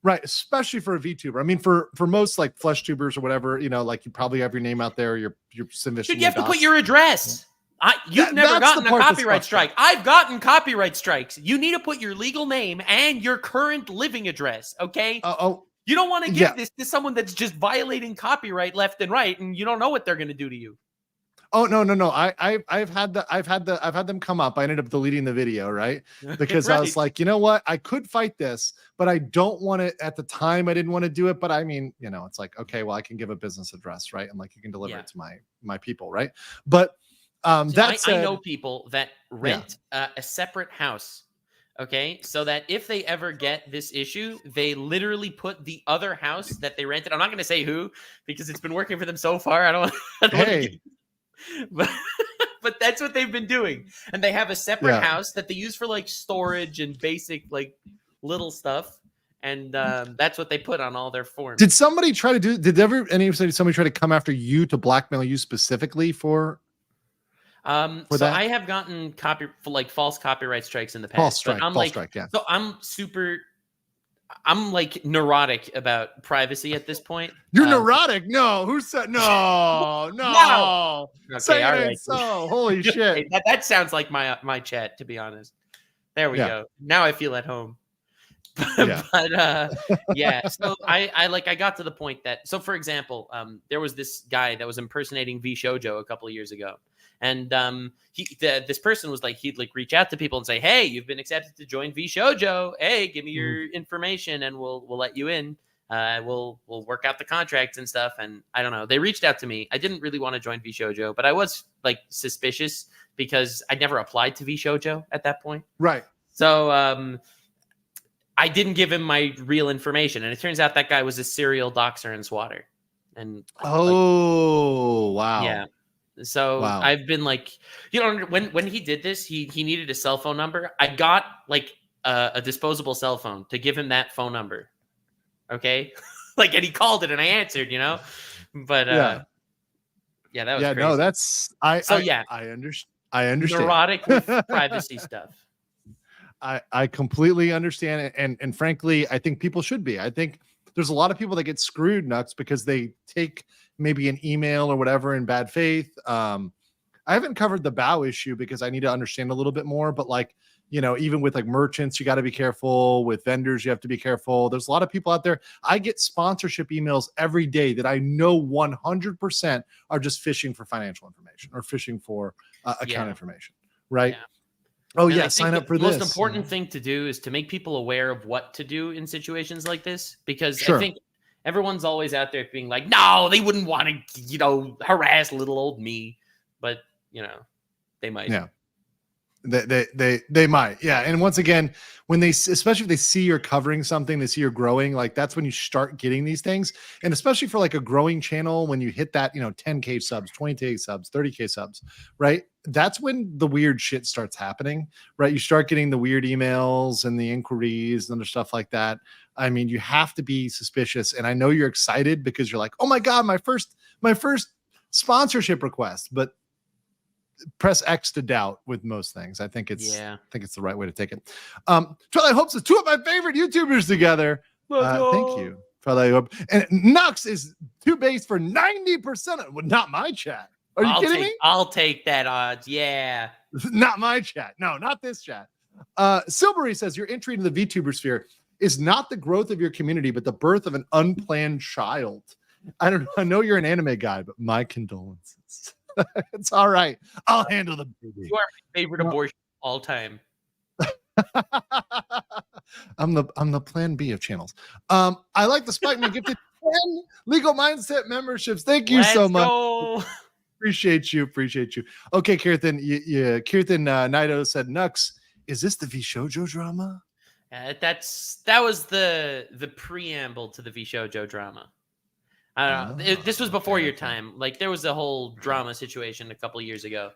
Right, especially for a VTuber. I mean, for most like flesh tubers or whatever, like you probably have your name out there. Your submission. Dude, you have to put your address. You've never gotten a copyright strike. I've gotten copyright strikes. You need to put your legal name and your current living address. Okay. You don't want to give this to someone that's just violating copyright left and right, and you don't know what they're going to do to you. Oh no! I've had them come up. I ended up deleting the video, right? Because I was like, you know what? I could fight this, but I don't want to. At the time, I didn't want to do it. But I mean, it's like, okay, well, I can give a business address, right? And like, you can deliver it to my people, right? But I know people that rent a separate house. Okay, so that if they ever get this issue, they literally put the other house that they rented. I'm not going to say who because it's been working for them so far. I don't but that's what they've been doing, and they have a separate house that they use for like storage and basic like little stuff, and that's what they put on all their forms. Did somebody try to do? Did somebody try to come after you to blackmail you specifically for? So that? I have gotten false copyright strikes in the past. False strike, yeah. So I'm like neurotic about privacy at this point. You're neurotic? No, who said no? No. Okay, say all it right. So holy shit. That sounds like my chat, to be honest. There we go. Now I feel at home. But so I got to the point that, so for example, there was this guy that was impersonating V Shoujo a couple of years ago. And this person was like, he'd like reach out to people and say, hey, you've been accepted to join V Shoujo. Hey, give me your information and we'll let you in. We'll work out the contracts and stuff. And I don't know. They reached out to me. I didn't really want to join V Shoujo, but I was like suspicious because I never applied to V Shoujo at that point. Right. So I didn't give him my real information. And it turns out that guy was a serial doxer and swatter. And wow. Yeah. So I've been like, when he did this, he needed a cell phone number. I got like a disposable cell phone to give him that phone number. Okay. And he called it and I answered, but that was crazy. No, that's, I understand. Neurotic with privacy stuff. I completely understand it. And frankly, I think people should be. I think there's a lot of people that get screwed nuts because they take maybe an email or whatever in bad faith. I haven't covered the bow issue because I need to understand a little bit more, but even with like merchants, you got to be careful. With vendors, you have to be careful. There's a lot of people out there. I get sponsorship emails every day that I know 100% are just fishing for financial information or fishing for account information. Right. Yeah. Oh, and yeah, sign up for this. The most important thing to do is to make people aware of what to do in situations like this, because I think everyone's always out there being like, no, they wouldn't want to, harass little old me. But, they might. Yeah. They might. Yeah. And once again, especially if they see you're covering something, they see you're growing, like that's when you start getting these things. And especially for like a growing channel, when you hit that, 10K subs, 20K subs, 30K subs, right? That's when the weird shit starts happening, right? You start getting the weird emails and the inquiries and other stuff like that. I mean, you have to be suspicious. And I know you're excited because you're like, oh my God, my first sponsorship request, but press X to doubt with most things. I think it's Yeah. I think it's the right way to take it. Twilight Hopes is two of my favorite YouTubers together. Thank you, Twilight Hope. And Nux is too base for 90%. Not my chat. Are you kidding me? I'll take that odds. Yeah. Not my chat. No, not this chat. Silvery says your entry into the VTuber sphere is not the growth of your community, but the birth of an unplanned child. I don't know. I know you're an anime guy, but my condolences. It's all right. I'll handle the baby. You are my favorite abortion of all time. I'm the plan B of channels. I like the Spike Man gifted 10 legal mindset memberships. Thank you so much. Go. Appreciate you. Okay, Kirthan, Kirthan Naito said, Nux, is this the V Shoujo drama? That was the preamble to the V Shoujo drama. I don't know. This was before your time. Like there was a whole drama situation a couple years ago.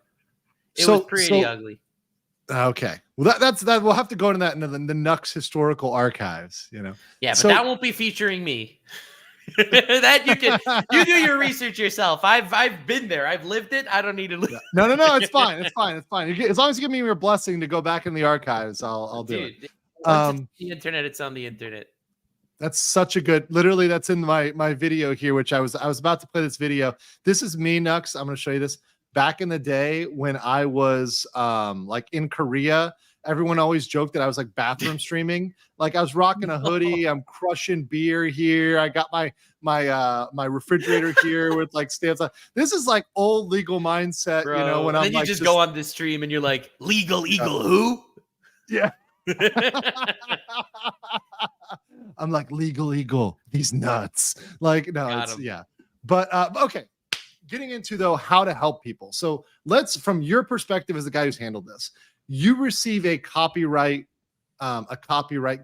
It was pretty ugly. Okay, well that's that. We'll have to go into that into the Nux historical archives. Yeah, but that won't be featuring me. That you do your research yourself. I've been there. I've lived it. I don't need to. No. It's fine. It's fine. As long as you give me your blessing to go back in the archives, I'll do it. Once it's the internet, it's on the internet. That's such a good. Literally, that's in my video here, which I was about to play this video. This is me, Nux. I'm going to show you this. Back in the day when I was like in Korea, everyone always joked that I was like bathroom streaming. Like I was rocking a hoodie, I'm crushing beer here. I got my refrigerator here with like stamps. This is like old legal mindset, bro. When and I'm then you like just go on this stream and you're like, legal eagle who? Yeah. I'm like legal eagle. These nuts. Like no, yeah. But okay. Getting into though how to help people. So let's, from your perspective as the guy who's handled this, you receive a copyright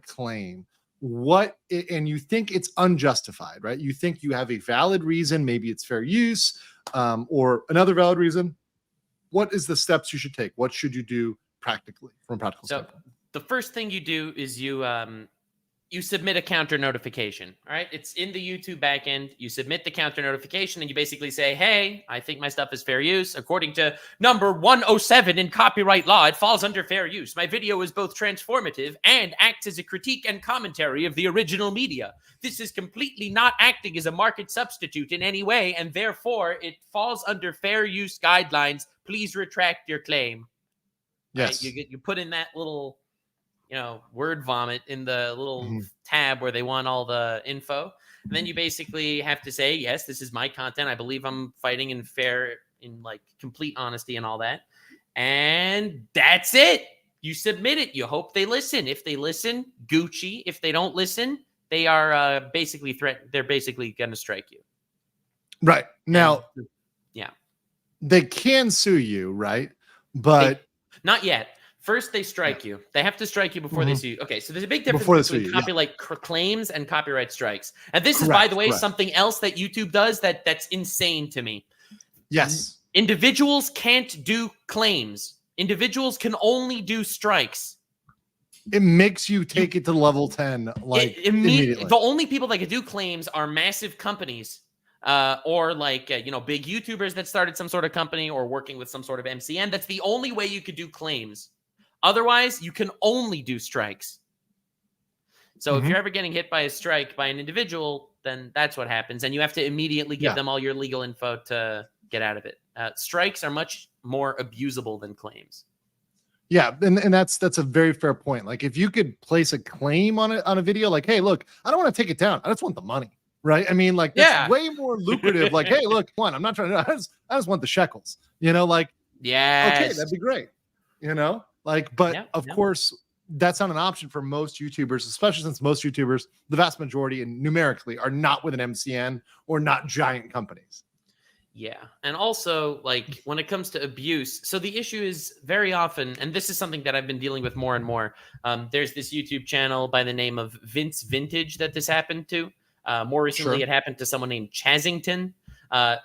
claim. And you think it's unjustified, right? You think you have a valid reason, maybe it's fair use, or another valid reason. What is the steps you should take? What should you do practically from a practical standpoint? The first thing you do is you submit a counter notification. All right. It's in the YouTube backend. You submit the counter notification and you basically say, hey, I think my stuff is fair use. According to number 107 in copyright law, it falls under fair use. My video is both transformative and acts as a critique and commentary of the original media. This is completely not acting as a market substitute in any way, and therefore it falls under fair use guidelines. Please retract your claim. Yes. Right? You put in that little word vomit in the little tab where they want all the info. And then you basically have to say, yes, this is my content. I believe I'm fighting in like complete honesty and all that. And that's it. You submit it. You hope they listen. If they listen, Gucci. If they don't listen, they are basically they're basically going to strike you. Right. Now, yeah. They can sue you, right? But not yet. First, they strike you. They have to strike you before they sue you. Okay, so there's a big difference between copyright claims and copyright strikes. And this is, by the way, something else that YouTube does that's insane to me. Yes. Individuals can't do claims. Individuals can only do strikes. It makes you take it to level 10 like immediately. The only people that can do claims are massive companies. Or like, big YouTubers that started some sort of company or working with some sort of MCN. That's the only way you could do claims. Otherwise, you can only do strikes. So if you're ever getting hit by a strike by an individual, then that's what happens. And you have to immediately give them all your legal info to get out of it. Strikes are much more abusable than claims. Yeah, and that's a very fair point. Like if you could place a claim on a video, like, hey, look, I don't want to take it down. I just want the money. Right. I mean, like, that's way more lucrative. Like, hey, look, I'm not trying to, I just want the shekels, like, okay, that'd be great. But of course, that's not an option for most YouTubers, especially since most YouTubers, the vast majority and numerically are not with an MCN or not giant companies. Yeah. And also, like, when it comes to abuse, so the issue is very often, and this is something that I've been dealing with more and more. There's this YouTube channel by the name of Vince Vintage that this happened to. More recently, it happened to someone named Chazington.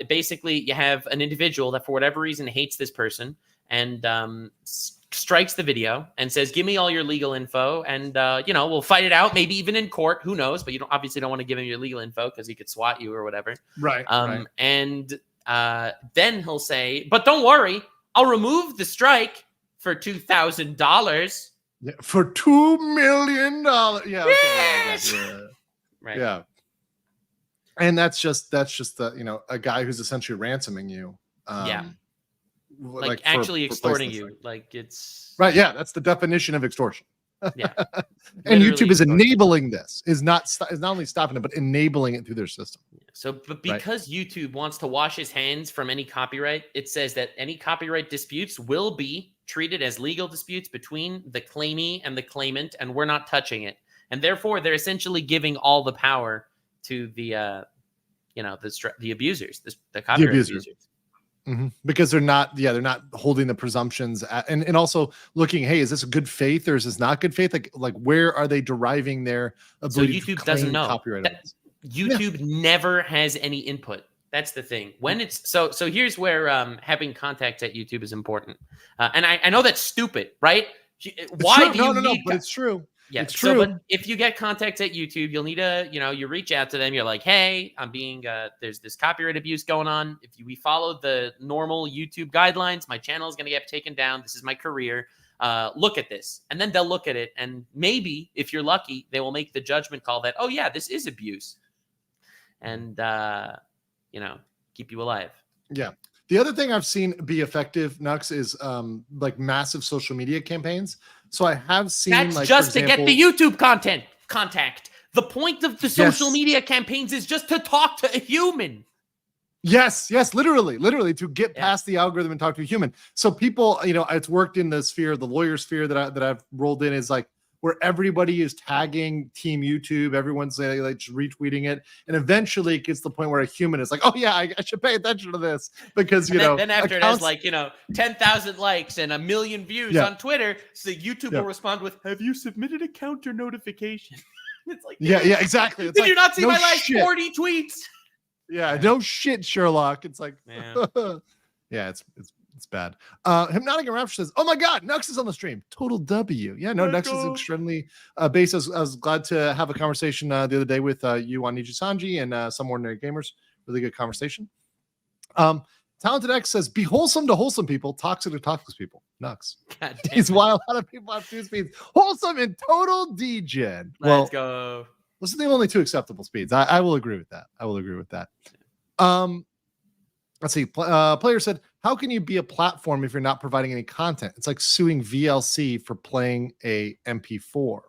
Basically, you have an individual that for whatever reason hates this person and strikes the video and says, give me all your legal info and, we'll fight it out, maybe even in court. Who knows? But you obviously don't want to give him your legal info because he could swat you or whatever. Right. And then he'll say, but don't worry, I'll remove the strike for $2,000. Yeah, for $2 million. Yeah. Okay, Yes! yeah. Right. Yeah. And that's just the, a guy who's essentially ransoming you. Yeah. Like actually for extorting placements you. like- Like it's Right. Yeah. That's the definition of extortion. Yeah. And Literally YouTube is extortion. enabling this, is not only stopping it, but enabling it through their system. So, but because YouTube wants to wash his hands from any copyright, it says that any copyright disputes will be treated as legal disputes between the claimee and the claimant, and we're not touching it. And therefore, they're essentially giving all the power to the, the abusers, the copyright abusers. Because they're not holding the presumptions and also looking, hey, is this a good faith or is this not good faith? Like where are they deriving their ability So to YouTube claim doesn't know. copyright? YouTube never has any input. That's the thing. When it's so here's where having contacts at YouTube is important. And I know that's stupid, right? Why do you need but it's true. Yeah, it's so, true. but if you get contacts at YouTube, you'll need you reach out to them. You're like, hey, I'm being, there's this copyright abuse going on. If we follow the normal YouTube guidelines, my channel is going to get taken down. This is my career. Look at this. And then they'll look at it. And maybe if you're lucky, they will make the judgment call that, oh yeah, this is abuse. And, keep you alive. Yeah. The other thing I've seen be effective, Nux, is like massive social media campaigns. So I have seen that's just to get the YouTube contact. The point of the social media campaigns is just to talk to a human. Yes, literally to get past the algorithm and talk to a human. So people, it's worked in the sphere, the lawyer sphere that I've rolled in is like where everybody is tagging Team YouTube, everyone's like just retweeting it, and eventually it gets to the point where a human is like, oh yeah, I should pay attention to this because then after it has 10,000 likes and 1 million views on Twitter, so YouTube will respond with, have you submitted a counter notification? It's like, yeah, exactly. It's did you not see my last shit. 40 tweets? Yeah, no shit, Sherlock. It's like, yeah, it's bad. Hypnotic and Rapture says, oh my God, Nux is on the stream. Total W. Yeah, no, Nux is extremely based. I was glad to have a conversation the other day with you on Nijisanji and Some Ordinary Gamers. Really good conversation. Talented X says, be wholesome to wholesome people, toxic to toxic people. Nux. He's why a lot of people have 2 speeds. Wholesome and total degen. Let's go. Those are the only 2 acceptable speeds. I will agree with that. Let's see. Player said, how can you be a platform if you're not providing any content? It's like suing VLC for playing a MP4.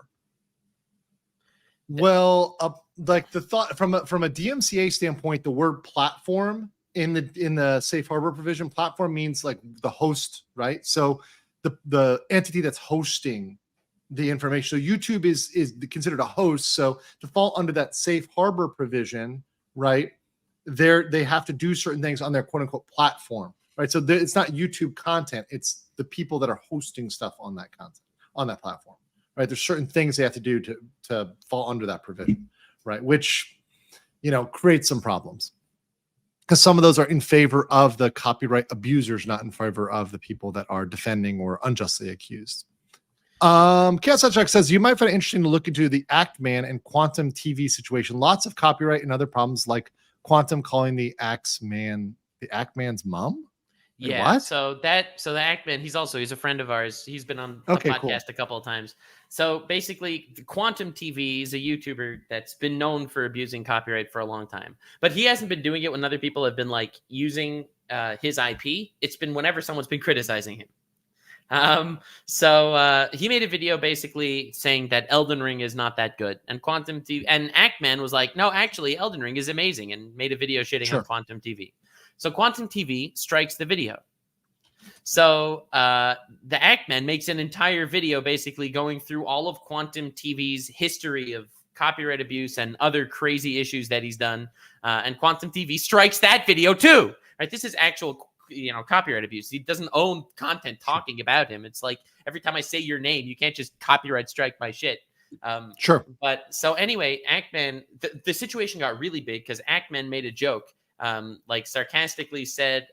Well, like the thought from a DMCA standpoint, the word platform in the safe harbor provision, platform means like the host, right? So the entity that's hosting the information. So YouTube is considered a host. So to fall under that safe harbor provision, right? They have to do certain things on their quote unquote platform, right? So it's not YouTube content; it's the people that are hosting stuff on that content on that platform, right? There's certain things they have to do to fall under that provision, right? Which creates some problems because some of those are in favor of the copyright abusers, not in favor of the people that are defending or unjustly accused. Chaos says you might find it interesting to look into the Act-Man and Quantum TV situation. Lots of copyright and other problems like Quantum calling the Act-Man's mom. Wait, Yeah. what? So the Act-Man, he's a friend of ours. He's been on the podcast a couple of times. So basically, Quantum TV is a YouTuber that's been known for abusing copyright for a long time, but he hasn't been doing it when other people have been like using his IP. It's been whenever someone's been criticizing him. So he made a video basically saying that Elden Ring is not that good, and Quantum TV and Act-Man was like, no, actually Elden Ring is amazing, and made a video shitting on Quantum TV. So Quantum TV strikes the video. So the Act-Man makes an entire video basically going through all of Quantum TV's history of copyright abuse and other crazy issues that he's done, and Quantum TV strikes that video too. Right? This is actual copyright abuse. He doesn't own content talking about him. It's like every time I say your name, you can't just copyright strike my shit. But so anyway, Act-Man, the situation got really big because Act-Man made a joke, like sarcastically said,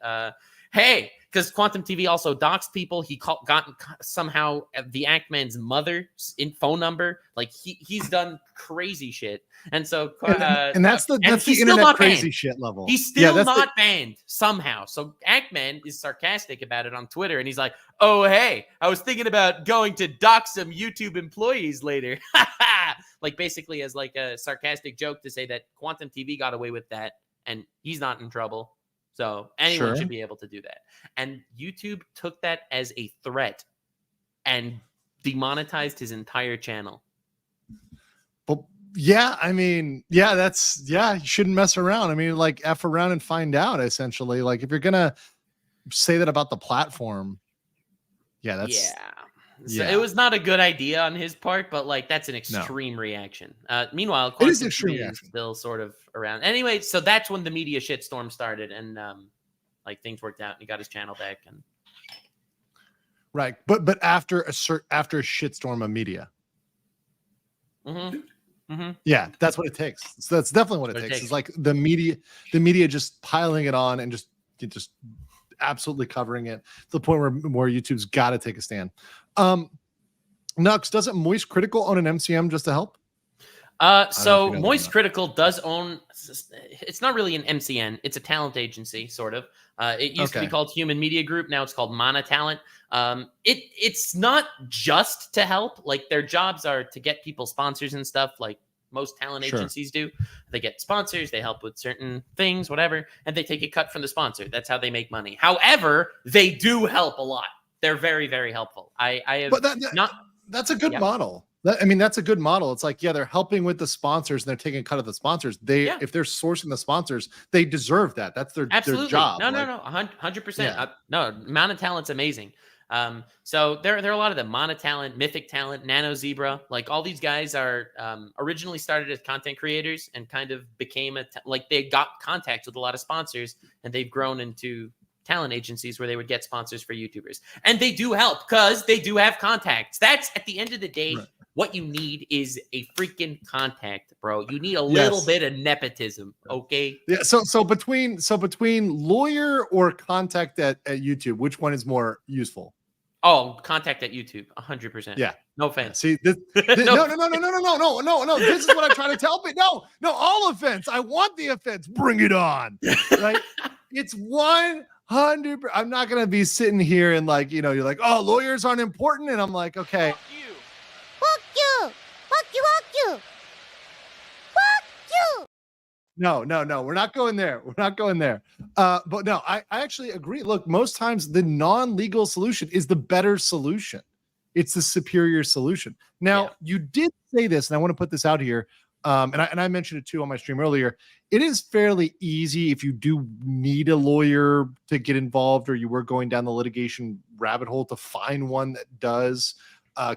hey, because Quantum TV also doxed people. He got somehow the Ackman's mother's phone number. Like he's done crazy shit, and so and that's the internet crazy shit level. He's still not banned somehow. So Ackman is sarcastic about it on Twitter, and he's like, "Oh hey, I was thinking about going to dox some YouTube employees later." Like basically as like a sarcastic joke to say that Quantum TV got away with that, and he's not in trouble. So anyone should be able to do that. And YouTube took that as a threat and demonetized his entire channel. But yeah, I mean, yeah, you shouldn't mess around. I mean, like F around and find out, essentially. Like if you're gonna say that about the platform, So it was not a good idea on his part, but like that's an extreme reaction. Meanwhile, it is Quantum extreme TV is still sort of around. Anyway, so that's when the media shitstorm started, and like things worked out, and he got his channel back. And right, but after a shitstorm of media. Yeah, that's what it takes. So that's definitely what it takes. It's like the media just piling it on and just absolutely covering it to the point where YouTube's got to take a stand. Nux, doesn't Moist Critical own an MCM just to help? So Moist Critical does own, it's not really an MCN, it's a talent agency, sort of. It used to be called Human Media Group, now it's called Mana Talent. It's not just to help, like their jobs are to get people sponsors and stuff, like most talent agencies do. They get sponsors, they help with certain things, whatever, and they take a cut from the sponsor. That's how they make money. However, they do help a lot. They're very, very helpful. I have that's a good model. That's a good model. It's like, they're helping with the sponsors and they're taking a cut of the sponsors. If they're sourcing the sponsors, they deserve that. That's their job. No, 100%. No, Mana Talent's amazing. So there are a lot of them. Mana Talent, Mythic Talent, Nano Zebra. Like all these guys are originally started as content creators and kind of became they got contacts with a lot of sponsors, and they've grown into talent agencies where they would get sponsors for YouTubers. And they do help because they do have contacts. That's at the end of the day, what you need is a freaking contact, bro. You need a little bit of nepotism, okay? Yeah. So between lawyer or contact at YouTube, which one is more useful? Oh, contact at YouTube, 100%. Yeah. No offense. See, no. This is what I'm trying to tell people. No, all offense. I want the offense. Bring it on. Right? It's 100%. I'm not gonna be sitting here and you're like, oh, lawyers aren't important, and I'm like, okay. Fuck you! No, we're not going there. But no, I actually agree. Look, most times the non-legal solution is the better solution. It's the superior solution. Now, you did say this, and I want to put this out here. And I mentioned it too on my stream earlier. It is fairly easy if you do need a lawyer to get involved, or you were going down the litigation rabbit hole, to find one that does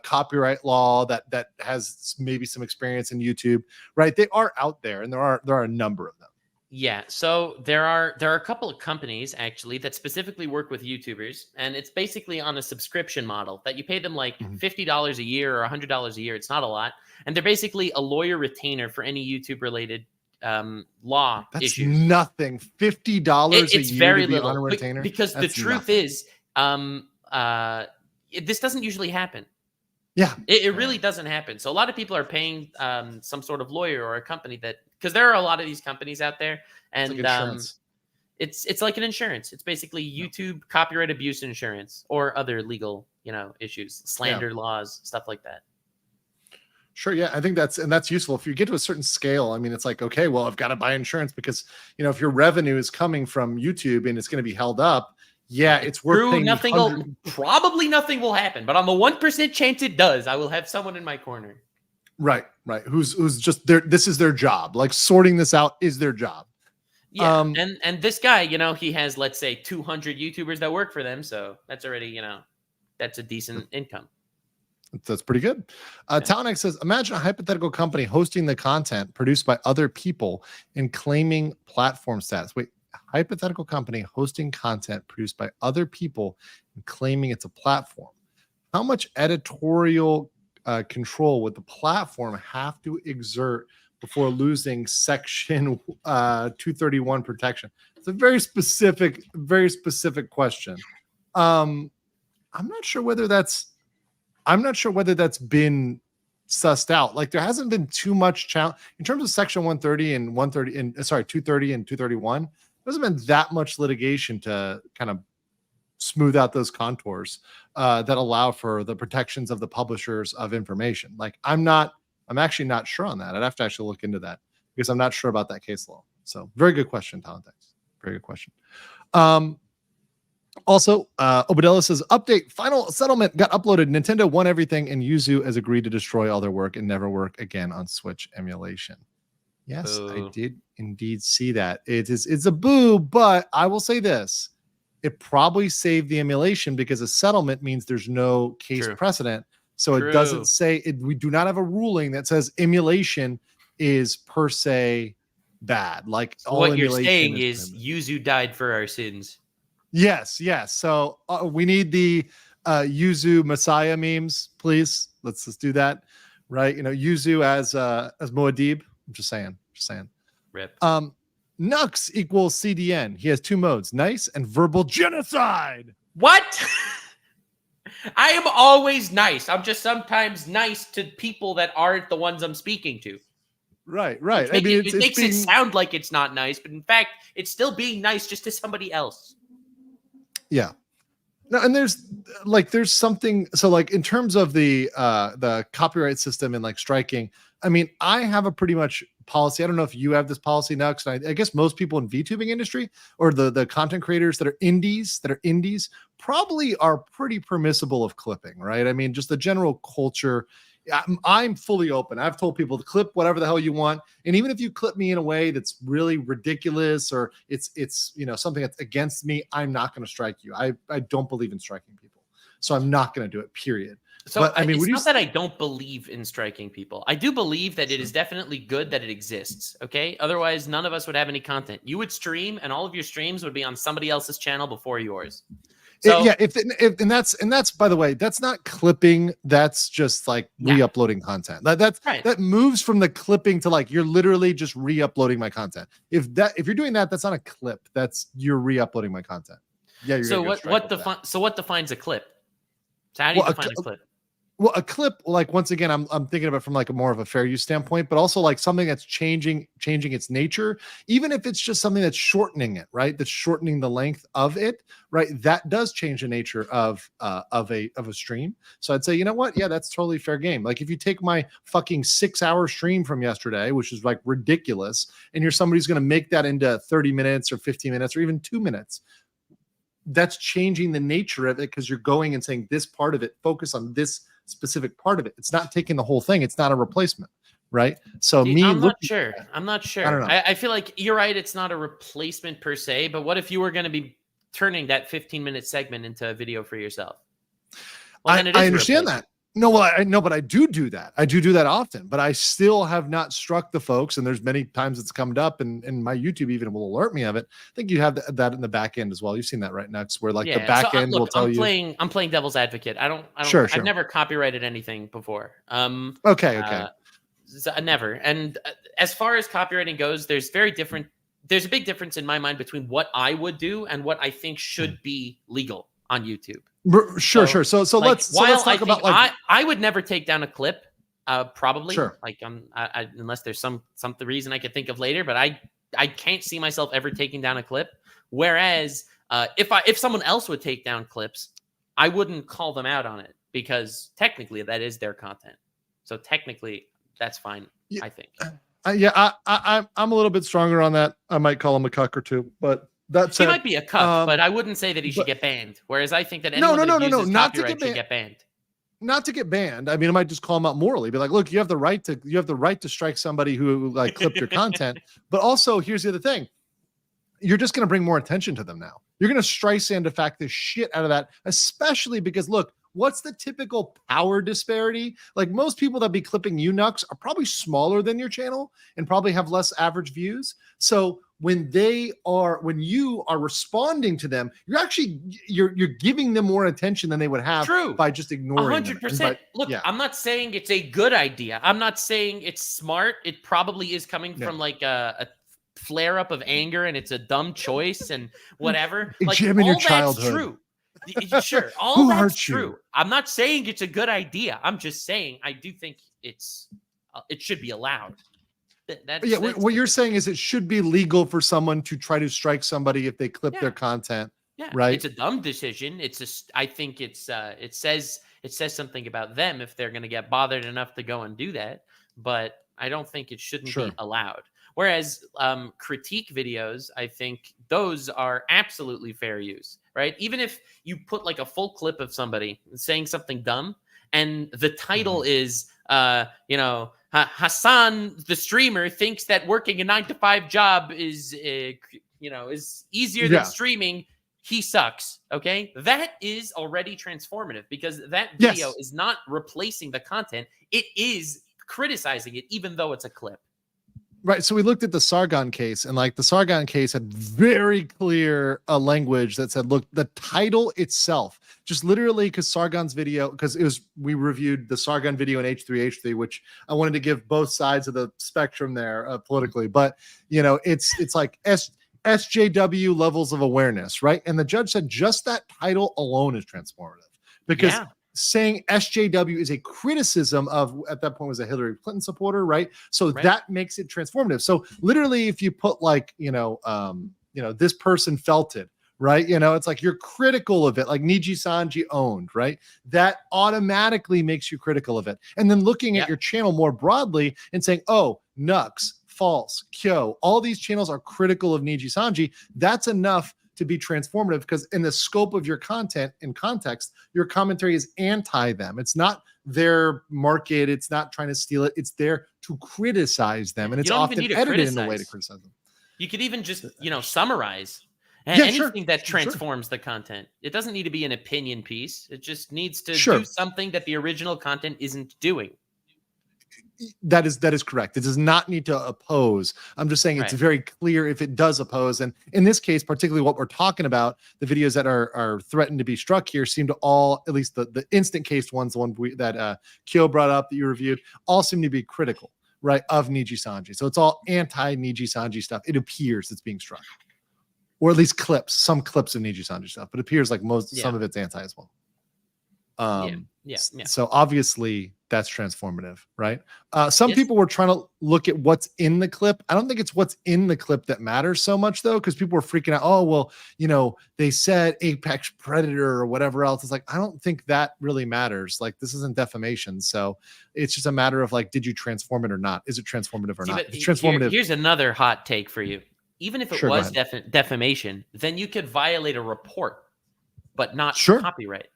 copyright law, that has maybe some experience in YouTube, right? They are out there, and there are a number of them. Yeah, so there are a couple of companies actually that specifically work with YouTubers, and it's basically on a subscription model that you pay them like $50 a year or $100 a year. It's not a lot, and they're basically a lawyer retainer for any YouTube related law That's issues. Nothing. $50 a year it's very to be little on a retainer, because the truth is, this doesn't usually happen. Yeah, it really doesn't happen. So a lot of people are paying some sort of lawyer or a company that, because there are a lot of these companies out there, and it's like an insurance. It's basically YouTube copyright abuse insurance or other legal issues, slander laws, stuff like that. Sure. Yeah, I think that's useful. If you get to a certain scale, I mean, it's like, okay, well, I've got to buy insurance because if your revenue is coming from YouTube and it's going to be held up. Yeah, it's worth paying. Probably nothing will happen, but on the 1% chance it does, I will have someone in my corner. Right. Who's just there? This is their job. Like sorting this out is their job. Yeah, and this guy, he has, let's say, 200 YouTubers that work for them, so that's already, that's a decent income. That's pretty good. Talnex says, imagine a hypothetical company hosting the content produced by other people and claiming platform status. Wait. Hypothetical company hosting content produced by other people and claiming it's a platform. How much editorial control would the platform have to exert before losing Section 231 protection? It's a very specific question. I'm not sure whether that's been sussed out. Like there hasn't been too much challenge in terms of Section 130 and 230 and 231. There hasn't been that much litigation to kind of smooth out those contours that allow for the protections of the publishers of information. Like I'm actually not sure on that. I'd have to actually look into that because I'm not sure about that case law. So very good question, Talon. Thanks. Very good question. Also, Obadella says, update, final settlement got uploaded. Nintendo won everything and Yuzu has agreed to destroy all their work and never work again on Switch emulation. Yes, I did indeed see that. It's a boo, but I will say this. It probably saved the emulation because a settlement means there's no case precedent. So it doesn't say, we do not have a ruling that says emulation is per se bad. Like so what you're saying is Yuzu died for our sins. Yes. So we need the Yuzu Messiah memes, please. Let's do that, right? Yuzu as Muad'Dib. I'm just saying. Rip. Nux equals CDN. He has 2 modes: nice and verbal genocide. What? I am always nice. I'm just sometimes nice to people that aren't the ones I'm speaking to. Right. It makes it sound like it's not nice, but in fact, it's still being nice just to somebody else. Yeah. No, and there's something. So like in terms of the copyright system and like striking, I mean, I have a pretty much policy. I don't know if you have this policy now, because I guess most people in VTubing industry or the content creators that are indies probably are pretty permissible of clipping, right? I mean, just the general culture. I'm fully open. I've told people to clip whatever the hell you want, and even if you clip me in a way that's really ridiculous or it's something that's against me, I'm not going to strike you. I don't believe in striking people, so I'm not going to do it. Period. So but, I mean, it's not that I don't believe in striking people. I do believe that it is definitely good that it exists. Okay, otherwise none of us would have any content. You would stream, and all of your streams would be on somebody else's channel before yours. So, and that's by the way, that's not clipping. That's just like re-uploading content. That moves from the clipping to like you're literally just re-uploading my content. If you're doing that, that's not a clip. That's you're re-uploading my content. Yeah. You're what defines a clip? So how do you define a clip? Well, a clip, like once again, I'm thinking of it from like a more of a fair use standpoint, but also like something that's changing its nature, even if it's just something that's shortening it, right? That's shortening the length of it, right? That does change the nature of a stream. So I'd say, you know what? Yeah, that's totally fair game. Like if you take my fucking 6-hour stream from yesterday, which is like ridiculous, and somebody's going to make that into 30 minutes or 15 minutes or even 2 minutes. That's changing the nature of it because you're going and saying this part of it, focus on this specific part of it. It's not taking the whole thing. It's not a replacement, right? So I'm not sure. I don't know. I feel like you're right. It's not a replacement per se, but what if you were going to be turning that 15-minute segment into a video for yourself? Well, then I understand that. No, well, I know, but I do that. I do that often, but I still have not struck the folks. And there's many times it's come up, and my YouTube even will alert me of it. I think you have that in the back end as well. You've seen that right now, where like the back end will tell you. I'm playing devil's advocate. I don't. Sure. I've never copyrighted anything before. Okay. Never. And as far as copywriting goes, there's a big difference in my mind between what I would do and what I think should be legal on YouTube. Sure. So let's talk about like I would never take down a clip, probably. Sure. Like unless there's some reason I could think of later, but I can't see myself ever taking down a clip. Whereas if someone else would take down clips, I wouldn't call them out on it because technically that is their content. So technically that's fine. I think. I'm a little bit stronger on that. I might call him a cuck or two, but. He might be a cuck, but I wouldn't say that he should get banned. Whereas I think that anyone that uses copyright should get banned. Not to get banned. I mean, I might just call him out morally. Be like, look, you have the right to strike somebody who like clipped your content. But also, here's the other thing: you're just going to bring more attention to them now. You're going to Streisand effect the shit out of that, especially because look, what's the typical power disparity? Like most people that be clipping Unux are probably smaller than your channel and probably have less average views. So when you are responding to them, you're giving them more attention than they would have by just ignoring 100%. Look, I'm not saying it's a good idea. I'm not saying it's smart. It probably is coming from like a flare up of anger, and it's a dumb choice and whatever. Like Examine your all that's childhood. true. Sure, all Who that's hurt true. you? I'm not saying it's a good idea. I'm just saying I do think it should be allowed. Yeah, what you're saying is it should be legal for someone to try to strike somebody if they clip their content. Yeah, right. It's a dumb decision. I think it says something about them if they're going to get bothered enough to go and do that. But I don't think it shouldn't be allowed. Whereas critique videos, I think those are absolutely fair use, right? Even if you put like a full clip of somebody saying something dumb, and the title is, Hassan, the streamer, thinks that working a 9-to-5 job is easier than streaming. He sucks. Okay, that is already transformative because that video is not replacing the content; it is criticizing it, even though it's a clip. Right. So we looked at the Sargon case, and like the Sargon case had very clear language that said, look, the title itself, just literally because Sargon's video, we reviewed the Sargon video in H3H3, which I wanted to give both sides of the spectrum there politically. But, it's like SJW levels of awareness, right? And the judge said just that title alone is transformative because saying SJW is a criticism of, at that point, was a Hillary Clinton supporter, right? So that makes it transformative. So literally, if you put like, this person felt it, right? It's like you're critical of it, like Nijisanji owned, right? That automatically makes you critical of it. And then looking at your channel more broadly and saying, oh, Nux, False, Kyo, all these channels are critical of Nijisanji. That's enough to be transformative because in the scope of your content and context, your commentary is anti them. It's not their market. It's not trying to steal it. It's there to criticize them. And it's often edited in a way to criticize them. You could even just, summarize anything that transforms the content. It doesn't need to be an opinion piece. It just needs to do something that the original content isn't doing. That is correct. It does not need to oppose. I'm just saying it's very clear if it does oppose. And in this case, particularly what we're talking about, the videos that are threatened to be struck here seem to all, at least the instant case ones, the one that Kyo brought up that you reviewed, all seem to be critical, right, of Nijisanji. So it's all anti-Nijisanji stuff. It appears it's being struck. Or at least some clips of Nijisanji stuff. But it appears like some of it's anti as well. So obviously that's transformative, right? Some people were trying to look at what's in the clip. I don't think it's what's in the clip that matters so much though, because people were freaking out. Oh, well, they said apex predator or whatever else. It's like, I don't think that really matters. Like this isn't defamation. So it's just a matter of like, did you transform it or not? Is it transformative or not? It's transformative. Here's another hot take for you. Even if it was defamation, then you could violate a report, but not copyright.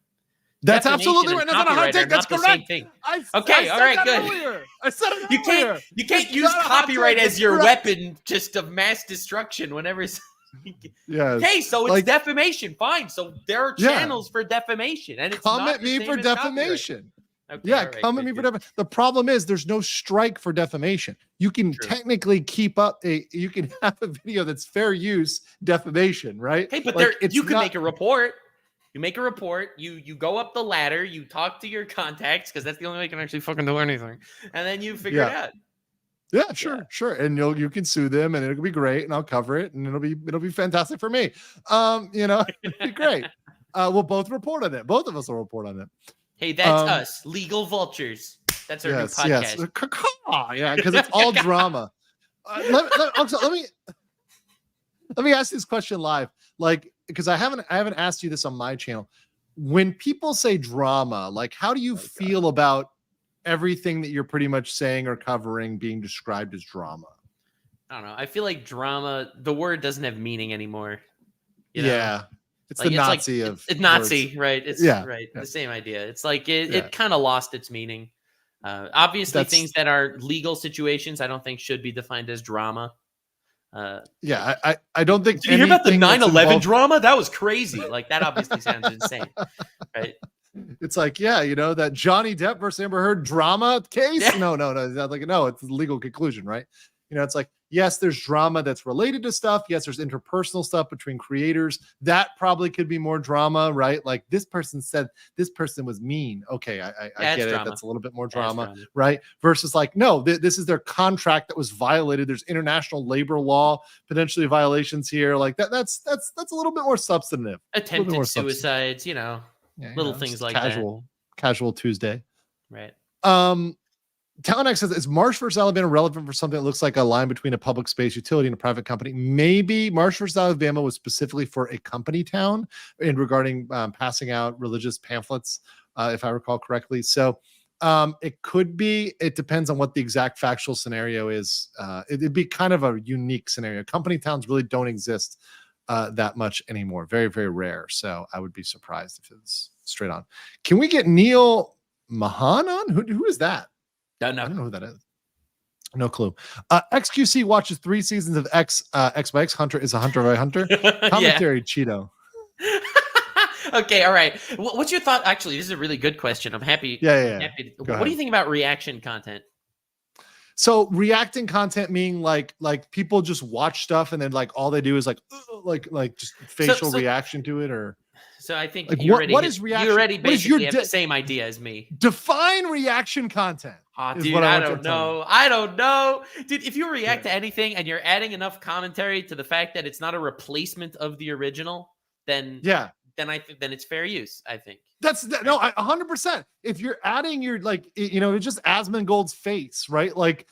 That's absolutely right. That's not a hot take. That's correct. Okay, all right, good. I said it earlier. You can't use copyright as your weapon just of mass destruction whenever it's okay, so it's defamation. Fine. So there are channels for defamation, and it's come not at me for defamation. Okay, come at me for defamation. The problem is there's no strike for defamation. You can technically keep up you can have a video that's fair use defamation, right? Hey, but you can make a report. You make a report, you go up the ladder, you talk to your contacts, because that's the only way you can actually fucking do anything. And then you figure it out. Yeah, sure. And you can sue them and it'll be great and I'll cover it and it'll be fantastic for me. It'll be great. We'll both report on it. Both of us will report on it. Hey, that's us, Legal Vultures. That's our new podcast. Yeah, because it's all drama. Let me ask this question live. Like, because I haven't asked you this on my channel. When people say drama, like how do you feel about everything that you're pretty much saying or covering being described as drama? I don't know. I feel like drama, the word doesn't have meaning anymore. It's like, the Nazi it's Nazi, words. Right? It's right. The same idea. It's like it kind of lost its meaning. Obviously, things that are legal situations, I don't think should be defined as drama. I don't think. Did you hear about the 9/11 drama? That was crazy. Like that obviously sounds insane, right? It's like, yeah, you know, that Johnny Depp versus Amber Heard drama case. Yeah. No, it's a legal conclusion, right? You know, it's like, yes, there's drama that's related to stuff. Yes, there's interpersonal stuff between creators. That probably could be more drama, right? Like this person said this person was mean. Okay, I get it. Drama. That's a little bit more drama, right? Versus like, no, this is their contract that was violated. There's international labor law, potentially violations here. Like that's a little bit more substantive. Attempted suicides, you know, little things like casual Tuesday. Right. Talonx says, is Marsh versus Alabama relevant for something that looks like a line between a public space utility and a private company? Maybe Marsh versus Alabama was specifically for a company town and regarding passing out religious pamphlets, if I recall correctly. So it could be. It depends on what the exact factual scenario is. It'd be kind of a unique scenario. Company towns really don't exist that much anymore. Very, very rare. So I would be surprised if it's straight on. Can we get Neil Mahan on? Who is that? I don't know who that is. No clue. XQC watches 3 seasons of X by X Hunter is a Hunter by Hunter. Commentary, Cheeto. Okay, all right. What's your thought? Actually, this is a really good question. I'm happy. Happy what do you think about reaction content? So reacting content meaning like people just watch stuff and then like all they do is like just facial reaction to it, or so I think like you already reaction? You already basically have the same idea as me. Define reaction content. Dude, I don't know. Dude, if you react to anything and you're adding enough commentary to the fact that it's not a replacement of the original, then I think then it's fair use, I think. No, 100%. If you're adding your it's just Asmongold's face, right? Like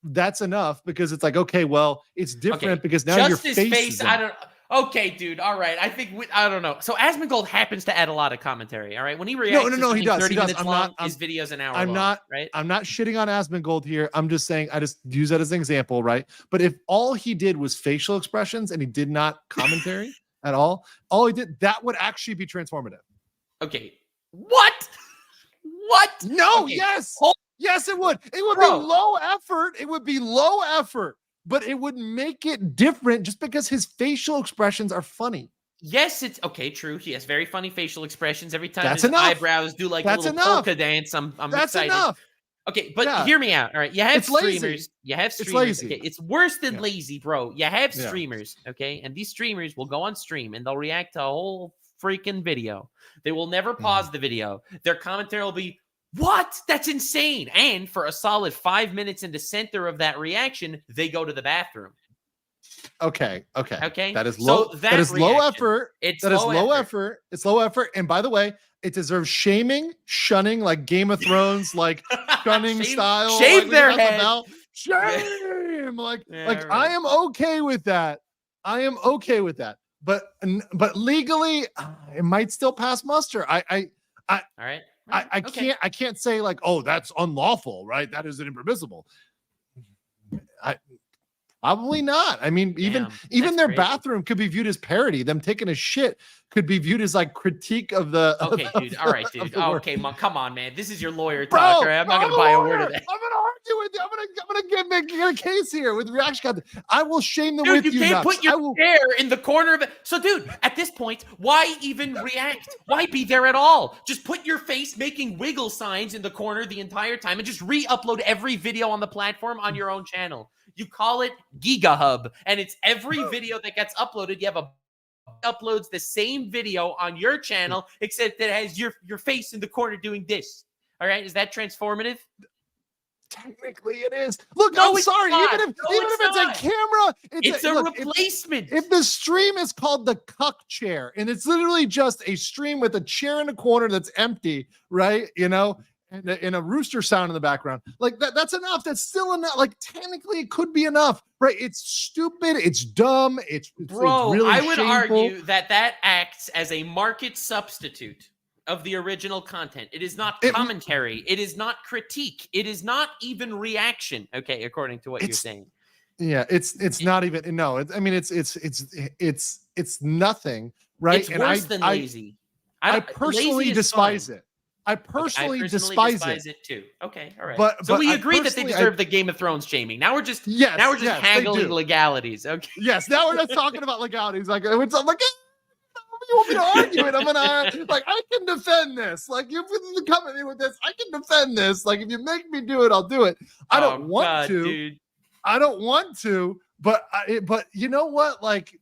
that's enough, because it's like, okay, well, it's different because now your face is Okay, dude. All right. I think I don't know. So Asmongold happens to add a lot of commentary. All right. When he reacts, no, he does. 30 minutes long, his video's an hour long, right? I'm not shitting on Asmongold here. I'm just saying, I just use that as an example, right? But if all he did was facial expressions and he did not commentary at all he did, that would actually be transformative. Okay. What? No, okay. Yes, it would. It would be low effort. It would be low effort. But it would make it different just because his facial expressions are funny. Yes, it's okay. True. He has very funny facial expressions every time. That's his enough. eyebrows do like a little polka dance. I'm That's excited. Enough. Okay, but hear me out. All right, you have streamers. Lazy. You have streamers. It's lazy. Okay, it's worse than lazy, bro. You have streamers. Okay, and these streamers will go on stream and they'll react to a whole freaking video. They will never pause the video. Their commentary will be, "What? That's insane!" And for a solid 5 minutes in the center of that reaction, they go to the bathroom. Okay. That is So low. That is low effort. It's low effort. It's low effort. And by the way, it deserves shunning, like Game of Thrones, like shunning style. Shave their head. Shame. I am okay with that. But legally, it might still pass muster. All right. I can't say like, oh, that's unlawful, right? That is impermissible. Probably not. I mean, even their bathroom could be viewed as parody. Them taking a shit could be viewed as like critique of the. Okay, dude. All right, dude. Okay, come on, man. This is your lawyer talk, right? I'm not gonna buy a word of that. I'm gonna argue with you. I'm gonna get a case here with reaction content. I will shame them dude, with you. You can't put your chair in the corner of it. So, dude, at this point, why even react? Why be there at all? Just put your face making wiggle signs in the corner the entire time and just re-upload every video on the platform on your own channel. You call it GigaHub, and it's every video that gets uploaded. You have uploads the same video on your channel, except that it has your face in the corner doing this. All right, is that transformative? Technically, it is. Look, I'm sorry. Not. Even if it's a camera, it's a replacement. If the stream is called the cuck chair, and it's literally just a stream with a chair in a corner that's empty, right? You know. And a rooster sound in the background, like that's enough. That's still enough. Like technically it could be enough, right? It's stupid, it's dumb, it's really I would shameful. argue that acts as a market substitute of the original content. It is not commentary, it is not critique, it is not even reaction. Okay, according to what you're saying. Yeah, it's not even it's nothing, right? It's worse than lazy. I personally despise it. I personally despise it too. Okay, all right. But we agree that they deserve the Game of Thrones shaming. Now we're just haggling legalities. Okay. Yes, now we're just talking about legalities. Like it's like you want me to argue it? I'm gonna like I can defend this. Like you come at me with this, I can defend this. Like if you make me do it, I'll do it. I don't want to. Dude. I don't want to, but but you know what? Like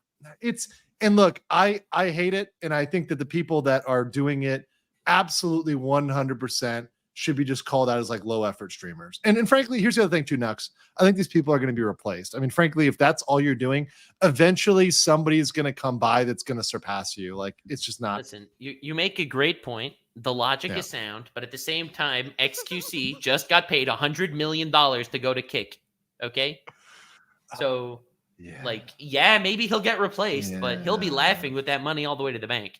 and look, I hate it, and I think that the people that are doing it absolutely 100% should be just called out as like low effort streamers. And frankly, here's the other thing too, Nux. I think these people are going to be replaced. I mean, frankly, if that's all you're doing, eventually somebody's going to come by that's going to surpass you. Like it's just not. Listen, you make a great point. The logic is sound, but at the same time, XQC just got paid $100 million to go to Kick. Okay. So maybe he'll get replaced, but he'll be laughing with that money all the way to the bank.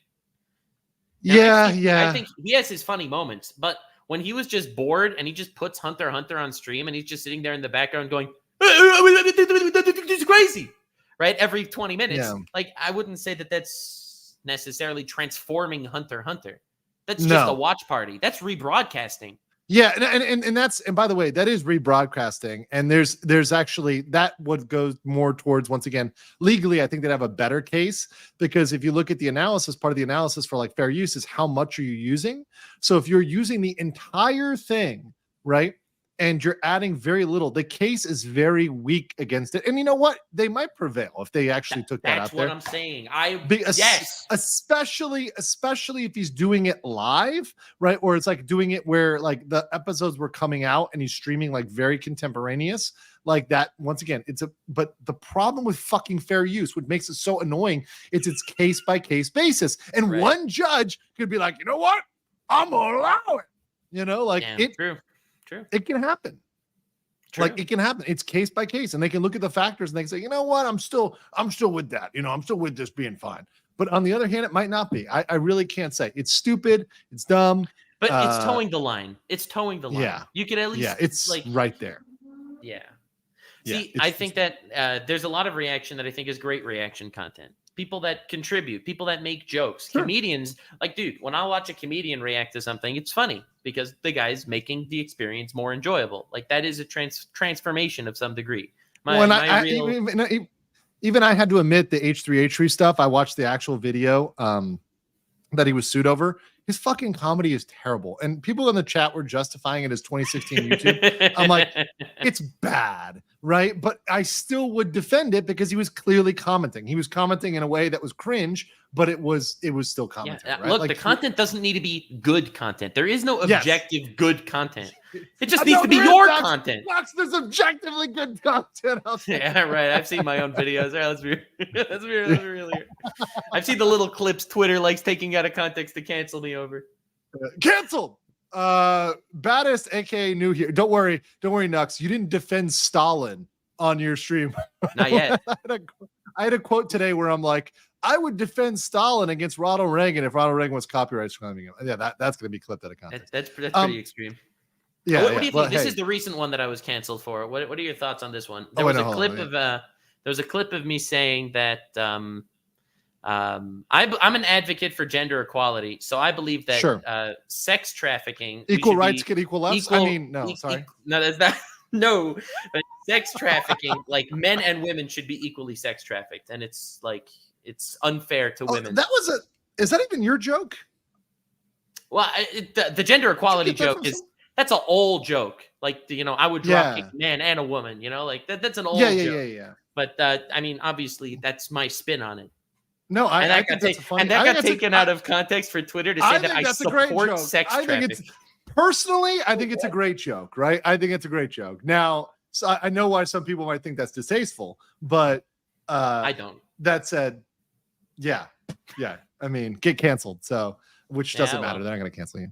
Now, I think he has his funny moments, but when he was just bored and he just puts Hunter x Hunter on stream and he's just sitting there in the background going, it's crazy, right? Every 20 minutes. Like, I wouldn't say that that's necessarily transforming Hunter x Hunter. That's just a watch party. That's rebroadcasting. Yeah, and that's, and by the way, that is rebroadcasting, and there's actually that what goes more towards, once again, legally, I think they'd have a better case, because if you look at the analysis, part of the analysis for like fair use is how much are you using. So if you're using the entire thing, right, and you're adding very little, the case is very weak against it. And you know what? They might prevail if they actually took that out there. That's what I'm saying. Yes. Especially if he's doing it live, right? Or it's like doing it where like the episodes were coming out and he's streaming like very contemporaneous like that. Once again, but the problem with fucking fair use, what makes it so annoying, it's case by case basis. And one judge could be like, you know what? I'm gonna allow it. You know, like True. It can happen. True. Like it can happen. It's case by case, and they can look at the factors and they can say, you know what, I'm still with that. You know, I'm still with this being fine. But on the other hand, it might not be. I really can't say. It's stupid. It's dumb. But it's towing the line. It's towing the line. Yeah. You could at least. Yeah, it's like right there. Yeah. See, I think that there's a lot of reaction that I think is great reaction content. People that contribute, people that make jokes, comedians. Like, dude, when I watch a comedian react to something, it's funny because the guy's making the experience more enjoyable. Like that is a transformation of some degree. Even I had to admit the H3H3 stuff. I watched the actual video that he was sued over. His fucking comedy is terrible. And people in the chat were justifying it as 2016 YouTube. I'm like, it's bad, right? But I still would defend it because he was clearly commenting. He was commenting in a way that was cringe, but it was still commenting. Yeah, right? Look, like, the content doesn't need to be good content. There is no objective good content. It just needs to be your content. There's objectively good content out there. Yeah, right. I've seen my own videos. Yeah, let's be real here. I've seen the little clips Twitter likes taking out of context to cancel me over. Canceled. Baddest, aka new here. Don't worry, Nux. You didn't defend Stalin on your stream. Not yet. I had a quote today where I'm like, I would defend Stalin against Ronald Reagan if Ronald Reagan was copyright claiming him. Yeah, that's going to be clipped out of context. That's pretty extreme. Yeah. What do you think? This is the recent one that I was canceled for. What are your thoughts on this one? There was a clip of me saying that I'm an advocate for gender equality, so I believe that sex trafficking, equal rights get equal left. Sorry, no, that's not. No, but sex trafficking, like men and women should be equally sex trafficked, and it's like it's unfair to women. Is that even your joke? Well, the gender equality joke is. That's an old joke. Like, you know, I would drop kick a man and a woman, you know, like that's an old joke. Yeah. But I mean, obviously that's my spin on it. No, I think that's funny. And that got taken out of context for Twitter to say that I support sex trafficking. Personally, I think it's a great joke, right? I think it's a great joke. Now, so I know why some people might think that's distasteful, but I don't. That said, yeah. I mean, get canceled. So, which doesn't matter. They're not going to cancel you.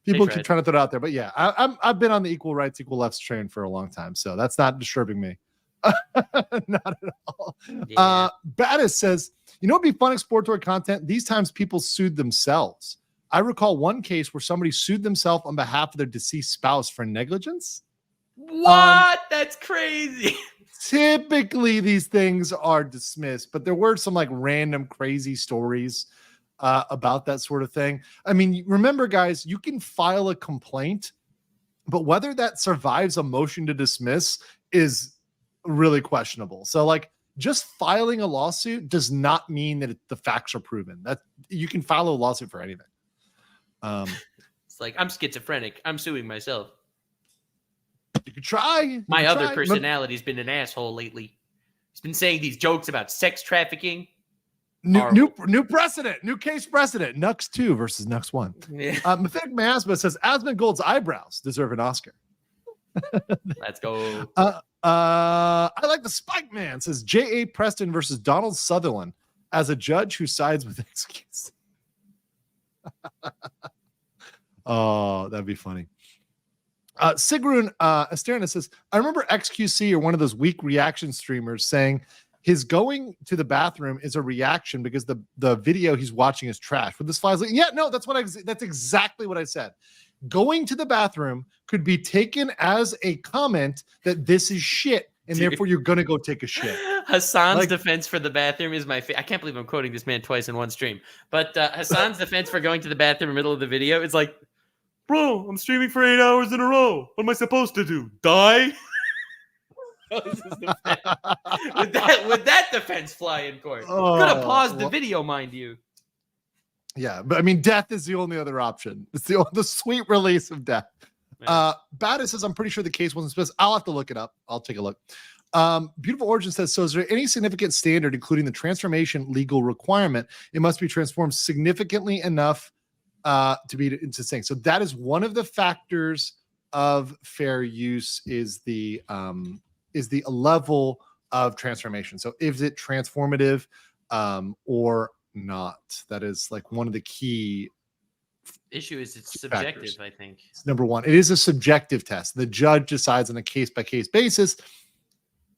People keep trying to throw it out there, but yeah, I've been on the equal rights, equal lefts train for a long time, so that's not disturbing me. Not at all. Baddest says, you know, it'd be fun exploratory content. These times people sued themselves. I recall one case where somebody sued themselves on behalf of their deceased spouse for negligence. What? That's crazy. Typically, these things are dismissed, but there were some like random crazy stories about that sort of thing. I mean, remember, guys, you can file a complaint, but whether that survives a motion to dismiss is really questionable. So, like, just filing a lawsuit does not mean that the facts are proven. That you can file a lawsuit for anything. It's like, I'm schizophrenic. I'm suing myself. You could try. My other personality's been an asshole lately. He's been saying these jokes about sex trafficking. New precedent, new case precedent. Nux 2 versus Nux 1. Yeah. Mythic Miasma says Asmongold's eyebrows deserve an Oscar. Let's go. I like the Spike Man, says J.A. Preston versus Donald Sutherland as a judge who sides with XQC. Oh, that'd be funny. Sigrun Esterna says, I remember XQC or one of those weak reaction streamers saying his going to the bathroom is a reaction because the video he's watching is trash. With this flies, like, yeah, no, that's exactly what I said. Going to the bathroom could be taken as a comment that this is shit, and therefore you're gonna go take a shit. Hassan's defense for the bathroom is my favorite. I can't believe I'm quoting this man twice in one stream. But Hassan's defense for going to the bathroom in the middle of the video is like, bro, I'm streaming for 8 hours in a row. What am I supposed to do? Die? Would that defense fly in court? Could have paused the video, mind you. Yeah, but I mean, death is the only other option. It's the sweet release of death. Bada says, I'm pretty sure the case wasn't supposed. I'll have to look it up. I'll take a look. Beautiful Origin says, so is there any significant standard, including the transformation legal requirement? It must be transformed significantly enough to be into saying. So that is one of the factors of fair use is the level of transformation. So is it transformative or not? That is like one of the key issue is it's subjective, factors. I think. It's number one. It is a subjective test. The judge decides on a case-by-case basis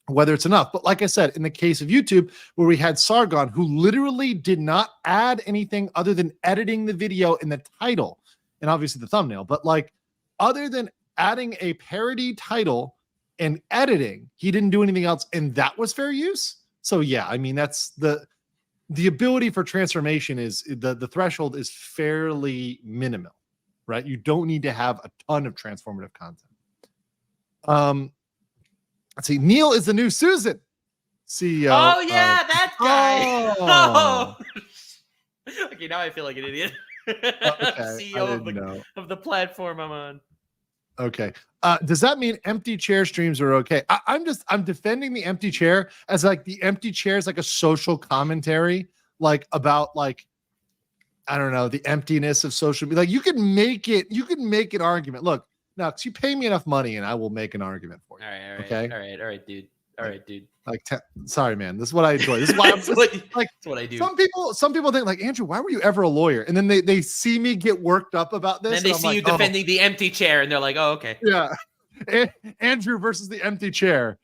whether it's enough. But like I said, in the case of YouTube, where we had Sargon, who literally did not add anything other than editing the video in the title and obviously the thumbnail, but like other than adding a parody title and editing, he didn't do anything else, and that was fair use. So yeah, I mean, that's the ability for transformation is the threshold is fairly minimal, right? You don't need to have a ton of transformative content. Let's see. Neil is the new Susan CEO. Oh yeah, that guy. Oh. Okay, now I feel like an idiot. Okay, CEO of the platform I'm on. Okay. Does that mean empty chair streams are okay? I'm defending the empty chair as like the empty chair is like a social commentary, like about like, I don't know, the emptiness of social media. Like you can make an argument. Look, Nux, you pay me enough money and I will make an argument for you. All right. Okay. All right, dude. Like, sorry, man. This is what I enjoy. This is why I'm That's what I do. Some people think like, Andrew, why were you ever a lawyer? And then they see me get worked up about this. Then they see you defending the empty chair, and they're like, "Oh, okay." Yeah, Andrew versus the empty chair.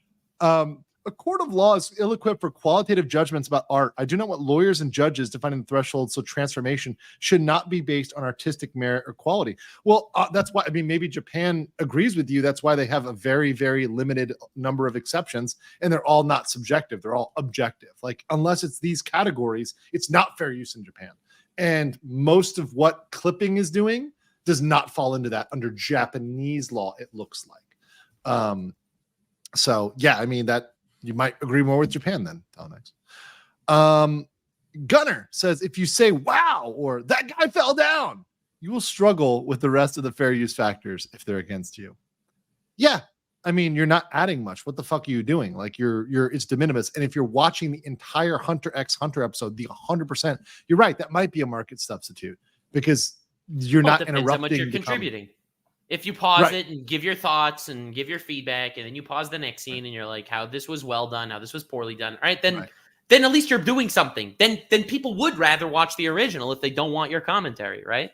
A court of law is ill-equipped for qualitative judgments about art. I do not want lawyers and judges defining the threshold, so transformation should not be based on artistic merit or quality. Well, that's why, I mean, maybe Japan agrees with you. That's why they have a very, very limited number of exceptions, and they're all not subjective. They're all objective. Like, unless it's these categories, it's not fair use in Japan. And most of what clipping is doing does not fall into that under Japanese law, it looks like. So, yeah, I mean, that you might agree more with Japan then, Telenex. Gunner says, if you say, wow, or that guy fell down, you will struggle with the rest of the fair use factors if they're against you. Yeah. I mean, you're not adding much. What the fuck are you doing? Like it's de minimis. And if you're watching the entire Hunter x Hunter episode, the 100%, you're right. That might be a market substitute because you're not interrupting. How much you're contributing. If you pause it and give your thoughts and give your feedback, and then you pause the next scene and you're like, how this was well done, how this was poorly done. All right, then at least you're doing something. Then people would rather watch the original if they don't want your commentary, right?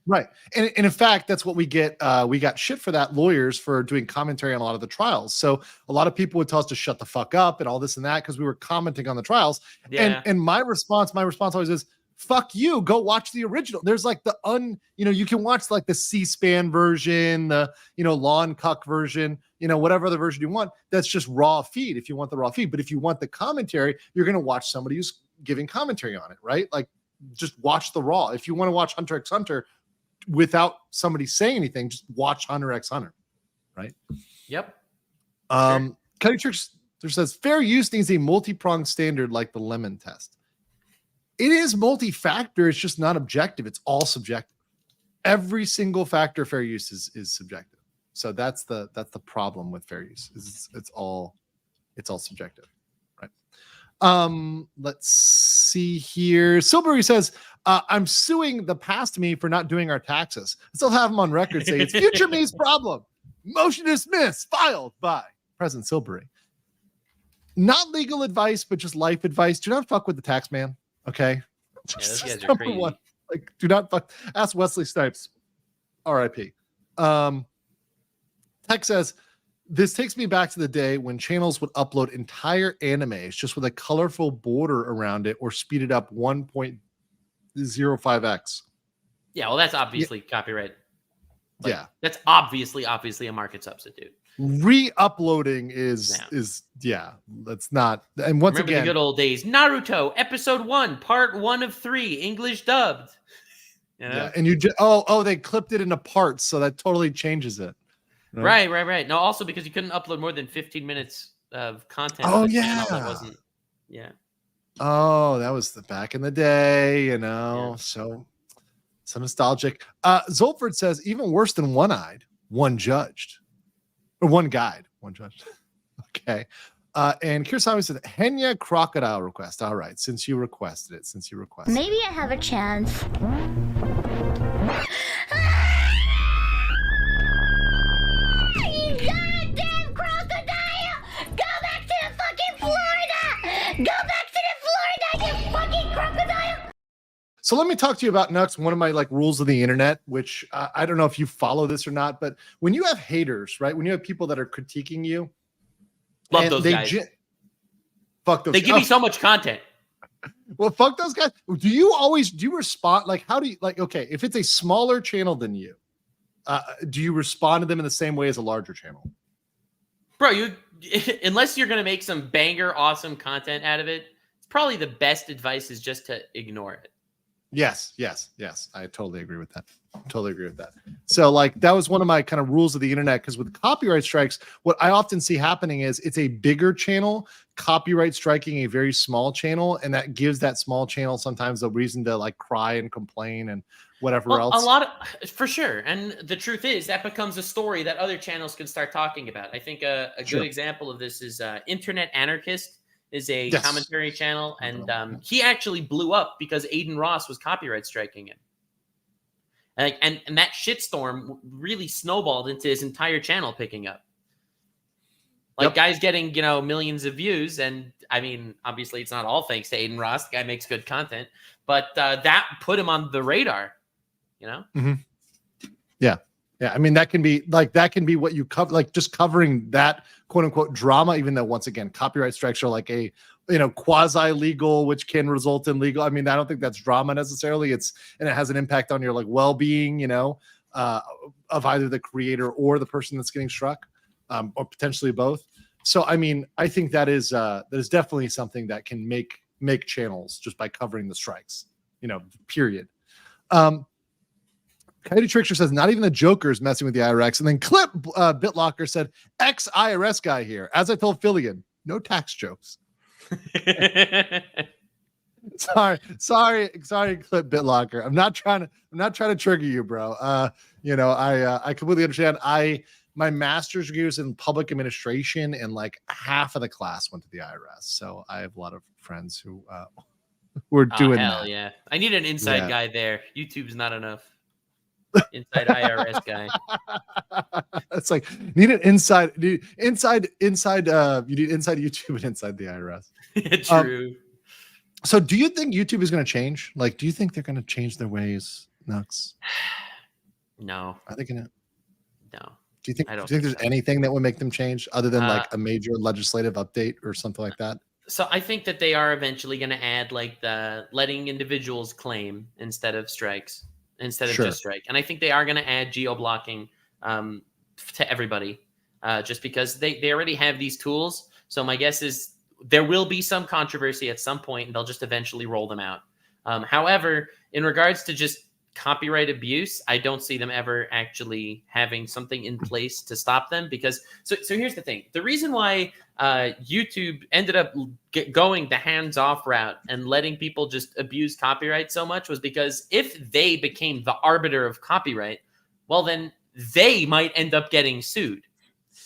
Right. And in fact, that's what we get. We got shit for that, lawyers, for doing commentary on a lot of the trials. So a lot of people would tell us to shut the fuck up and all this and that because we were commenting on the trials. Yeah. And my response always is, fuck you, go watch the original. There's like you can watch like the C-SPAN version, the, Lawn Cuck version, whatever other version you want. That's just raw feed if you want the raw feed. But if you want the commentary, you're going to watch somebody who's giving commentary on it, right? Like just watch the raw. If you want to watch Hunter x Hunter without somebody saying anything, just watch Hunter x Hunter, right? Yep. Cutty Tricks There says fair use needs a multi-pronged standard like the lemon test. It is multi-factor. It's just not objective. It's all subjective. Every single factor fair use is subjective. So that's the problem with fair use. It's all subjective, right? Let's see here. Silbury says, I'm suing the past me for not doing our taxes. I still have him on record saying it's future me's problem. Motion dismissed, filed by President Silbury. Not legal advice, but just life advice. Do not fuck with the tax man. Okay. Those guys are Number crazy. one. Like, do not fuck. Ask Wesley Snipes. R.I.P. Tech says, this takes me back to the day when channels would upload entire animes just with a colorful border around it or speed it up 1.05x. Yeah, well, that's obviously copyright. Like, Yeah. that's obviously a market substitute. Re-uploading is that's not. And once Remember again, the good old days. Naruto episode 1, part 1 of 3, English dubbed. You know? yeah, and you just they clipped it into parts, so that totally changes it. Right. No, also because you couldn't upload more than 15 minutes of content. Oh, on the channel that yeah. wasn't. Yeah. Oh, that was the back in the day, you know. So nostalgic. Zolford says, even worse than one-eyed, one judged. Or one guide, one judged. Okay. And Kirsami said, Henya crocodile request. All right, since you requested it. Maybe I have a chance. You goddamn crocodile! Go back to the fucking Florida! Go back to the Florida, you fucking crocodile! So let me talk to you about Nux, one of my rules of the internet, which I don't know if you follow this or not, but when you have haters, right? When you have people that are critiquing you, Love and those guys. Fuck those. They give me so much content. Well, fuck those guys. Do you respond? Like, how do you okay, if it's a smaller channel than you, do you respond to them in the same way as a larger channel? Bro, unless you're gonna make some banger awesome content out of it, it's probably the best advice is just to ignore it. Yes. I totally agree with that. So that was one of my kind of rules of the internet, because with copyright strikes, what I often see happening is it's a bigger channel copyright striking a very small channel, and that gives that small channel sometimes a reason to cry and complain and whatever else. A lot of, for sure. And the truth is that becomes a story that other channels can start talking about. I think a Sure. good example of this is Internet Anarchist is a Yes. commentary channel, and he actually blew up because Aiden Ross was copyright striking him. And that shitstorm really snowballed into his entire channel picking up. Guys getting, millions of views. And I mean, obviously it's not all thanks to Aiden Ross. The guy makes good content, but that put him on the radar, Mm-hmm. Yeah. I mean, that can be what you cover, just covering that quote unquote drama, even though once again, copyright strikes are a, quasi legal, which can result in legal. I mean, I don't think that's drama necessarily. And it has an impact on your well-being, of either the creator or the person that's getting struck, or potentially both. So, I mean, I think that is definitely something that can make channels just by covering the strikes, period. Coyote Trickster says, not even the Joker is messing with the IRS. And then Clip BitLocker said, ex-IRS guy here. As I told Fillion, no tax jokes. sorry, Clip BitLocker. I'm not trying to trigger you, bro. I completely understand. My master's degree was in public administration, and half of the class went to the IRS. So I have a lot of friends who were doing hell that. Yeah. I need an inside guy there. YouTube's not enough. Inside IRS guy. It's need an inside YouTube and inside the IRS. True. So do you think YouTube is going to change? Do you think they're going to change their ways, Nux? No. Are they going to? No. Do you think there's anything that would make them change other than a major legislative update or something like that? So I think that they are eventually going to add the letting individuals claim instead of strikes. Instead of just strike. And I think they are going to add geo-blocking to everybody just because they already have these tools. So my guess is there will be some controversy at some point, and they'll just eventually roll them out. However, in regards to just copyright abuse, I don't see them ever actually having something in place to stop them. Because so here's the thing: the reason why YouTube ended up going the hands-off route and letting people just abuse copyright so much was because if they became the arbiter of copyright, well, then they might end up getting sued.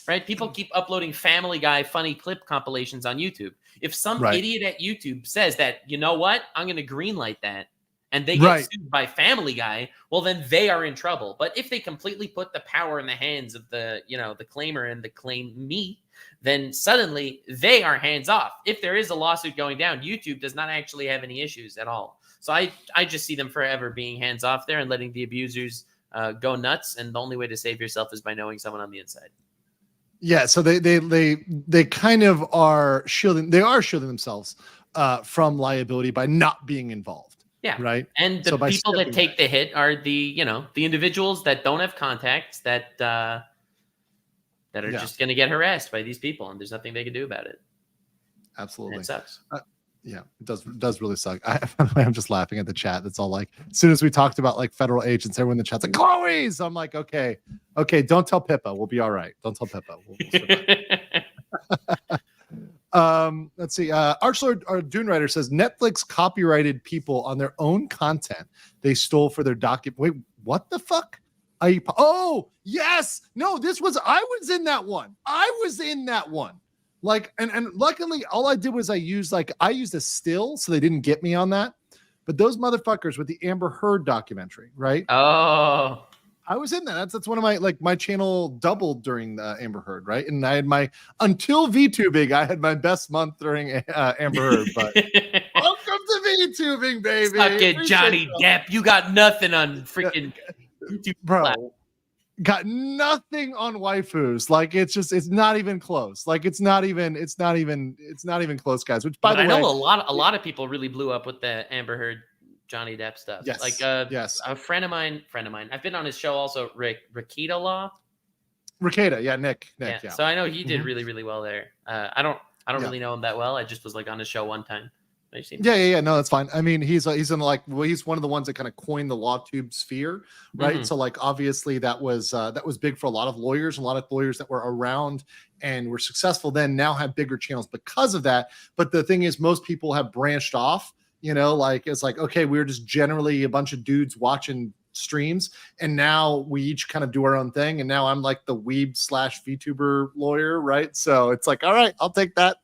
Right? People keep uploading Family Guy funny clip compilations on YouTube. If some idiot at YouTube says that, you know what, I'm going to greenlight that, and they get sued by Family Guy, well, then they are in trouble. But if they completely put the power in the hands of the, the claimer and the claimee, then suddenly they are hands off. If there is a lawsuit going down, YouTube does not actually have any issues at all. So I just see them forever being hands off there and letting the abusers go nuts. And the only way to save yourself is by knowing someone on the inside. Yeah, so they kind of are shielding. They are shielding themselves from liability by not being involved. Yeah. Right. And the people that take the hit are the individuals that don't have contacts that are just going to get harassed by these people, and there's nothing they can do about it. Absolutely. And it sucks. Yeah, it does really suck. By the way, I'm just laughing at the chat. That's all like, as soon as we talked about like federal agents, everyone in the chat's like, Chloe's. I'm like, okay, don't tell Pippa. We'll be all right. Don't tell Pippa. Let's see. Archlord, our Dune Writer says Netflix copyrighted people on their own content they stole for their document. Wait, what the fuck? Oh, yes. No, I was in that one. Like, and luckily all I did was I used a still, so they didn't get me on that. But those motherfuckers with the Amber Heard documentary, right? Oh, I was in that. That's one of my channel doubled during Amber Heard, right? And I had until VTubing, I had my best month during Amber Heard. But welcome to VTubing, baby. Suck it, Johnny Depp. You got nothing on freaking YouTube, bro. Got nothing on waifus. Like it's not even close. Like it's not even close, guys. Which by the way, I know a lot of people really blew up with the Amber Heard Johnny Depp stuff. Yes. Like yes. A friend of mine. I've been on his show also, Rakita Law. Rakita, yeah, Nick. Yeah. So I know he did really, really well there. I don't really know him that well. I just was like on his show one time. Yeah. No, that's fine. I mean, he's he's one of the ones that kind of coined the law tube sphere, right? Mm-hmm. So like obviously that was big for a lot of lawyers. A lot of lawyers that were around and were successful then now have bigger channels because of that. But the thing is, most people have branched off. It's like, okay, we're just generally a bunch of dudes watching streams, and now we each kind of do our own thing. And now I'm like the weeb / VTuber lawyer, right? So it's like, all right, I'll take that.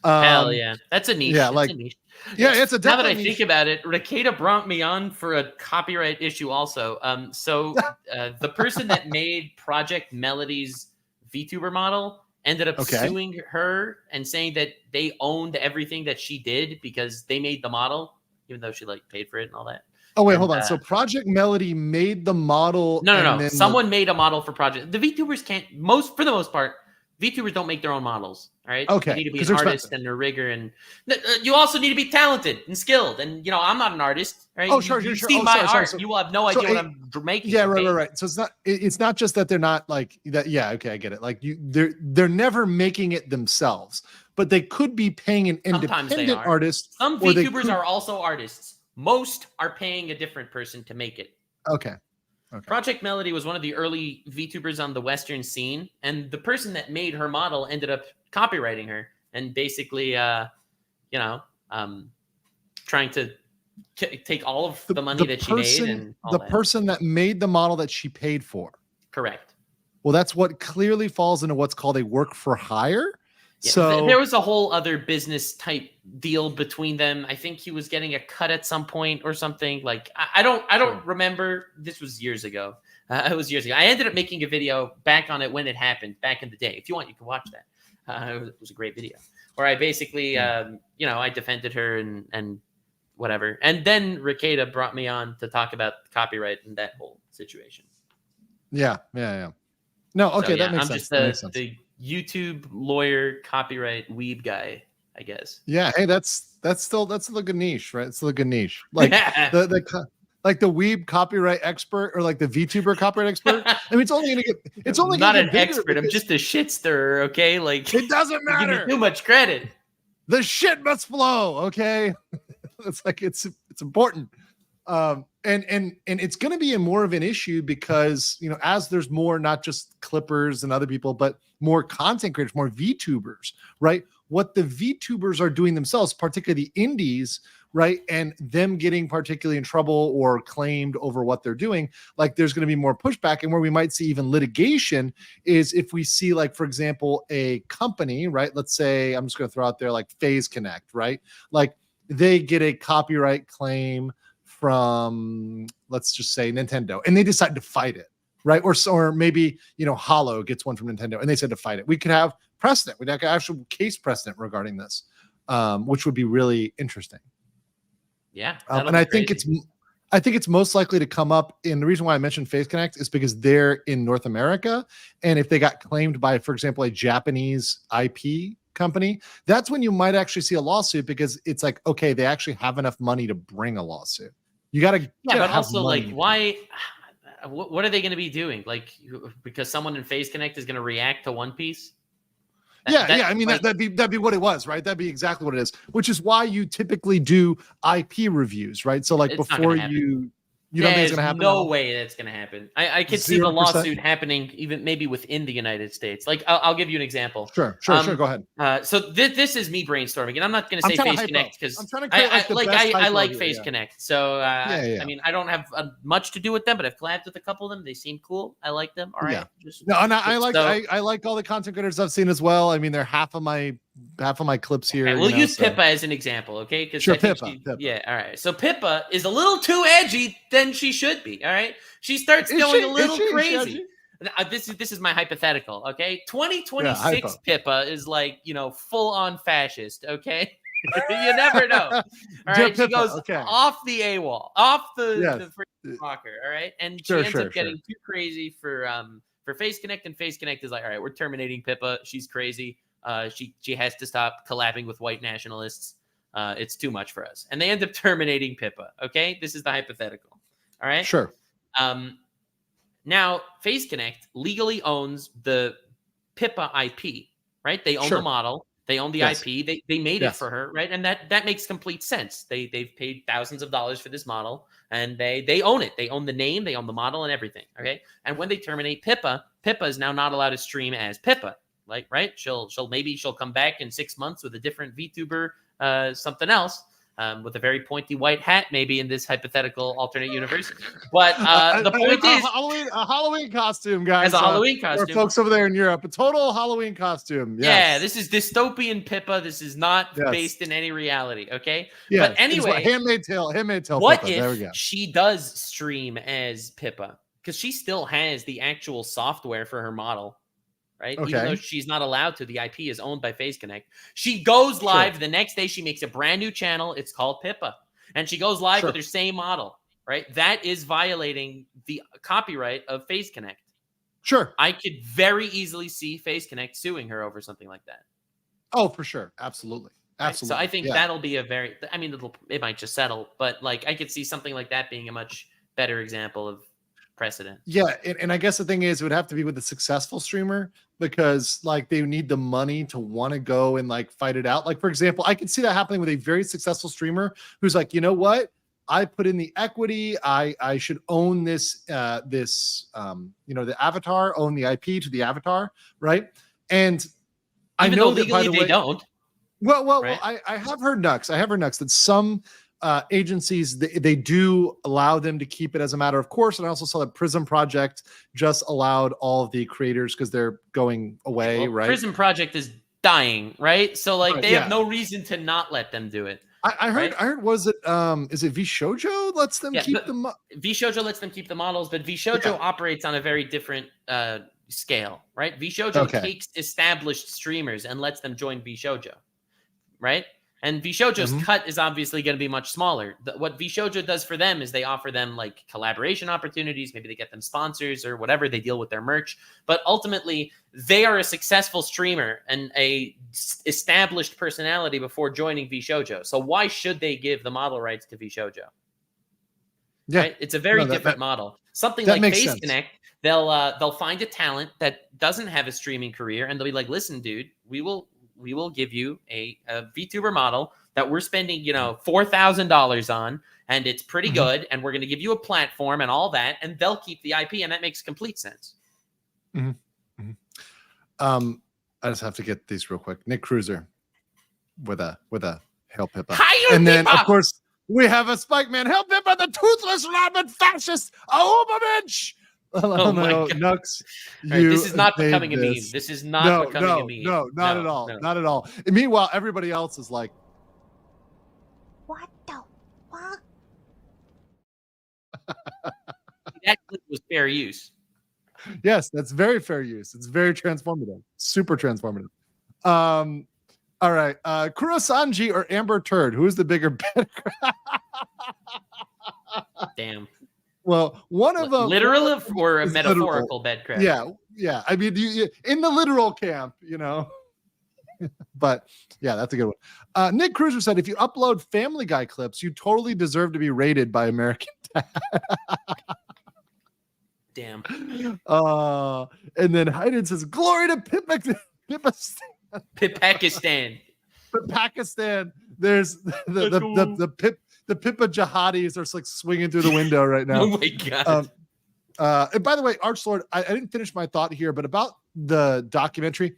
Hell yeah, that's a niche. Yeah, it's a niche. It's a now that I niche. think about it, Rakita brought me on for a copyright issue also. So the person that made Project Melody's VTuber model ended up suing her and saying that they owned everything that she did because they made the model, even though she paid for it and all that. Oh wait, hold on. So Project Melody made the model. No. Someone made a model for Project. The VTubers can't. For the most part, VTubers don't make their own models. All right. Okay. You need to be an artist and a rigger, and you also need to be talented and skilled. And I'm not an artist. Right? Oh, sure. You see my art, you will have no idea what I'm making. Yeah, right. So it's not just that they're not like that. Yeah, okay, I get it. Like they're never making it themselves, but they could be paying an independent artist. Some VTubers are also artists. Most are paying a different person to make it. Okay. Project Melody was one of the early VTubers on the Western scene, and the person that made her model ended up copywriting her and basically, trying to take all of the money that she made. And the person that made the model that she paid for. Correct. Well, that's what clearly falls into what's called a work for hire. Yeah, so there was a whole other business type deal between them. I think he was getting a cut at some point or something. Like I don't remember. This was years ago. It was years ago. I ended up making a video back on it when it happened back in the day. If you want, you can watch that. It was a great video where I basically, I defended her and whatever. And then Rakita brought me on to talk about copyright and that whole situation. Yeah. No, okay, that makes sense. I'm just the YouTube lawyer copyright weeb guy, I guess. Yeah, hey, that's still a good niche, right? It's still a good niche. Like the weeb copyright expert or like the VTuber copyright expert. I mean, it's only not an expert. I'm just a shit stirrer, okay? Like it doesn't matter. Give me too much credit. The shit must flow, okay? It's like it's important. and it's going to be more of an issue because, you know, as there's more, not just Clippers and other people, but more content creators, more VTubers, right? What the VTubers are doing themselves, particularly the indies, right? And them getting particularly in trouble or claimed over what they're doing, like there's going to be more pushback. And where we might see even litigation is if we see, like, for example, a company, right? Let's say, I'm just going to throw out there like Phase Connect, right? Like they get a copyright claim from, let's just say, Nintendo, and they decide to fight it, right? Or maybe, you know, Hollow gets one from Nintendo and they said to fight it. We could have precedent. We'd have actual case precedent regarding this, which would be really interesting. Yeah. And I think it's most likely to come up. And the reason why I mentioned Face Connect is because they're in North America. And if they got claimed by, for example, a Japanese IP company, that's when you might actually see a lawsuit, because it's like, okay, they actually have enough money to bring a lawsuit. You got to, yeah, but also like, why? What are they going to be doing? Like, because someone in Phase Connect is going to react to One Piece? Yeah. I mean, that'd be what it was, right? That'd be exactly what it is, which is why you typically do IP reviews, right? So like before you don't think it's going to happen? No way that's going to happen. I could see the lawsuit happening even maybe within the United States. Like, I'll give you an example. Sure. Go ahead. So this is me brainstorming, and I'm not going to say Phase Connect because I like Phase Connect. So I mean, I don't have much to do with them, but I've collabed with a couple of them. They seem cool. I like them. All right. Yeah. I like all the content creators I've seen as well. I mean, they're half of my clips here. Okay, we'll use Pippa as an example, okay? Because Pippa. Yeah, all right. So Pippa is a little too edgy than she should be. All right, she starts going a little crazy. This is my hypothetical, okay? 2026 Pippa is like, you know, full on fascist, okay? You never know. All right, she goes off the AWOL, off the freaking rocker, all right, and she ends up getting too crazy for Face Connect, and Face Connect is like, all right, we're terminating Pippa. She's crazy. She has to stop collabing with white nationalists. It's too much for us. And they end up terminating Pippa. Okay. This is the hypothetical. All right. Sure. Now Face Connect legally owns the Pippa IP, right? They own the model. They own the IP. They made it for her. Right. And that makes complete sense. They've paid thousands of dollars for this model, and they own it. They own the name, they own the model and everything. Okay. And when they terminate Pippa is now not allowed to stream as Pippa. Like, right? She'll come back in 6 months with a different VTuber, something else, with a very pointy white hat, maybe in this hypothetical alternate universe. But the point is, a Halloween costume, guys. As a Halloween costume, for folks over there in Europe, a total Halloween costume. Yes. Yeah, this is dystopian Pippa. This is not based in any reality. Okay. Yeah. But anyway, handmade tale. What Pippa. There we go. if she does stream as Pippa? Because she still has the actual software for her model. Right. Okay. Even though she's not allowed to, the IP is owned by Face Connect. She goes live the next day. She makes a brand new channel. It's called Pippa, and she goes live with her same model. Right. That is violating the copyright of Face Connect. Sure. I could very easily see Face Connect suing her over something like that. Oh, for sure. Absolutely. Right? So I think that'll be it might just settle, but like I could see something like that being a much better example of precedent. Yeah, and I guess the thing is, it would have to be with a successful streamer, because like they need the money to want to go and like fight it out. Like, for example, I could see that happening with a very successful streamer who's like, you know what, I put in the equity, I should own this the avatar, own the IP to the avatar, right? And I know that, by the way, they don't. Well, I have heard Nux that some agencies, they do allow them to keep it as a matter of course. And I also saw that Prism Project just allowed all of the creators because they're going away, right? Prism Project is dying, right? So like they have no reason to not let them do it. I heard was it is it VShojo lets them keep them? VShojo lets them keep the models, but VShojo operates on a very different scale, right? VShojo takes established streamers and lets them join VShojo, right? And VShojo's cut is obviously going to be much smaller. What VShojo does for them is they offer them like collaboration opportunities. Maybe they get them sponsors or whatever. They deal with their merch. But ultimately, they are a successful streamer and a established personality before joining VShojo. So why should they give the model rights to VShojo? Yeah, right? It's a very different model. Something like Face Connect, they'll find a talent that doesn't have a streaming career, and they'll be like, "Listen, dude, we will give you a VTuber model that we're spending, $4,000 on, and it's pretty good, and we're going to give you a platform and all that, and they'll keep the IP, and that makes complete sense. I just have to get these real quick. Nick Cruiser with a Hail Pippa. Hi, And then, Pippa! of course, we have a Spike Man. Hail Pippa, the toothless rabbit fascist. Aubamich. Oh my God. Nux, All right, this is not made becoming a meme. this. This is not becoming a meme. No, not at all. Not at all. And meanwhile, everybody else is like, What the fuck? That clip was fair use. yes, that's very fair use. It's very transformative. Super transformative. All right. Kurosanji or Amber Turd? Who is the bigger bed crab? Damn. Well, one of them Literal or a is metaphorical bed crab? Yeah. I mean, you in the literal camp, but yeah, that's a good one. Nick Cruiser said, if you upload Family Guy clips, you totally deserve to be rated by American Dad. Damn. And then Hayden says, glory to Pakistan. Pakistan. There's the Pippa jihadis are like swinging through the window right now. Oh my God. And by the way, Archlord, I didn't finish my thought here, but about the documentary,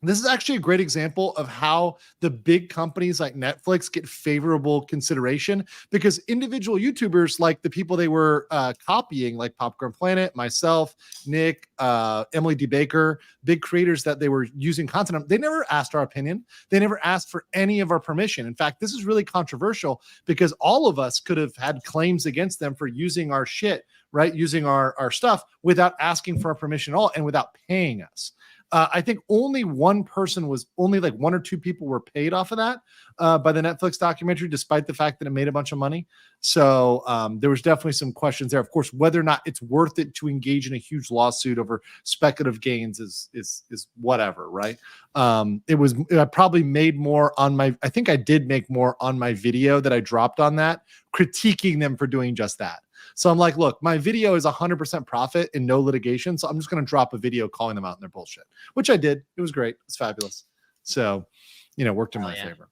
this is actually a great example of how the big companies like Netflix get favorable consideration, because individual YouTubers, like the people they were copying, like Popcorn Planet, myself, Nick, Emily D. Baker, big creators that they were using content on, they never asked our opinion. They never asked for any of our permission. In fact, this is really controversial because all of us could have had claims against them for using our shit, right? Using our stuff without asking for our permission at all and without paying us. I think only one or two people were paid off of that by the Netflix documentary, despite the fact that it made a bunch of money. So there was definitely some questions there. Of course, whether or not it's worth it to engage in a huge lawsuit over speculative gains is whatever, right? I probably made more on I think I did make more on my video that I dropped on that, critiquing them for doing just that. So I'm like, look, my video is 100% profit and no litigation. So I'm just going to drop a video calling them out in their bullshit, which I did. It was great. It's fabulous. So, worked in my favor.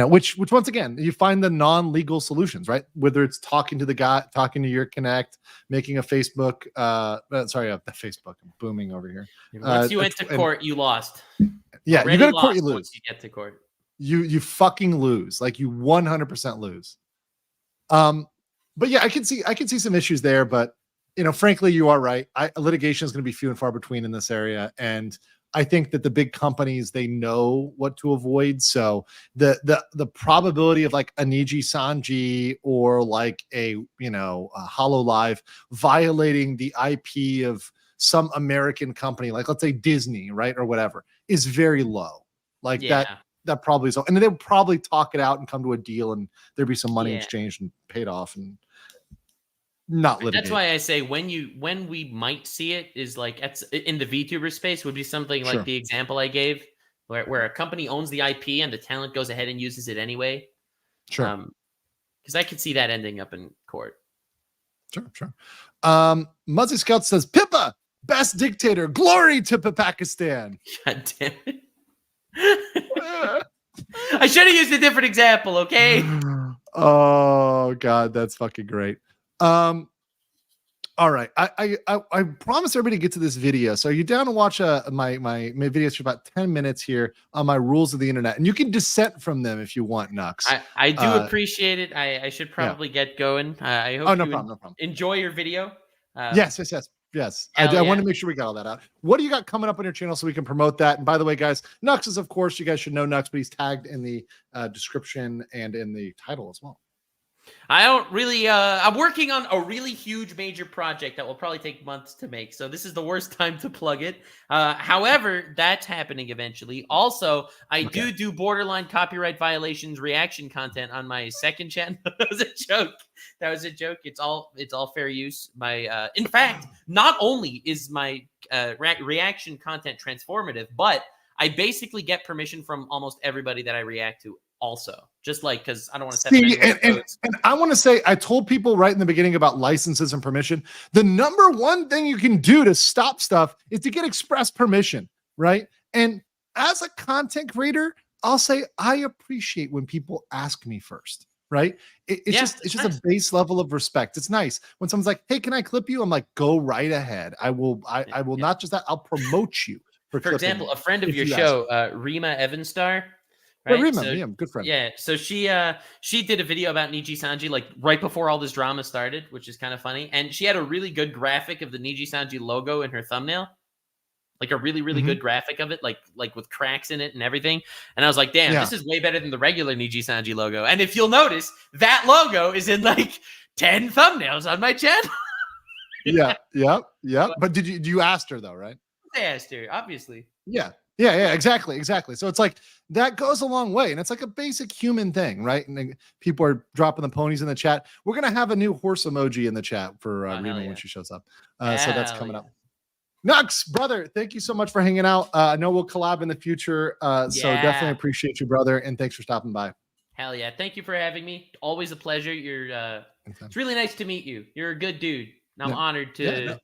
Which once again, you find the non-legal solutions, right? Whether it's talking to the guy, talking to your Connect, making a Facebook, the Facebook, I'm booming over here. Once you went to court, you lost. Yeah, Already you go to court, you lost lose. once you get to court. You fucking lose. Like you 100% lose. But yeah, I can see some issues there, but frankly, you are right. Litigation is going to be few and far between in this area, and I think that the big companies, they know what to avoid. So the probability of like a Nijisanji or like a HoloLive violating the IP of some American company, like let's say Disney, right, or whatever, is very low. Like that probably is, and then they'll probably talk it out and come to a deal, and there'd be some money exchanged and paid off and not litigate. That's why I say when we might see it is like in the VTuber space would be something like the example I gave, where a company owns the IP and the talent goes ahead and uses it anyway. Sure. Because I could see that ending up in court. Sure. Muzzy Scout says, Pippa, best dictator, glory to Pakistan. God damn it. I should have used a different example, okay? Oh God, that's fucking great. All right. I promised everybody to get to this video. So are you down to watch my videos for about 10 minutes here on my rules of the internet? And you can dissent from them if you want, Nux. I do appreciate it. I should probably get going. I hope no problem. Enjoy your video. Yes. I want to make sure we got all that out. What do you got coming up on your channel so we can promote that? And by the way, guys, Nux is, of course, you guys should know Nux, but he's tagged in the description and in the title as well. I don't really, I'm working on a really huge major project that will probably take months to make. So this is the worst time to plug it. However, that's happening eventually. Also, I do borderline copyright violations reaction content on my second channel. That was a joke. It's all fair use. In fact, not only is my reaction content transformative, but I basically get permission from almost everybody that I react to. Also, just like, because I don't want to set and I want to say, I told people right in the beginning about licenses and permission. The number one thing you can do to stop stuff is to get express permission, right? And as a content creator, I'll say I appreciate when people ask me first, right? It's Yeah, just it's a base level of respect. It's nice when someone's like, "Hey, can I clip you?" I'm like, "Go right ahead. I will not just that, I'll promote you for For clipping example, me a friend of if your you ask me." show, Rima Evanstar, Yeah, right? Rima, So yeah, good friend. yeah, so she did a video about Nijisanji like right before all this drama started, which is kind of funny. And she had a really good graphic of the Nijisanji logo in her thumbnail. Like a really, really good graphic of it, like with cracks in it and everything. And I was like, damn, this is way better than the regular Nijisanji logo. And if you'll notice, that logo is in like 10 thumbnails on my channel. Yeah. But do you ask her though, right? I asked her, obviously. Yeah, exactly. So it's like that goes a long way, and it's like a basic human thing, right? And then people are dropping the ponies in the chat. We're gonna have a new horse emoji in the chat for Rima when she shows up. So that's coming up. Nux, brother, thank you so much for hanging out. I know we'll collab in the future, so definitely appreciate you, brother, and thanks for stopping by. Hell yeah! Thank you for having me. Always a pleasure. It's really nice to meet you. You're a good dude. And I'm honored to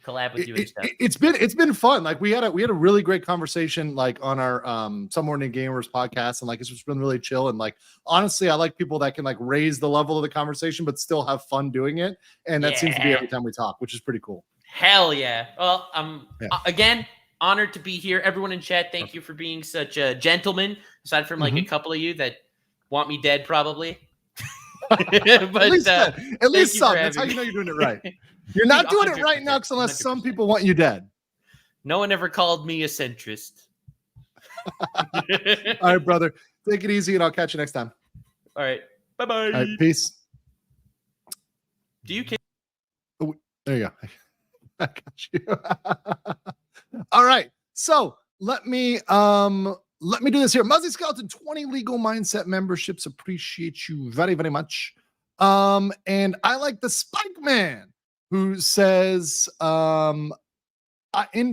collab with you and stuff. It's been fun. Like we had a really great conversation like on our Some Morning Gamers podcast, and like it's just been really chill. And like honestly, I like people that can like raise the level of the conversation but still have fun doing it. And that seems to be every time we talk, which is pretty cool. Hell yeah. Well, I'm again honored to be here. Everyone in chat, thank you for being such a gentleman, aside from like a couple of you that want me dead probably. But at least some. That's how you me. know you're doing it right. You're not doing it right, Nux, unless 100%. Some people want you dead. No one ever called me a centrist. All right, brother. Take it easy, and I'll catch you next time. All right. Bye-bye. All right, peace. Do you care? Oh, there you go. I got you. All right. So let me do this here. Muzzy Skeleton, 20 legal mindset memberships. Appreciate you very, very much. And I like the Spike Man, who says, in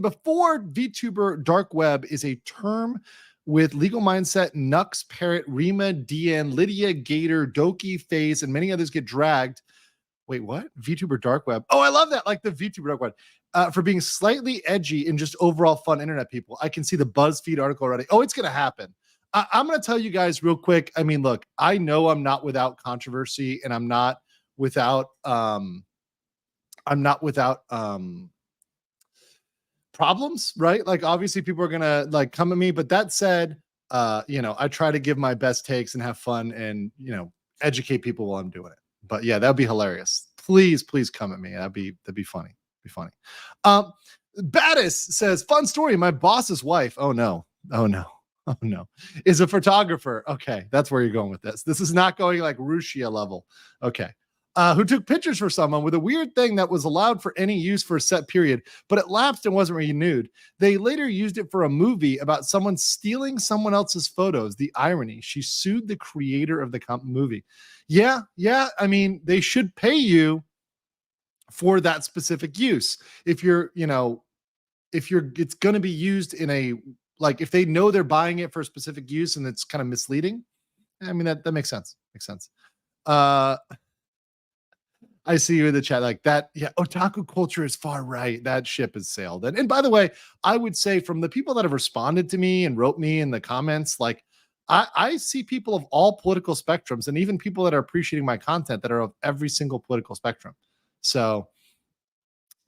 before VTuber dark web is a term with legal mindset, Nux, Parrot, Rima, DN, Lydia, Gator, Doki, FaZe, and many others get dragged. Wait, what? VTuber dark web. Oh, I love that. Like the VTuber dark web for being slightly edgy and just overall fun internet people. I can see the BuzzFeed article already. Oh, it's going to happen. I'm going to tell you guys real quick. I mean, look, I know I'm not without controversy, and I'm not without problems, right? Like obviously people are going to like come at me, but that said, I try to give my best takes and have fun and, educate people while I'm doing it. But yeah, that'd be hilarious. Please come at me. That'd be funny. Be funny. Baddest says, fun story. My boss's wife. Oh no. Is a photographer. Okay, that's where you're going with this. This is not going like Rushia level. Okay. Who took pictures for someone with a weird thing that was allowed for any use for a set period, but it lapsed and wasn't renewed. They later used it for a movie about someone stealing someone else's photos. The irony. She sued the creator of the movie. Yeah. I mean, they should pay you for that specific use. If it's going to be used in a, like, if they know they're buying it for a specific use and it's kind of misleading, I mean, that makes sense. I see you in the chat like that. Yeah, otaku culture is far right. That ship has sailed. And by the way, I would say from the people that have responded to me and wrote me in the comments, like I see people of all political spectrums and even people that are appreciating my content that are of every single political spectrum. So,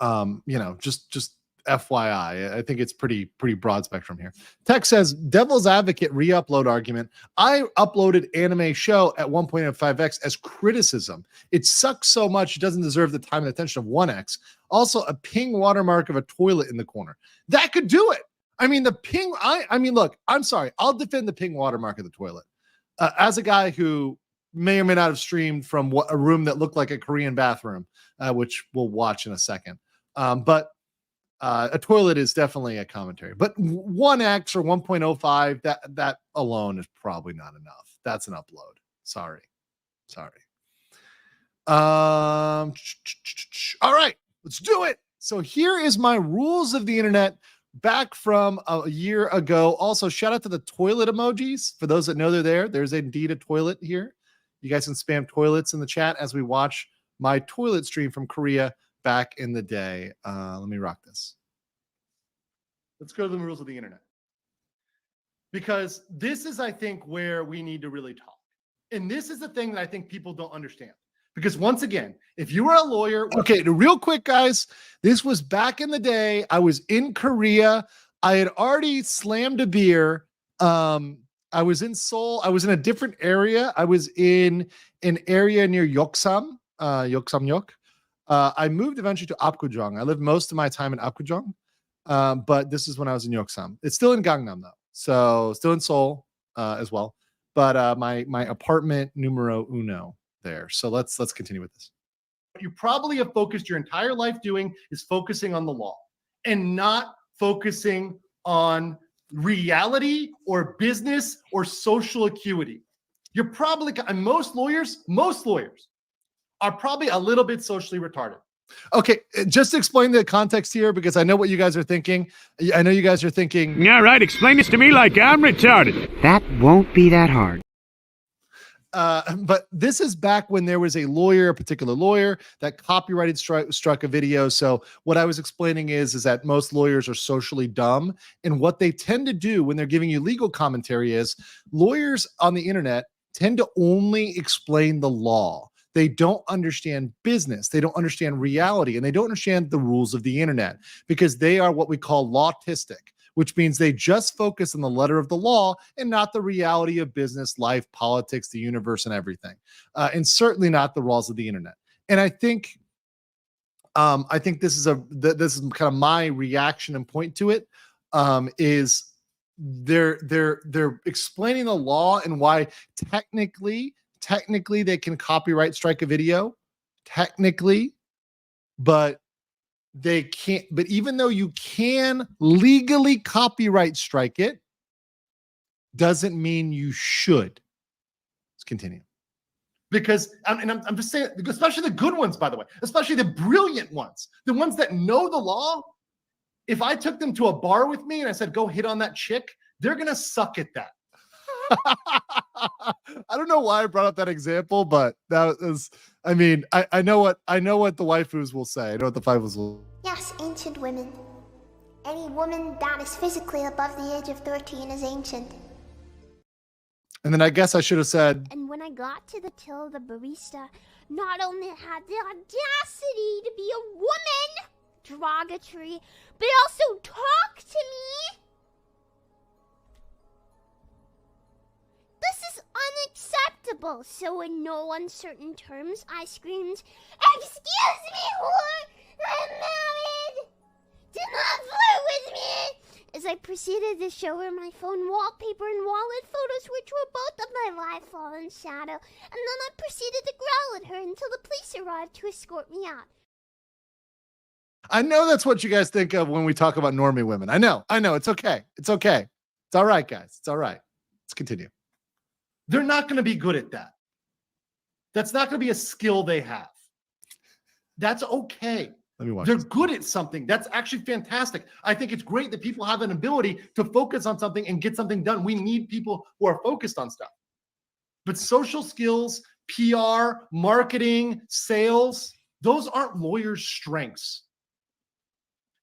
just FYI, I think it's pretty broad spectrum here. Tech says, devil's advocate re-upload argument. I uploaded anime show at 1.5x as criticism. It sucks so much it doesn't deserve the time and attention of 1x. Also, a ping watermark of a toilet in the corner. That could do it. I mean, the ping, I mean, look, I'm sorry. I'll defend the ping watermark of the toilet. As a guy who may or may not have streamed from a room that looked like a Korean bathroom, which we'll watch in a second. But a toilet is definitely a commentary, but 1x or 1.05, that alone is probably not enough. That's an upload. Sorry. All right, let's do it. So here is my rules of the internet back from a year ago. Also, shout out to the toilet emojis. For those that know they're there, there's indeed a toilet here. You guys can spam toilets in the chat as we watch my toilet stream from Korea back in the day. Let me rock this. Let's go to the rules of the internet. because this is, I think, where we need to really talk. And this is the thing that I think people don't understand. Because once again, if you were a lawyer, okay, real quick, guys, this was back in the day. I was in Korea. I had already slammed a beer. I was in Seoul. I was in a different area. I was in an area near Yeoksam, Yeoksamyeok. I moved eventually to Apgujeong. I lived most of my time in Apgujeong, but this is when I was in Yeoksam. It's still in Gangnam though, so still in Seoul as well. But my apartment numero uno there. So let's continue with this. What you probably have focused your entire life doing is focusing on the law and not focusing on reality or business or social acuity. You're probably, and most lawyers are probably a little bit socially retarded. Okay, just to explain the context here, because I know what you guys are thinking. I know you guys are thinking, Yeah, right. Explain this to me like I'm retarded. That won't be that hard. But this is back when there was a particular lawyer that copyrighted struck a video. So what I was explaining is that most lawyers are socially dumb. And what they tend to do when they're giving you legal commentary is lawyers on the internet tend to only explain the law. They don't understand business. They don't understand reality, and they don't understand the rules of the internet because they are what we call lawtistic, which means they just focus on the letter of the law and not the reality of business, life, politics, the universe, and everything, and certainly not the laws of the internet. And I think this is kind of my reaction and point to it, is they're explaining the law and why technically they can copyright strike a video, technically, but they can't. But even though you can legally copyright strike it, doesn't mean you should. Let's continue. Because I'm just saying, especially the good ones, by the way, especially the brilliant ones, the ones that know the law. If I took them to a bar with me and I said, go hit on that chick, they're going to suck at that. I don't know why I brought up that example, but that was, I mean, I know what the waifus will say. I know what the waifus will. Yes, ancient women. Any woman that is physically above the age of 13 is ancient. And then I guess I should have said. And when I got to the till, the barista not only had the audacity to be a woman, derogatory, but also talk to me. This is unacceptable. So in no uncertain terms, I screamed, "Excuse me, whore! I'm married! Do not flirt with me!" As I proceeded to show her my phone wallpaper and wallet photos, which were both of my live fallen shadow. And then I proceeded to growl at her until the police arrived to escort me out. I know that's what you guys think of when we talk about normie women. I know. It's okay. It's okay. It's all right, guys. It's all right. Let's continue. They're not going to be good at that. That's not going to be a skill they have. That's okay. Let me watch. They're good at something. That's actually fantastic. I think it's great that people have an ability to focus on something and get something done. We need people who are focused on stuff. But social skills, PR, marketing, sales, those aren't lawyers' strengths.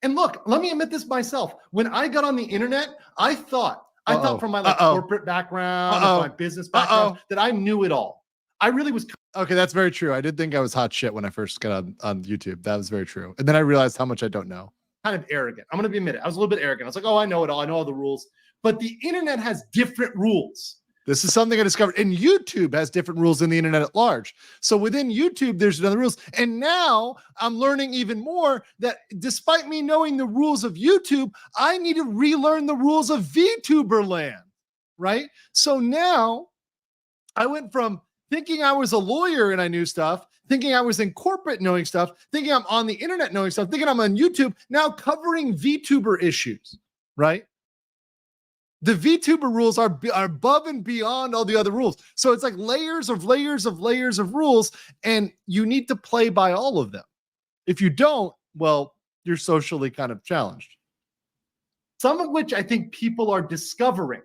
And look, let me admit this myself. When I got on the internet, I thought from my corporate background, my business background, that I knew it all. I really was. Okay, that's very true. I did think I was hot shit when I first got on YouTube. That was very true. And then I realized how much I don't know. Kind of arrogant. I'm going to admit it. I was a little bit arrogant. I was like, oh, I know it all. I know all the rules. But the internet has different rules. This is something I discovered. And YouTube has different rules than the internet at large. So within YouTube, there's other rules. And now I'm learning even more that despite me knowing the rules of YouTube, I need to relearn the rules of VTuber land, right? So now I went from thinking I was a lawyer and I knew stuff, thinking I was in corporate knowing stuff, thinking I'm on the internet knowing stuff, thinking I'm on YouTube, now covering VTuber issues, right? The VTuber rules are above and beyond all the other rules. So it's like layers of rules, and you need to play by all of them. If you don't, well, you're socially kind of challenged. Some of which I think people are discovering.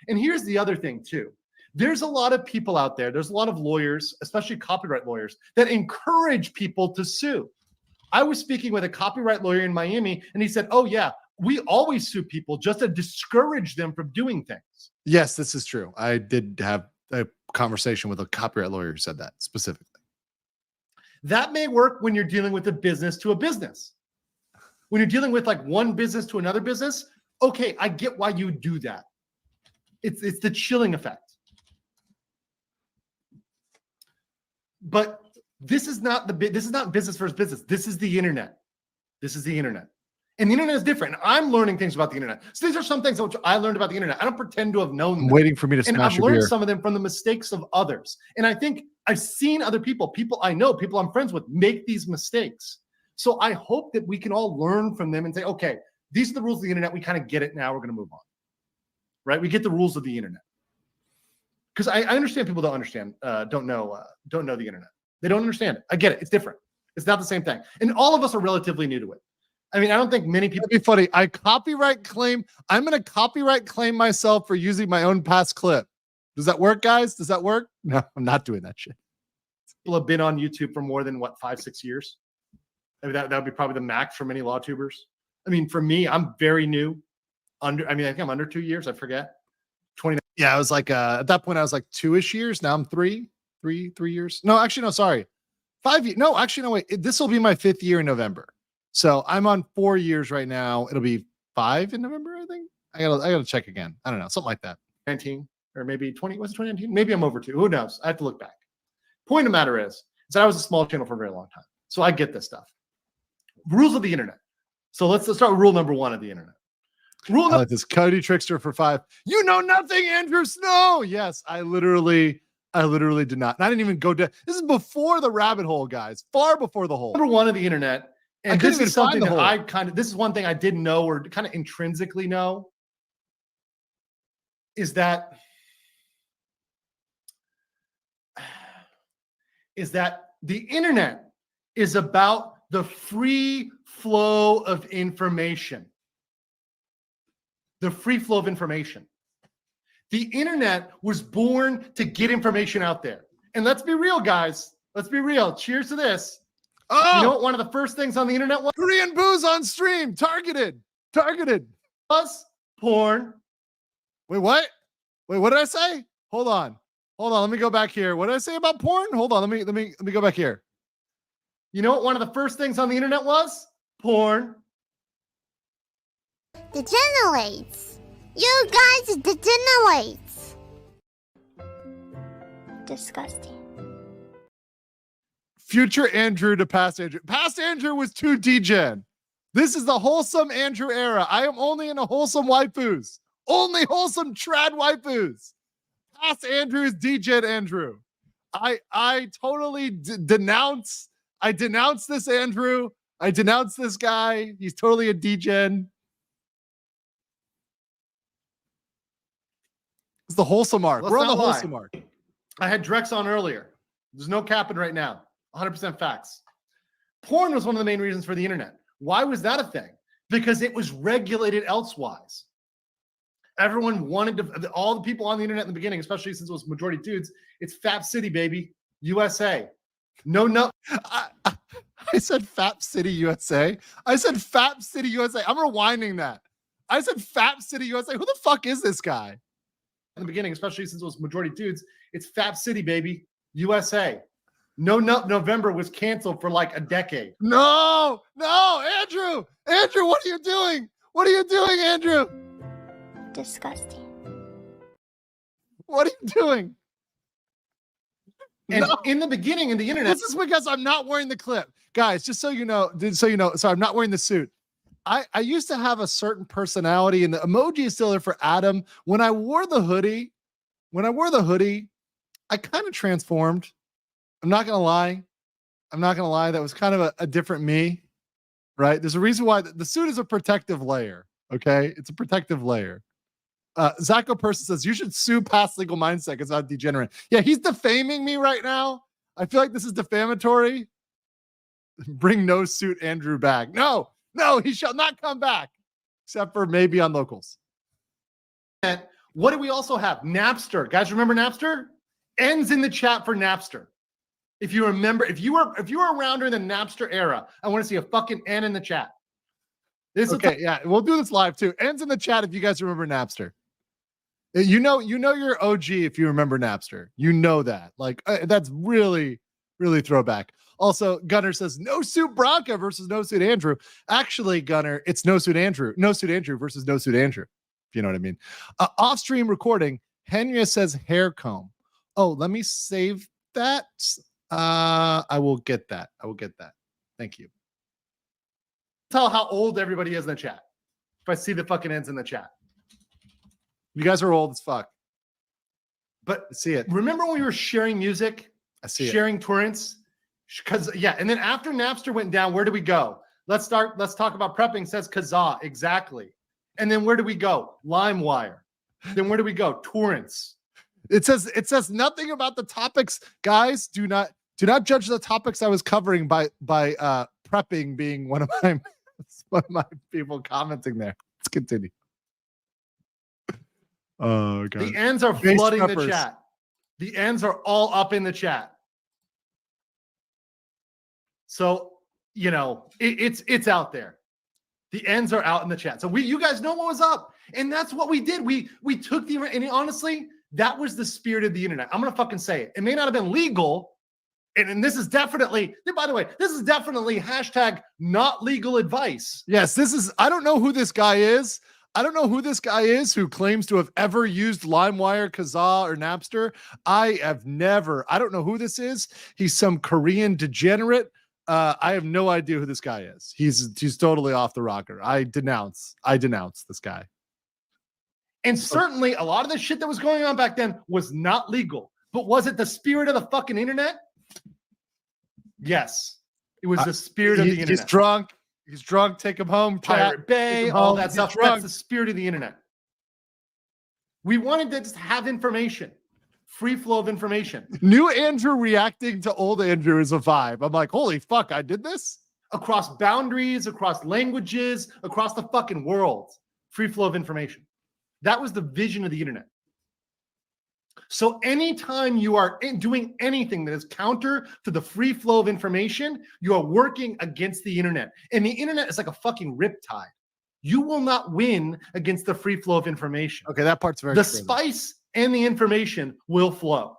And here's the other thing too. There's a lot of people out there, there's a lot of lawyers, especially copyright lawyers, that encourage people to sue. I was speaking with a copyright lawyer in Miami, and he said, oh yeah, we always sue people just to discourage them from doing things. Yes, this is true. I did have a conversation with a copyright lawyer who said that specifically. That may work when you're dealing with a business to a business. When you're dealing with like one business to another business, okay, I get why you do that. It's the chilling effect. But this is not business versus business. This is the internet. This is the internet. And the internet is different. I'm learning things about the internet. So these are some things which I learned about the internet. I don't pretend to have known them. I'm waiting for me to smash and I've a learned beer. some of them from the mistakes of others. And I think I've seen other people I know, people I'm friends with, make these mistakes. So I hope that we can all learn from them and say, okay, these are the rules of the internet. We kind of get it now. We're going to move on. Right? We get the rules of the internet. Because I understand people don't know the internet. They don't understand it. I get it. It's different. It's not the same thing. And all of us are relatively new to it. I mean, I don't think many people. It'd be funny. I'm going to copyright claim myself for using my own past clip. Does that work, guys? Does that work? No, I'm not doing that shit. People have been on YouTube for more than 5-6 years. I mean, that would be probably the max for many law tubers. I mean, for me, I'm very new. I think I'm under 2 years. I forget. 29. Yeah, I was like, at that point, I was like 2-ish years. Now I'm three years. No, actually, no, sorry. 5 years. No, actually, no, wait. This will be my 5th year in November. So I'm on 4 years right now. It'll be 5 in November, I think. I gotta check again. I don't know, something like that. 19 or maybe 20. Was it 2019? Maybe I'm over 2. Who knows? I have to look back. Point of the matter is that I was a small channel for a very long time. So I get this stuff. Rules of the internet. So let's start with rule number 1 of the internet. I like this Cody Trickster for 5. You know nothing, Andrew Snow. Yes, I literally did not. And I didn't even go down. This is before the rabbit hole, guys. Far before the hole. Number 1 of the internet. And this is something that this is one thing I didn't know or kind of intrinsically know, is that the internet is about the free flow of information. The free flow of information. The internet was born to get information out there. And let's be real, guys. Let's be real. Cheers to this. Oh, you know what one of the first things on the internet was? Korean booze on stream. Targeted. Was porn. Wait, what? Wait, what did I say? Hold on. Let me go back here. What did I say about porn? Hold on. Let me go back here. You know what one of the first things on the internet was? Porn. Degenerates. You guys degenerates. Disgusting. Future Andrew to past Andrew. Past Andrew was too degen. This is the wholesome Andrew era. I am only in a wholesome waifus. Only wholesome trad waifus. Past Andrew is degen Andrew. I totally denounce. I denounce this Andrew. I denounce this guy. He's totally a degen. It's the wholesome arc. We're on the wholesome arc. I had Drex on earlier. There's no capping right now. 100% facts. Porn was one of the main reasons for the internet. Why was that a thing? Because it was regulated elsewise. Everyone wanted to, all the people on the internet in the beginning, especially since it was majority dudes, it's Fap City, baby. USA. No. I said Fap City, USA. I said Fap City, USA. I'm rewinding that. I said Fap City, USA. Who the fuck is this guy? In the beginning, especially since it was majority dudes, it's Fap City, baby. USA. No Nut November was canceled for like a decade. No, Andrew, what are you doing? What are you doing, Andrew? Disgusting. What are you doing? And in the beginning, in the internet, this is because I'm not wearing the clip, guys. Just so you know, so I'm not wearing the suit. I used to have a certain personality, and the emoji is still there for Adam. When I wore the hoodie, I kind of transformed. I'm not gonna lie. That was kind of a different me, right? There's a reason why the suit is a protective layer. Okay, it's a protective layer. Zacho Person says you should sue past legal mindset because I'm degenerate. Yeah, he's defaming me right now. I feel like this is defamatory. Bring no suit Andrew back. No, he shall not come back, except for maybe on locals. And what do we also have? Napster. Guys, remember Napster? Ends in the chat for Napster. If you remember, if you were around during the Napster era, I want to see a fucking N in the chat. Okay, yeah, we'll do this live too. Ends in the chat if you guys remember Napster. You know you're OG if you remember Napster. You know that. Like that's really, really throwback. Also, Gunner says no suit Bronca versus no suit Andrew. Actually, Gunner, it's no suit Andrew versus no suit Andrew. If you know what I mean. Off stream recording. Henya says hair comb. Oh, let me save that. I will get that. Thank you. Tell how old everybody is in the chat. If I see the fucking ends in the chat. You guys are old as fuck. But I see it. Remember when we were sharing music? I see sharing torrents? Because and then after Napster went down, where do we go? Let's talk about prepping, says Kazaa. Exactly. And then where do we go? LimeWire. Then where do we go? Torrents. It says nothing about the topics. Guys, do not judge the topics I was covering by prepping being one of my people commenting there. Let's continue. Oh god. The ends are flooding the chat. The ends are all up in the chat. So, it's out there. The ends are out in the chat. So you guys know what was up. And that's what we did. We took and honestly, that was the spirit of the internet. I'm going to fucking say it. It may not have been legal. And this is definitely, by the way, this is definitely hashtag not legal advice. Yes, I don't know who this guy is. I don't know who this guy is who claims to have ever used LimeWire, Kazaa, or Napster. I don't know who this is. He's some Korean degenerate. I have no idea who this guy is. He's totally off the rocker. I denounce this guy. And certainly a lot of the shit that was going on back then was not legal. But was it the spirit of the fucking internet? Yes. It was the spirit of the internet. He's drunk. Take him home. Pirate Bay, all that stuff. That's the spirit of the internet. We wanted to just have information. Free flow of information. New Andrew reacting to old Andrew is a vibe. I'm like, holy fuck, I did this? Across boundaries, across languages, across the fucking world. Free flow of information. That was the vision of the internet. So anytime you are doing anything that is counter to the free flow of information, you are working against the internet. And the internet is like a fucking riptide. You will not win against the free flow of information. Okay, that part's very The true. spice and the information will flow.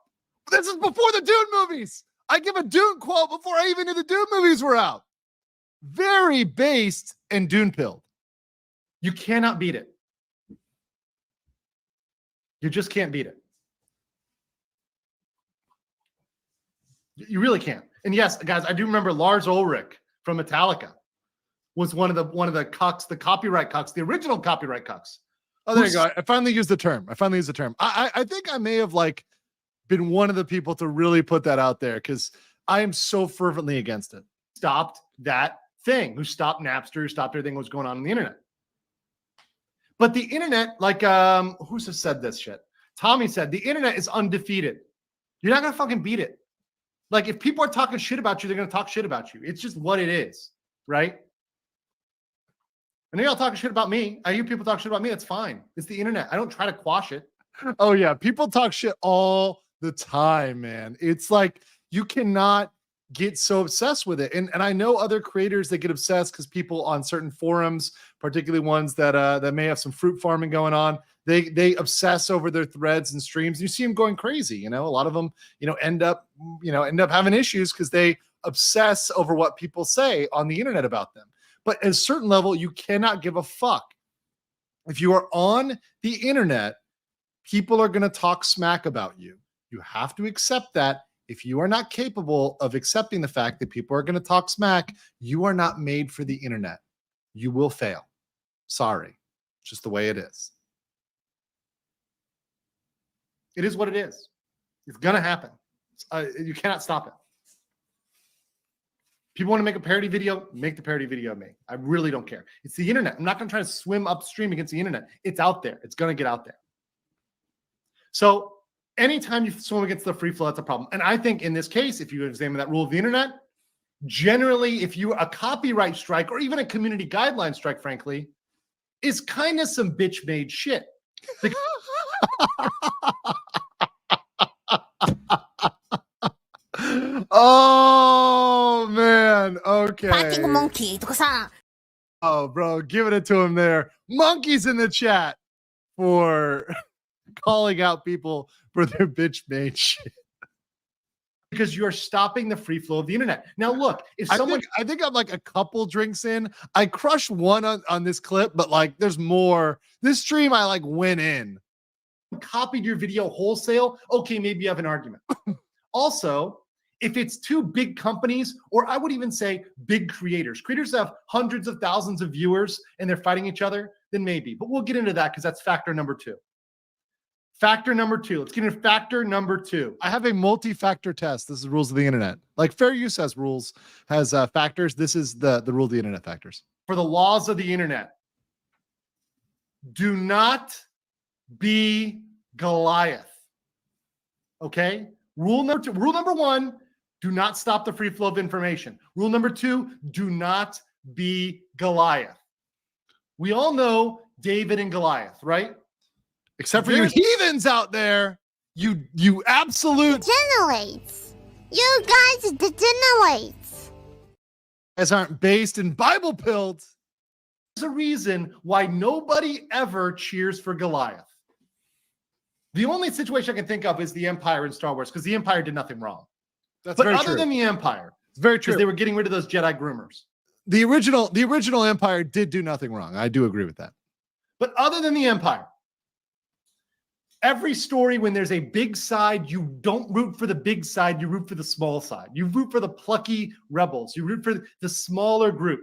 This is before the Dune movies. I give a Dune quote before I even knew the Dune movies were out. Very based and Dune pilled. You cannot beat it. You just can't beat it. You really can't. And yes, guys, I do remember Lars Ulrich from Metallica was one of the cucks, the copyright cucks, the original copyright cucks. Oh, there you go. I finally used the term. I think I may have been one of the people to really put that out there because I am so fervently against it. Stopped that thing, who stopped Napster, who stopped everything that was going on the internet. But the internet, who's just said this shit? Tommy said, the internet is undefeated. You're not going to fucking beat it. Like, if people are talking shit about you, they're going to talk shit about you. It's just what it is, right? I know y'all talking shit about me. I hear people talk shit about me. That's fine. It's the internet. I don't try to quash it. Oh, yeah. People talk shit all the time, man. It's like you cannot get so obsessed with it. And I know other creators that get obsessed because people on certain forums, particularly ones that may have some fruit farming going on, they obsess over their threads and streams. You see them going crazy. A lot of them, end up having issues because they obsess over what people say on the internet about them. But at a certain level, you cannot give a fuck. If you are on the internet, people are going to talk smack about you. You have to accept that. If you are not capable of accepting the fact that people are going to talk smack, you are not made for the internet. You will fail. Sorry. It's just the way it is. It is what it is. It's going to happen. You cannot stop it. People want to make a parody video, make the parody video of me. I really don't care. It's the internet. I'm not going to try to swim upstream against the internet. It's out there. It's going to get out there. So anytime you swim against the free flow, that's a problem. And I think in this case, if you examine that rule of the internet, generally, if you a copyright strike or even a community guideline strike, frankly, is kind of some bitch-made shit. Oh man, okay. Fighting monkey とかさ Oh, bro, giving it to him there. Monkeys in the chat for calling out people for their bitch made shit. Because you're stopping the free flow of the internet. Now, look, if someone, I think I'm like a couple drinks in. I crushed one on this clip, but like there's more. This stream, I like went in. Copied your video wholesale, okay, maybe you have an argument. Also, if it's two big companies, or I would even say big creators have hundreds of thousands of viewers and they're fighting each other, then maybe. But we'll get into that because that's factor number 2. Factor number 2. Let's get into factor number 2. I have a multi-factor test. This is rules of the internet. Like fair use has rules, has factors. This is the rule of the internet factors. For the laws of the internet, do not be Goliath. Okay? Rule number 1, do not stop the free flow of information. Rule number 2, do not be Goliath. We all know David and Goliath, right? Except for you heathens out there, you absolute Degenerates. You guys degenerates. guys aren't based in Bible pilled. There's a reason why nobody ever cheers for Goliath. The only situation I can think of is the Empire in Star Wars, because the Empire did nothing wrong. That's but very other true. than the Empire, It's very true. because they were getting rid of those Jedi groomers. The original Empire did do nothing wrong. I do agree with that. But other than the Empire, every story when there's a big side, you don't root for the big side, you root for the small side. You root for the plucky rebels. You root for the smaller group.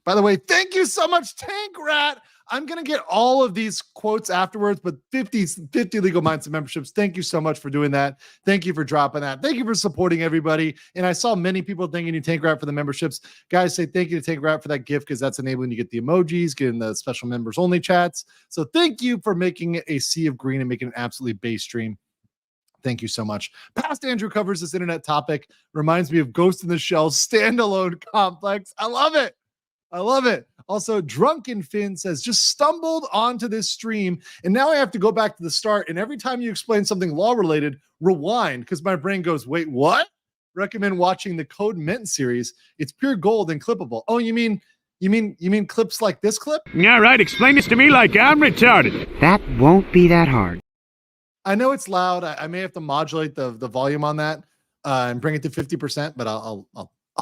By the way, thank you so much, Tank Rat. I'm going to get all of these quotes afterwards, but 50 Legal Mindset memberships. Thank you so much for doing that. Thank you for dropping that. Thank you for supporting everybody. And I saw many people thanking you, Tank Rat, for the memberships. Guys, say thank you to Tank Rat for that gift, because that's enabling you to get the emojis, getting the special members only chats. So thank you for making it a sea of green and making it an absolutely base stream. Thank you so much. Past Andrew covers this internet topic. Reminds me of Ghost in the Shell standalone complex. I love it. I love it. Also, Drunken Finn says, just stumbled onto this stream, and now I have to go back to the start. And every time you explain something law-related, rewind, because my brain goes, wait, what? Recommend watching the Code Mint series. It's pure gold and clippable. Oh, you mean clips like this clip? Yeah, right. Explain this to me like I'm retarded. That won't be that hard. I know it's loud. I may have to modulate the volume on that and bring it to 50%, but I'll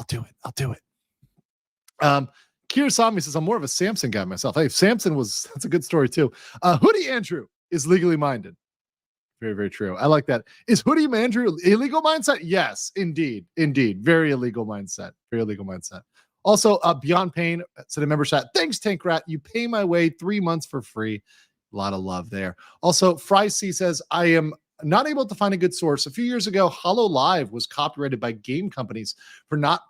do it. I'll do it. Kirasami says, I'm more of a Samson guy myself. Hey, Samson that's a good story too. Hoodie Andrew is legally minded. Very, very true. I like that. Is Hoodie Andrew illegal mindset? Yes, indeed. Indeed. Very illegal mindset. Very illegal mindset. Also, Beyond Pain said a member chat. Thanks, Tank Rat. You pay my way 3 months for free. A lot of love there. Also, Fry C says, I am not able to find a good source. A few years ago, Hollow Live was copyrighted by game companies for not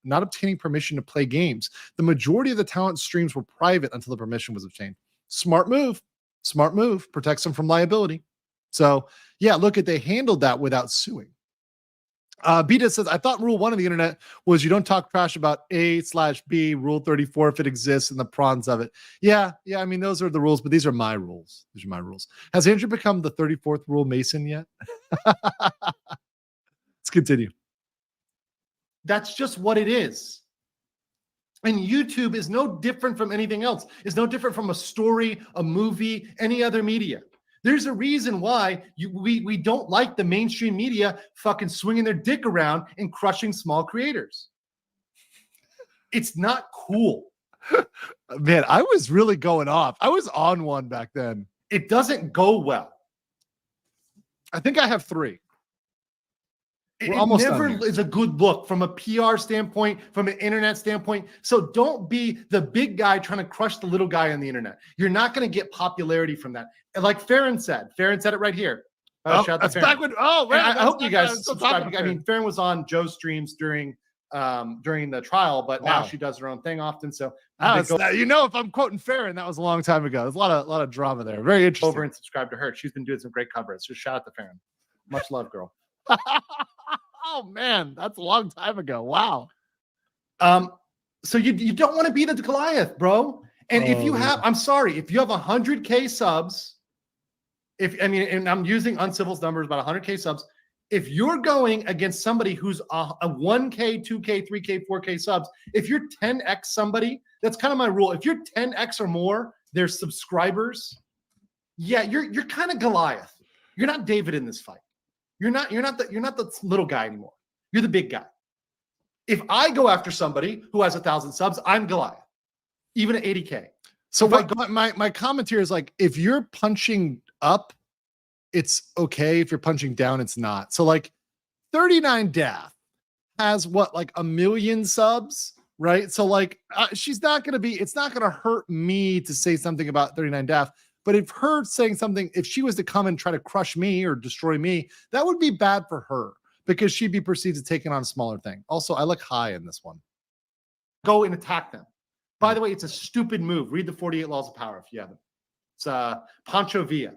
obtaining permission to play games. The majority of the talent streams were private until the permission was obtained. Smart move. Smart move. Protects them from liability. So, yeah, look they handled that without suing. Beta says, I thought rule 1 of the internet was you don't talk trash about A/B, rule 34 if it exists, and the prawns of it. Yeah, I mean, those are the rules, but these are my rules. These are my rules. Has Andrew become the 34th rule Mason yet? Let's continue. That's just what it is. And YouTube is no different from anything else. It's no different from a story, a movie, any other media. There's a reason why we don't like the mainstream media fucking swinging their dick around and crushing small creators. It's not cool. Man, I was really going off. I was on one back then. It doesn't go well. I think I have 3. It never is a good look from a PR standpoint, from an internet standpoint. So don't be the big guy trying to crush the little guy on the internet. You're not going to get popularity from that. And like Farron said it right here. Shout out to Farron. Back when, I hope you guys subscribe. I mean, Farron was on Joe's streams during the trial, but now she does her own thing often. So if I'm quoting Farron, that was a long time ago. There's a lot of drama there. Very interesting. Over and subscribe to her. She's been doing some great coverage. So shout out to Farron. Much love, girl. Oh man, that's a long time ago. Wow. So you don't want to be the Goliath, bro. And if you have, I'm sorry, if you have 100K subs, and I'm using Uncivil's numbers, about 100K subs. if you're going against somebody who's a 1K, 2K, 3K, 4K subs, if you're 10x somebody, that's kind of my rule. If you're 10x or more, their subscribers, yeah, you're kind of Goliath. You're not David in this fight. You're not the little guy anymore. You're the big guy. If I go after somebody who has 1,000 subs, I'm Goliath, even at 80K. So my comment here is like, if you're punching up, it's okay. If you're punching down, it's not. So like 39 Daft has what, like 1 million subs, right? So like she's not going to be, it's not going to hurt me to say something about 39 Daft. But if her saying something, if she was to come and try to crush me or destroy me, that would be bad for her because she'd be perceived as taking on a smaller thing. Also, I look high in this one. Go and attack them. By the way, it's a stupid move. Read the 48 Laws of Power if you haven't. It's Pancho Villa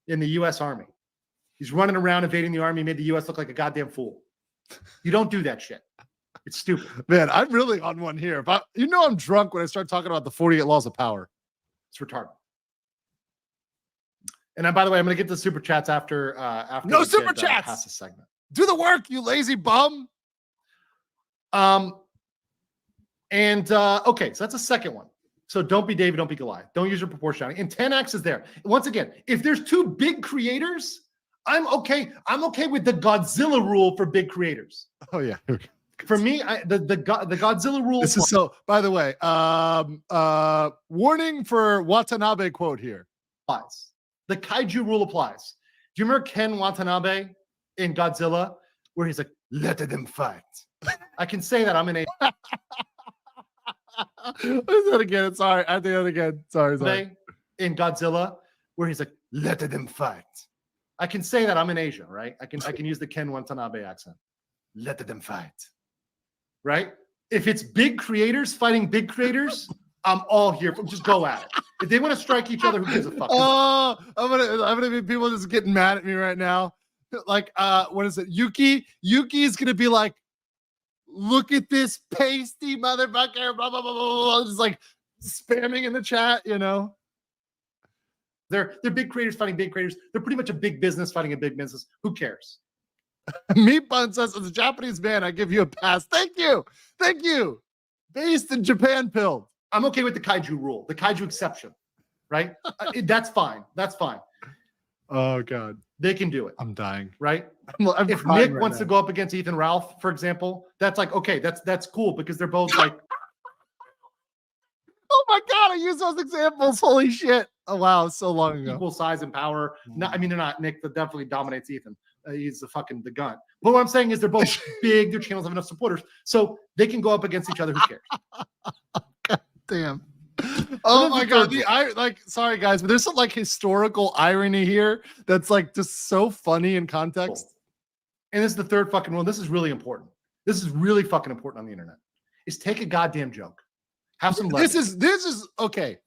in the U.S. Army. He's running around invading the army, made the U.S. look like a goddamn fool. You don't do that shit. It's stupid. Man, I'm really on one here. But you know I'm drunk when I start talking about the 48 Laws of Power. It's retarded. And by the way, I'm going to get the super chats after. No we super get, chats. past this segment. Do the work, you lazy bum. Okay, so that's a second one. So don't be David, don't be Goliath. Don't use your proportionality. And 10x is there. Once again, if there's two big creators, I'm okay. I'm okay with the Godzilla rule for big creators. Oh yeah. For me, the Godzilla rule. This is so. By the way, warning for Watanabe quote here. Applies. The kaiju rule applies. Do you remember Ken Watanabe in Godzilla, where he's like, "Let them fight"? I can say that I'm in a. What is that again? Sorry, I think that again. Sorry. In Godzilla, where he's like, "Let them fight." I can say that I'm in Asia, right? I can use the Ken Watanabe accent. Let them fight, right? If it's big creators fighting big creators, I'm all here. Just go at it. If they want to strike each other, who gives a fuck? Oh, I'm gonna be people just getting mad at me right now. Like, what is it? Yuki is gonna be like, look at this pasty motherfucker, blah, blah, blah, blah, blah, just like spamming in the chat, you know. They're big creators fighting big creators. They're pretty much a big business fighting a big business. Who cares? Meat Bun says, as a Japanese man, I give you a pass. Thank you. Based in Japan pilled. I'm okay with the kaiju rule, the kaiju exception, right? That's fine. Oh God, they can do it. I'm dying. Right? I'm if Nick wants to go up against Ethan Ralph, for example, that's like okay, that's cool because they're both like. Oh my God, I use those examples. Holy shit! Oh wow, so long ago. Equal size and power. No, I mean they're not. Nick definitely dominates Ethan. He's the gun. But what I'm saying is they're both big. Their channels have enough supporters, so they can go up against each other. Who cares? God damn. Oh my God. Sorry guys, but there's some like historical irony here that's like just so funny in context. And this is the third fucking one. This is really important. This is really fucking important on the internet. Is take a goddamn joke. Have some leverage. This is okay.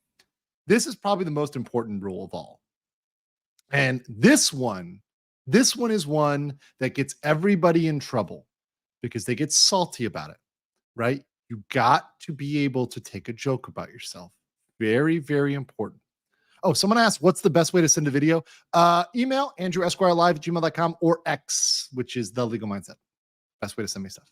This is probably the most important rule of all. And this one is one that gets everybody in trouble because they get salty about it, right? You got to be able to take a joke about yourself. Very, very important. Oh, someone asked, what's the best way to send a video? Email andrewesquirelive@gmail.com or X, which is the legal mindset. Best way to send me stuff.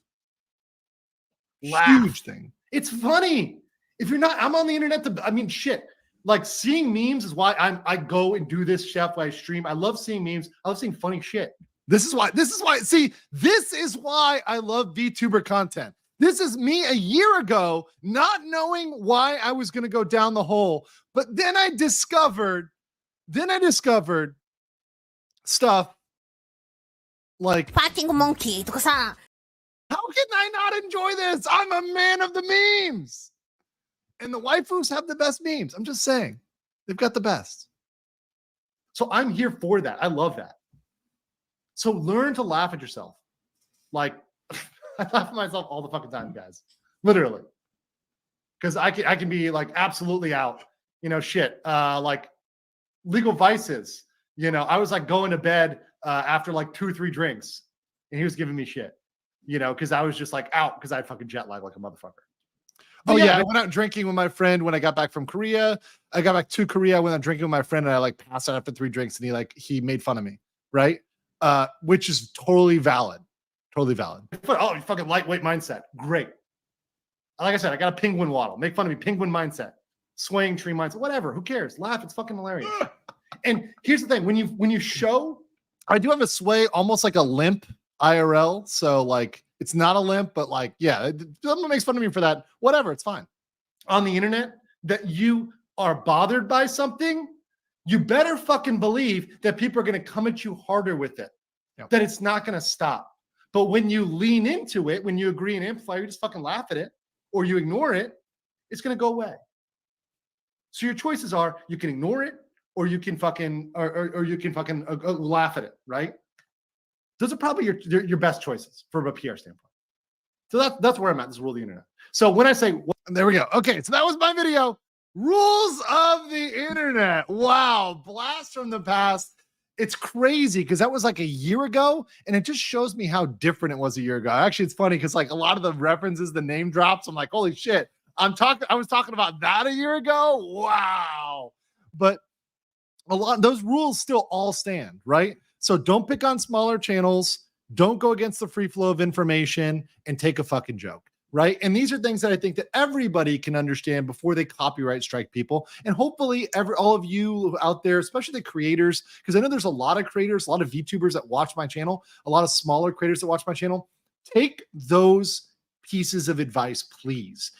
Huge thing. It's funny. If you're not, I'm on the internet shit. Like seeing memes is why I go and do this chef while I stream. I love seeing memes. I love seeing funny shit. This is why I love VTuber content. This is me a year ago, not knowing why I was going to go down the hole. But then I discovered stuff like Fighting monkey. How can I not enjoy this? I'm a man of the memes. And the waifus have the best memes. I'm just saying. They've got the best. So I'm here for that. I love that. So learn to laugh at yourself. Like, I laugh at myself all the fucking time, guys. Literally. Because I can be like absolutely out. Shit. Like Legal Vices. I was like going to bed after like 2 or 3 drinks. And he was giving me shit. Because I was just like out because I had fucking jet lag like a motherfucker. Oh yeah, I went out drinking with my friend when I got back from Korea. I got back to Korea, I went out drinking with my friend, and I like passed out after 3 drinks, and he made fun of me, right? which is totally valid. Totally valid. Oh, you fucking lightweight mindset. Great. Like I said, I got a penguin waddle. Make fun of me. Penguin mindset. Swaying tree mindset. Whatever. Who cares? Laugh. It's fucking hilarious. And here's the thing. When you show, I do have a sway, almost like a limp IRL. So like, it's not a limp, but like, yeah, someone makes fun of me for that. Whatever. It's fine. On the internet, that you are bothered by something, you better fucking believe that people are going to come at you harder with it. Yep. That it's not going to stop. But when you lean into it, when you agree and amplify, you just fucking laugh at it or you ignore it, it's going to go away. So your choices are you can ignore it or you can fucking or you can fucking laugh at it, right? Those are probably your best choices from a PR standpoint. So that's where I'm at. This rule of the internet. So when I say, there we go. Okay, so that was my video. Rules of the internet. Wow, blast from the past. It's crazy because that was like a year ago, and it just shows me how different it was a year ago. Actually, it's funny because like a lot of the references, the name drops, I'm like, holy shit. I was talking about that a year ago. Wow. But those rules still all stand, right? So don't pick on smaller channels. Don't go against the free flow of information and take a fucking joke, right? And these are things that I think that everybody can understand before they copyright strike people. And hopefully all of you out there, especially the creators, because I know there's a lot of creators, a lot of VTubers that watch my channel, a lot of smaller creators that watch my channel. Take those pieces of advice, please.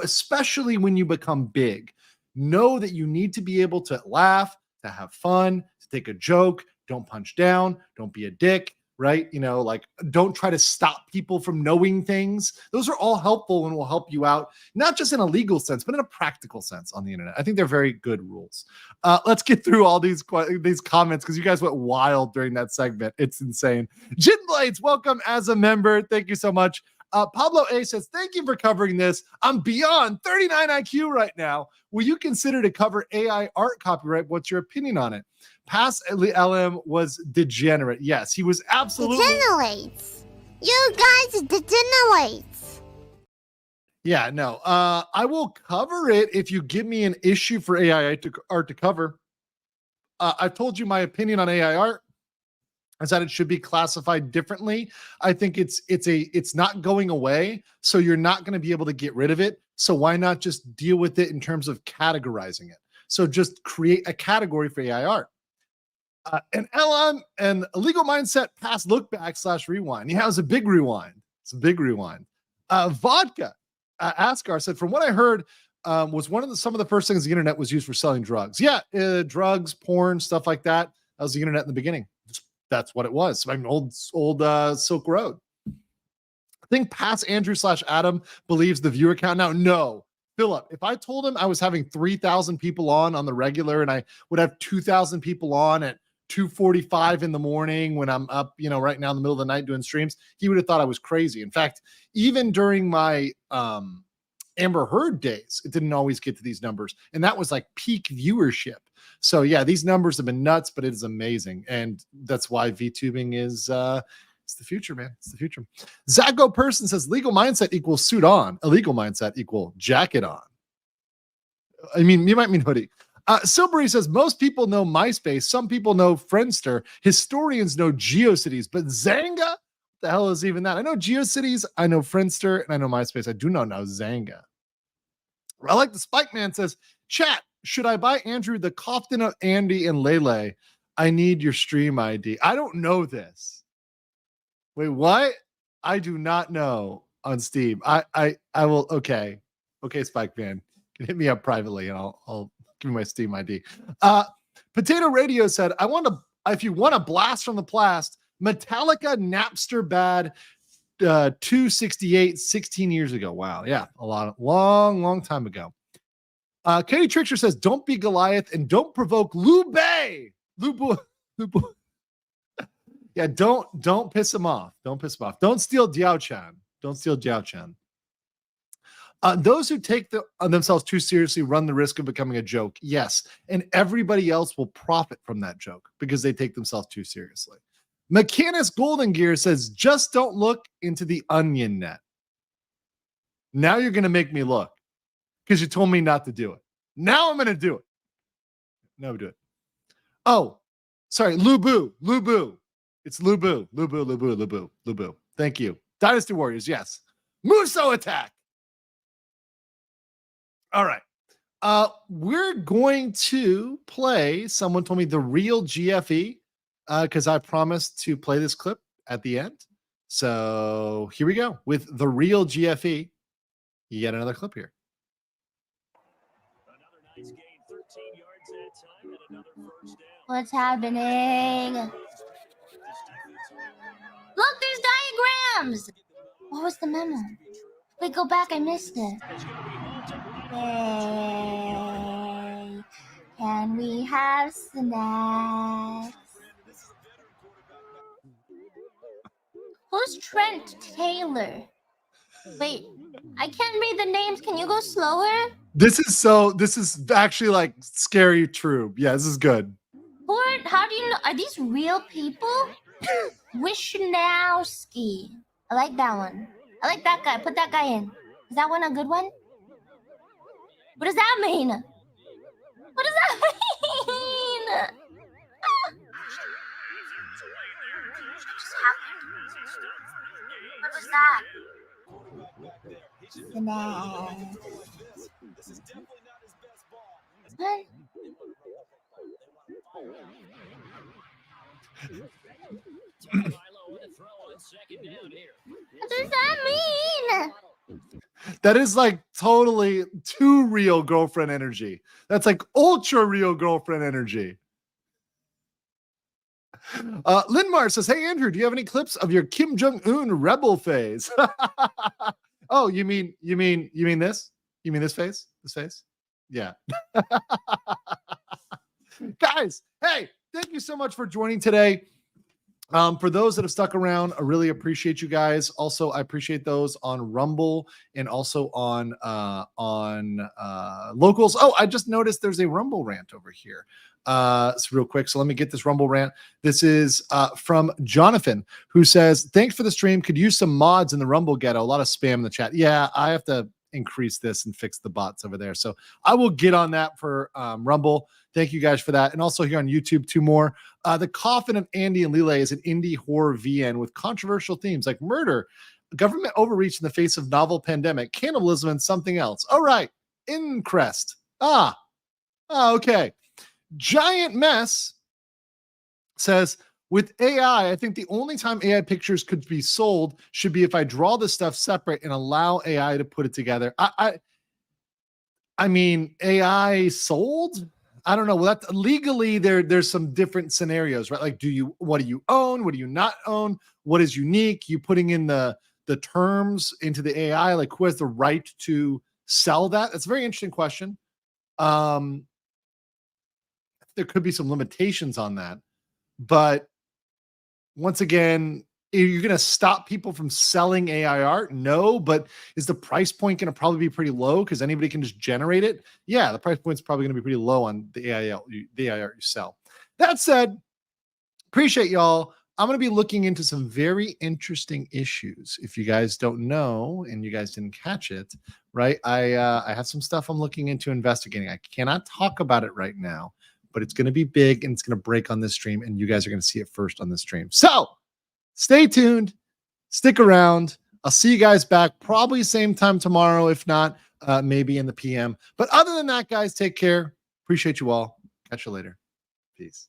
Especially when you become big, know that you need to be able to laugh, to have fun, to take a joke. Don't punch down. Don't be a dick. Right? You know, like don't try to stop people from knowing things. Those are all helpful and will help you out, not just in a legal sense, but in a practical sense on the internet. I think they're very good rules. Let's get through all these comments because you guys went wild during that segment. It's insane. Jin Blades, welcome as a member. Thank you so much. Pablo A says, thank you for covering this. I'm beyond 39 IQ right now. Will you consider to cover AI art copyright? What's your opinion on it? Past LM was degenerate. Yes, he was absolutely degenerates. You guys degenerates. Yeah, no. I will cover it if you give me an issue for AI art to cover. I've told you my opinion on AI art. Is that it should be classified differently. I think it's not going away, so you're not going to be able to get rid of it. So why not just deal with it in terms of categorizing it? So just create a category for AI art. And LM and Legal Mindset past look back / rewind. Yeah, it was a big rewind. It's a big rewind. Vodka Askar said, from what I heard, was some of the first things the internet was used for selling drugs. Yeah, drugs, porn, stuff like that. That was the internet in the beginning. That's what it was. I mean, old Silk Road. I think past Andrew / Adam believes the viewer count now. No, Philip, if I told him I was having 3,000 people on the regular and I would have 2,000 people on at 2:45 in the morning when I'm up, right now in the middle of the night doing streams, he would have thought I was crazy. In fact, even during my Amber Heard days, it didn't always get to these numbers. And that was like peak viewership. So yeah, these numbers have been nuts, but it is amazing. And that's why VTubing is it's the future, man. It's the future. Zago Person says legal mindset equals suit on. Illegal mindset equal jacket on. I mean, you might mean hoodie. Silbury says most people know MySpace. Some people know Friendster. Historians know GeoCities, but Zanga? What the hell is even that? I know GeoCities, I know Friendster, and I know MySpace. I do not know Zanga. I like the Spike Man says, chat, should I buy Andrew the Cofton of Andy and Lele? I need your stream ID. I don't know this. Wait, what? I do not know on Steam. I will. Okay, Spike Man, you can hit me up privately and I'll give you my Steam ID. Potato Radio said, if you want a blast from the past, Metallica Napster Bad 268 16 years ago. Wow, yeah, long time ago. Katie Trickster says, don't be Goliath and don't provoke Lube. Yeah, don't piss him off. Don't piss him off. Don't steal Diao Chan. Those who take themselves too seriously run the risk of becoming a joke. Yes, and everybody else will profit from that joke because they take themselves too seriously. Mechanist Golden Gear says, just don't look into the onion net. Now you're going to make me look because you told me not to do it. Now I'm going to do it. No, do it. Oh, sorry. Lubu. It's Lubu. Lubu. Thank you. Dynasty Warriors, yes. Muso attack. All right. We're going to play. Someone told me the real GFE because I promised to play this clip at the end. So here we go with the real GFE. You get another clip here. What's happening? Look, there's diagrams. What was the memo? Wait, go back. I missed it. Hey, can we have snacks? Who's Trent Taylor? Wait, I can't read the names. Can you go slower? This is actually like scary true. Yeah, this is good. How do you know? Are these real people? Wishnowski. I like that one. I like that guy. Put that guy in. Is that one a good one? What does that mean? What does that mean? What was that? What? What does that mean? That is like totally too real girlfriend energy. That's like ultra real girlfriend energy. Linmar says, "Hey Andrew, do you have any clips of your Kim Jong-un rebel phase?" Oh, you mean this? You mean this face? This face? Yeah. Guys, hey, thank you so much for joining today. For those that have stuck around, I really appreciate you guys. Also, I appreciate those on Rumble and also on Locals. Oh, I just noticed there's a Rumble rant over here. It's real quick. So let me get this Rumble rant. This is from Jonathan, who says, "Thanks for the stream. Could use some mods in the Rumble ghetto. A lot of spam in the chat." Yeah, I have to increase this and fix the bots over there. So I will get on that for Rumble. Thank you guys for that. And also here on YouTube, 2 more. The Coffin of Andy and Lile is an indie horror VN with controversial themes like murder, government overreach in the face of novel pandemic, cannibalism, and something else. All right. Increst. Okay. Giant Mess says, "With AI, I think the only time AI pictures could be sold should be if I draw the stuff separate and allow AI to put it together." I mean, AI sold? I don't know. Well, that legally there's some different scenarios, right? Like, what do you own? What do you not own? What is unique? You putting in the terms into the AI, like who has the right to sell that? That's a very interesting question. There could be some limitations on that, but once again, are you going to stop people from selling AI art? No, but is the price point going to probably be pretty low because anybody can just generate it? Yeah, the price point is probably going to be pretty low on the AI art you sell. That said, appreciate y'all. I'm going to be looking into some very interesting issues. If you guys don't know and you guys didn't catch it, right? I have some stuff I'm looking into investigating. I cannot talk about it right now, but it's going to be big and it's going to break on this stream, and you guys are going to see it first on the stream. So stay tuned, stick around. I'll see you guys back probably same time tomorrow, if not, maybe in the PM. But other than that, guys, take care. Appreciate you all. Catch you later. Peace.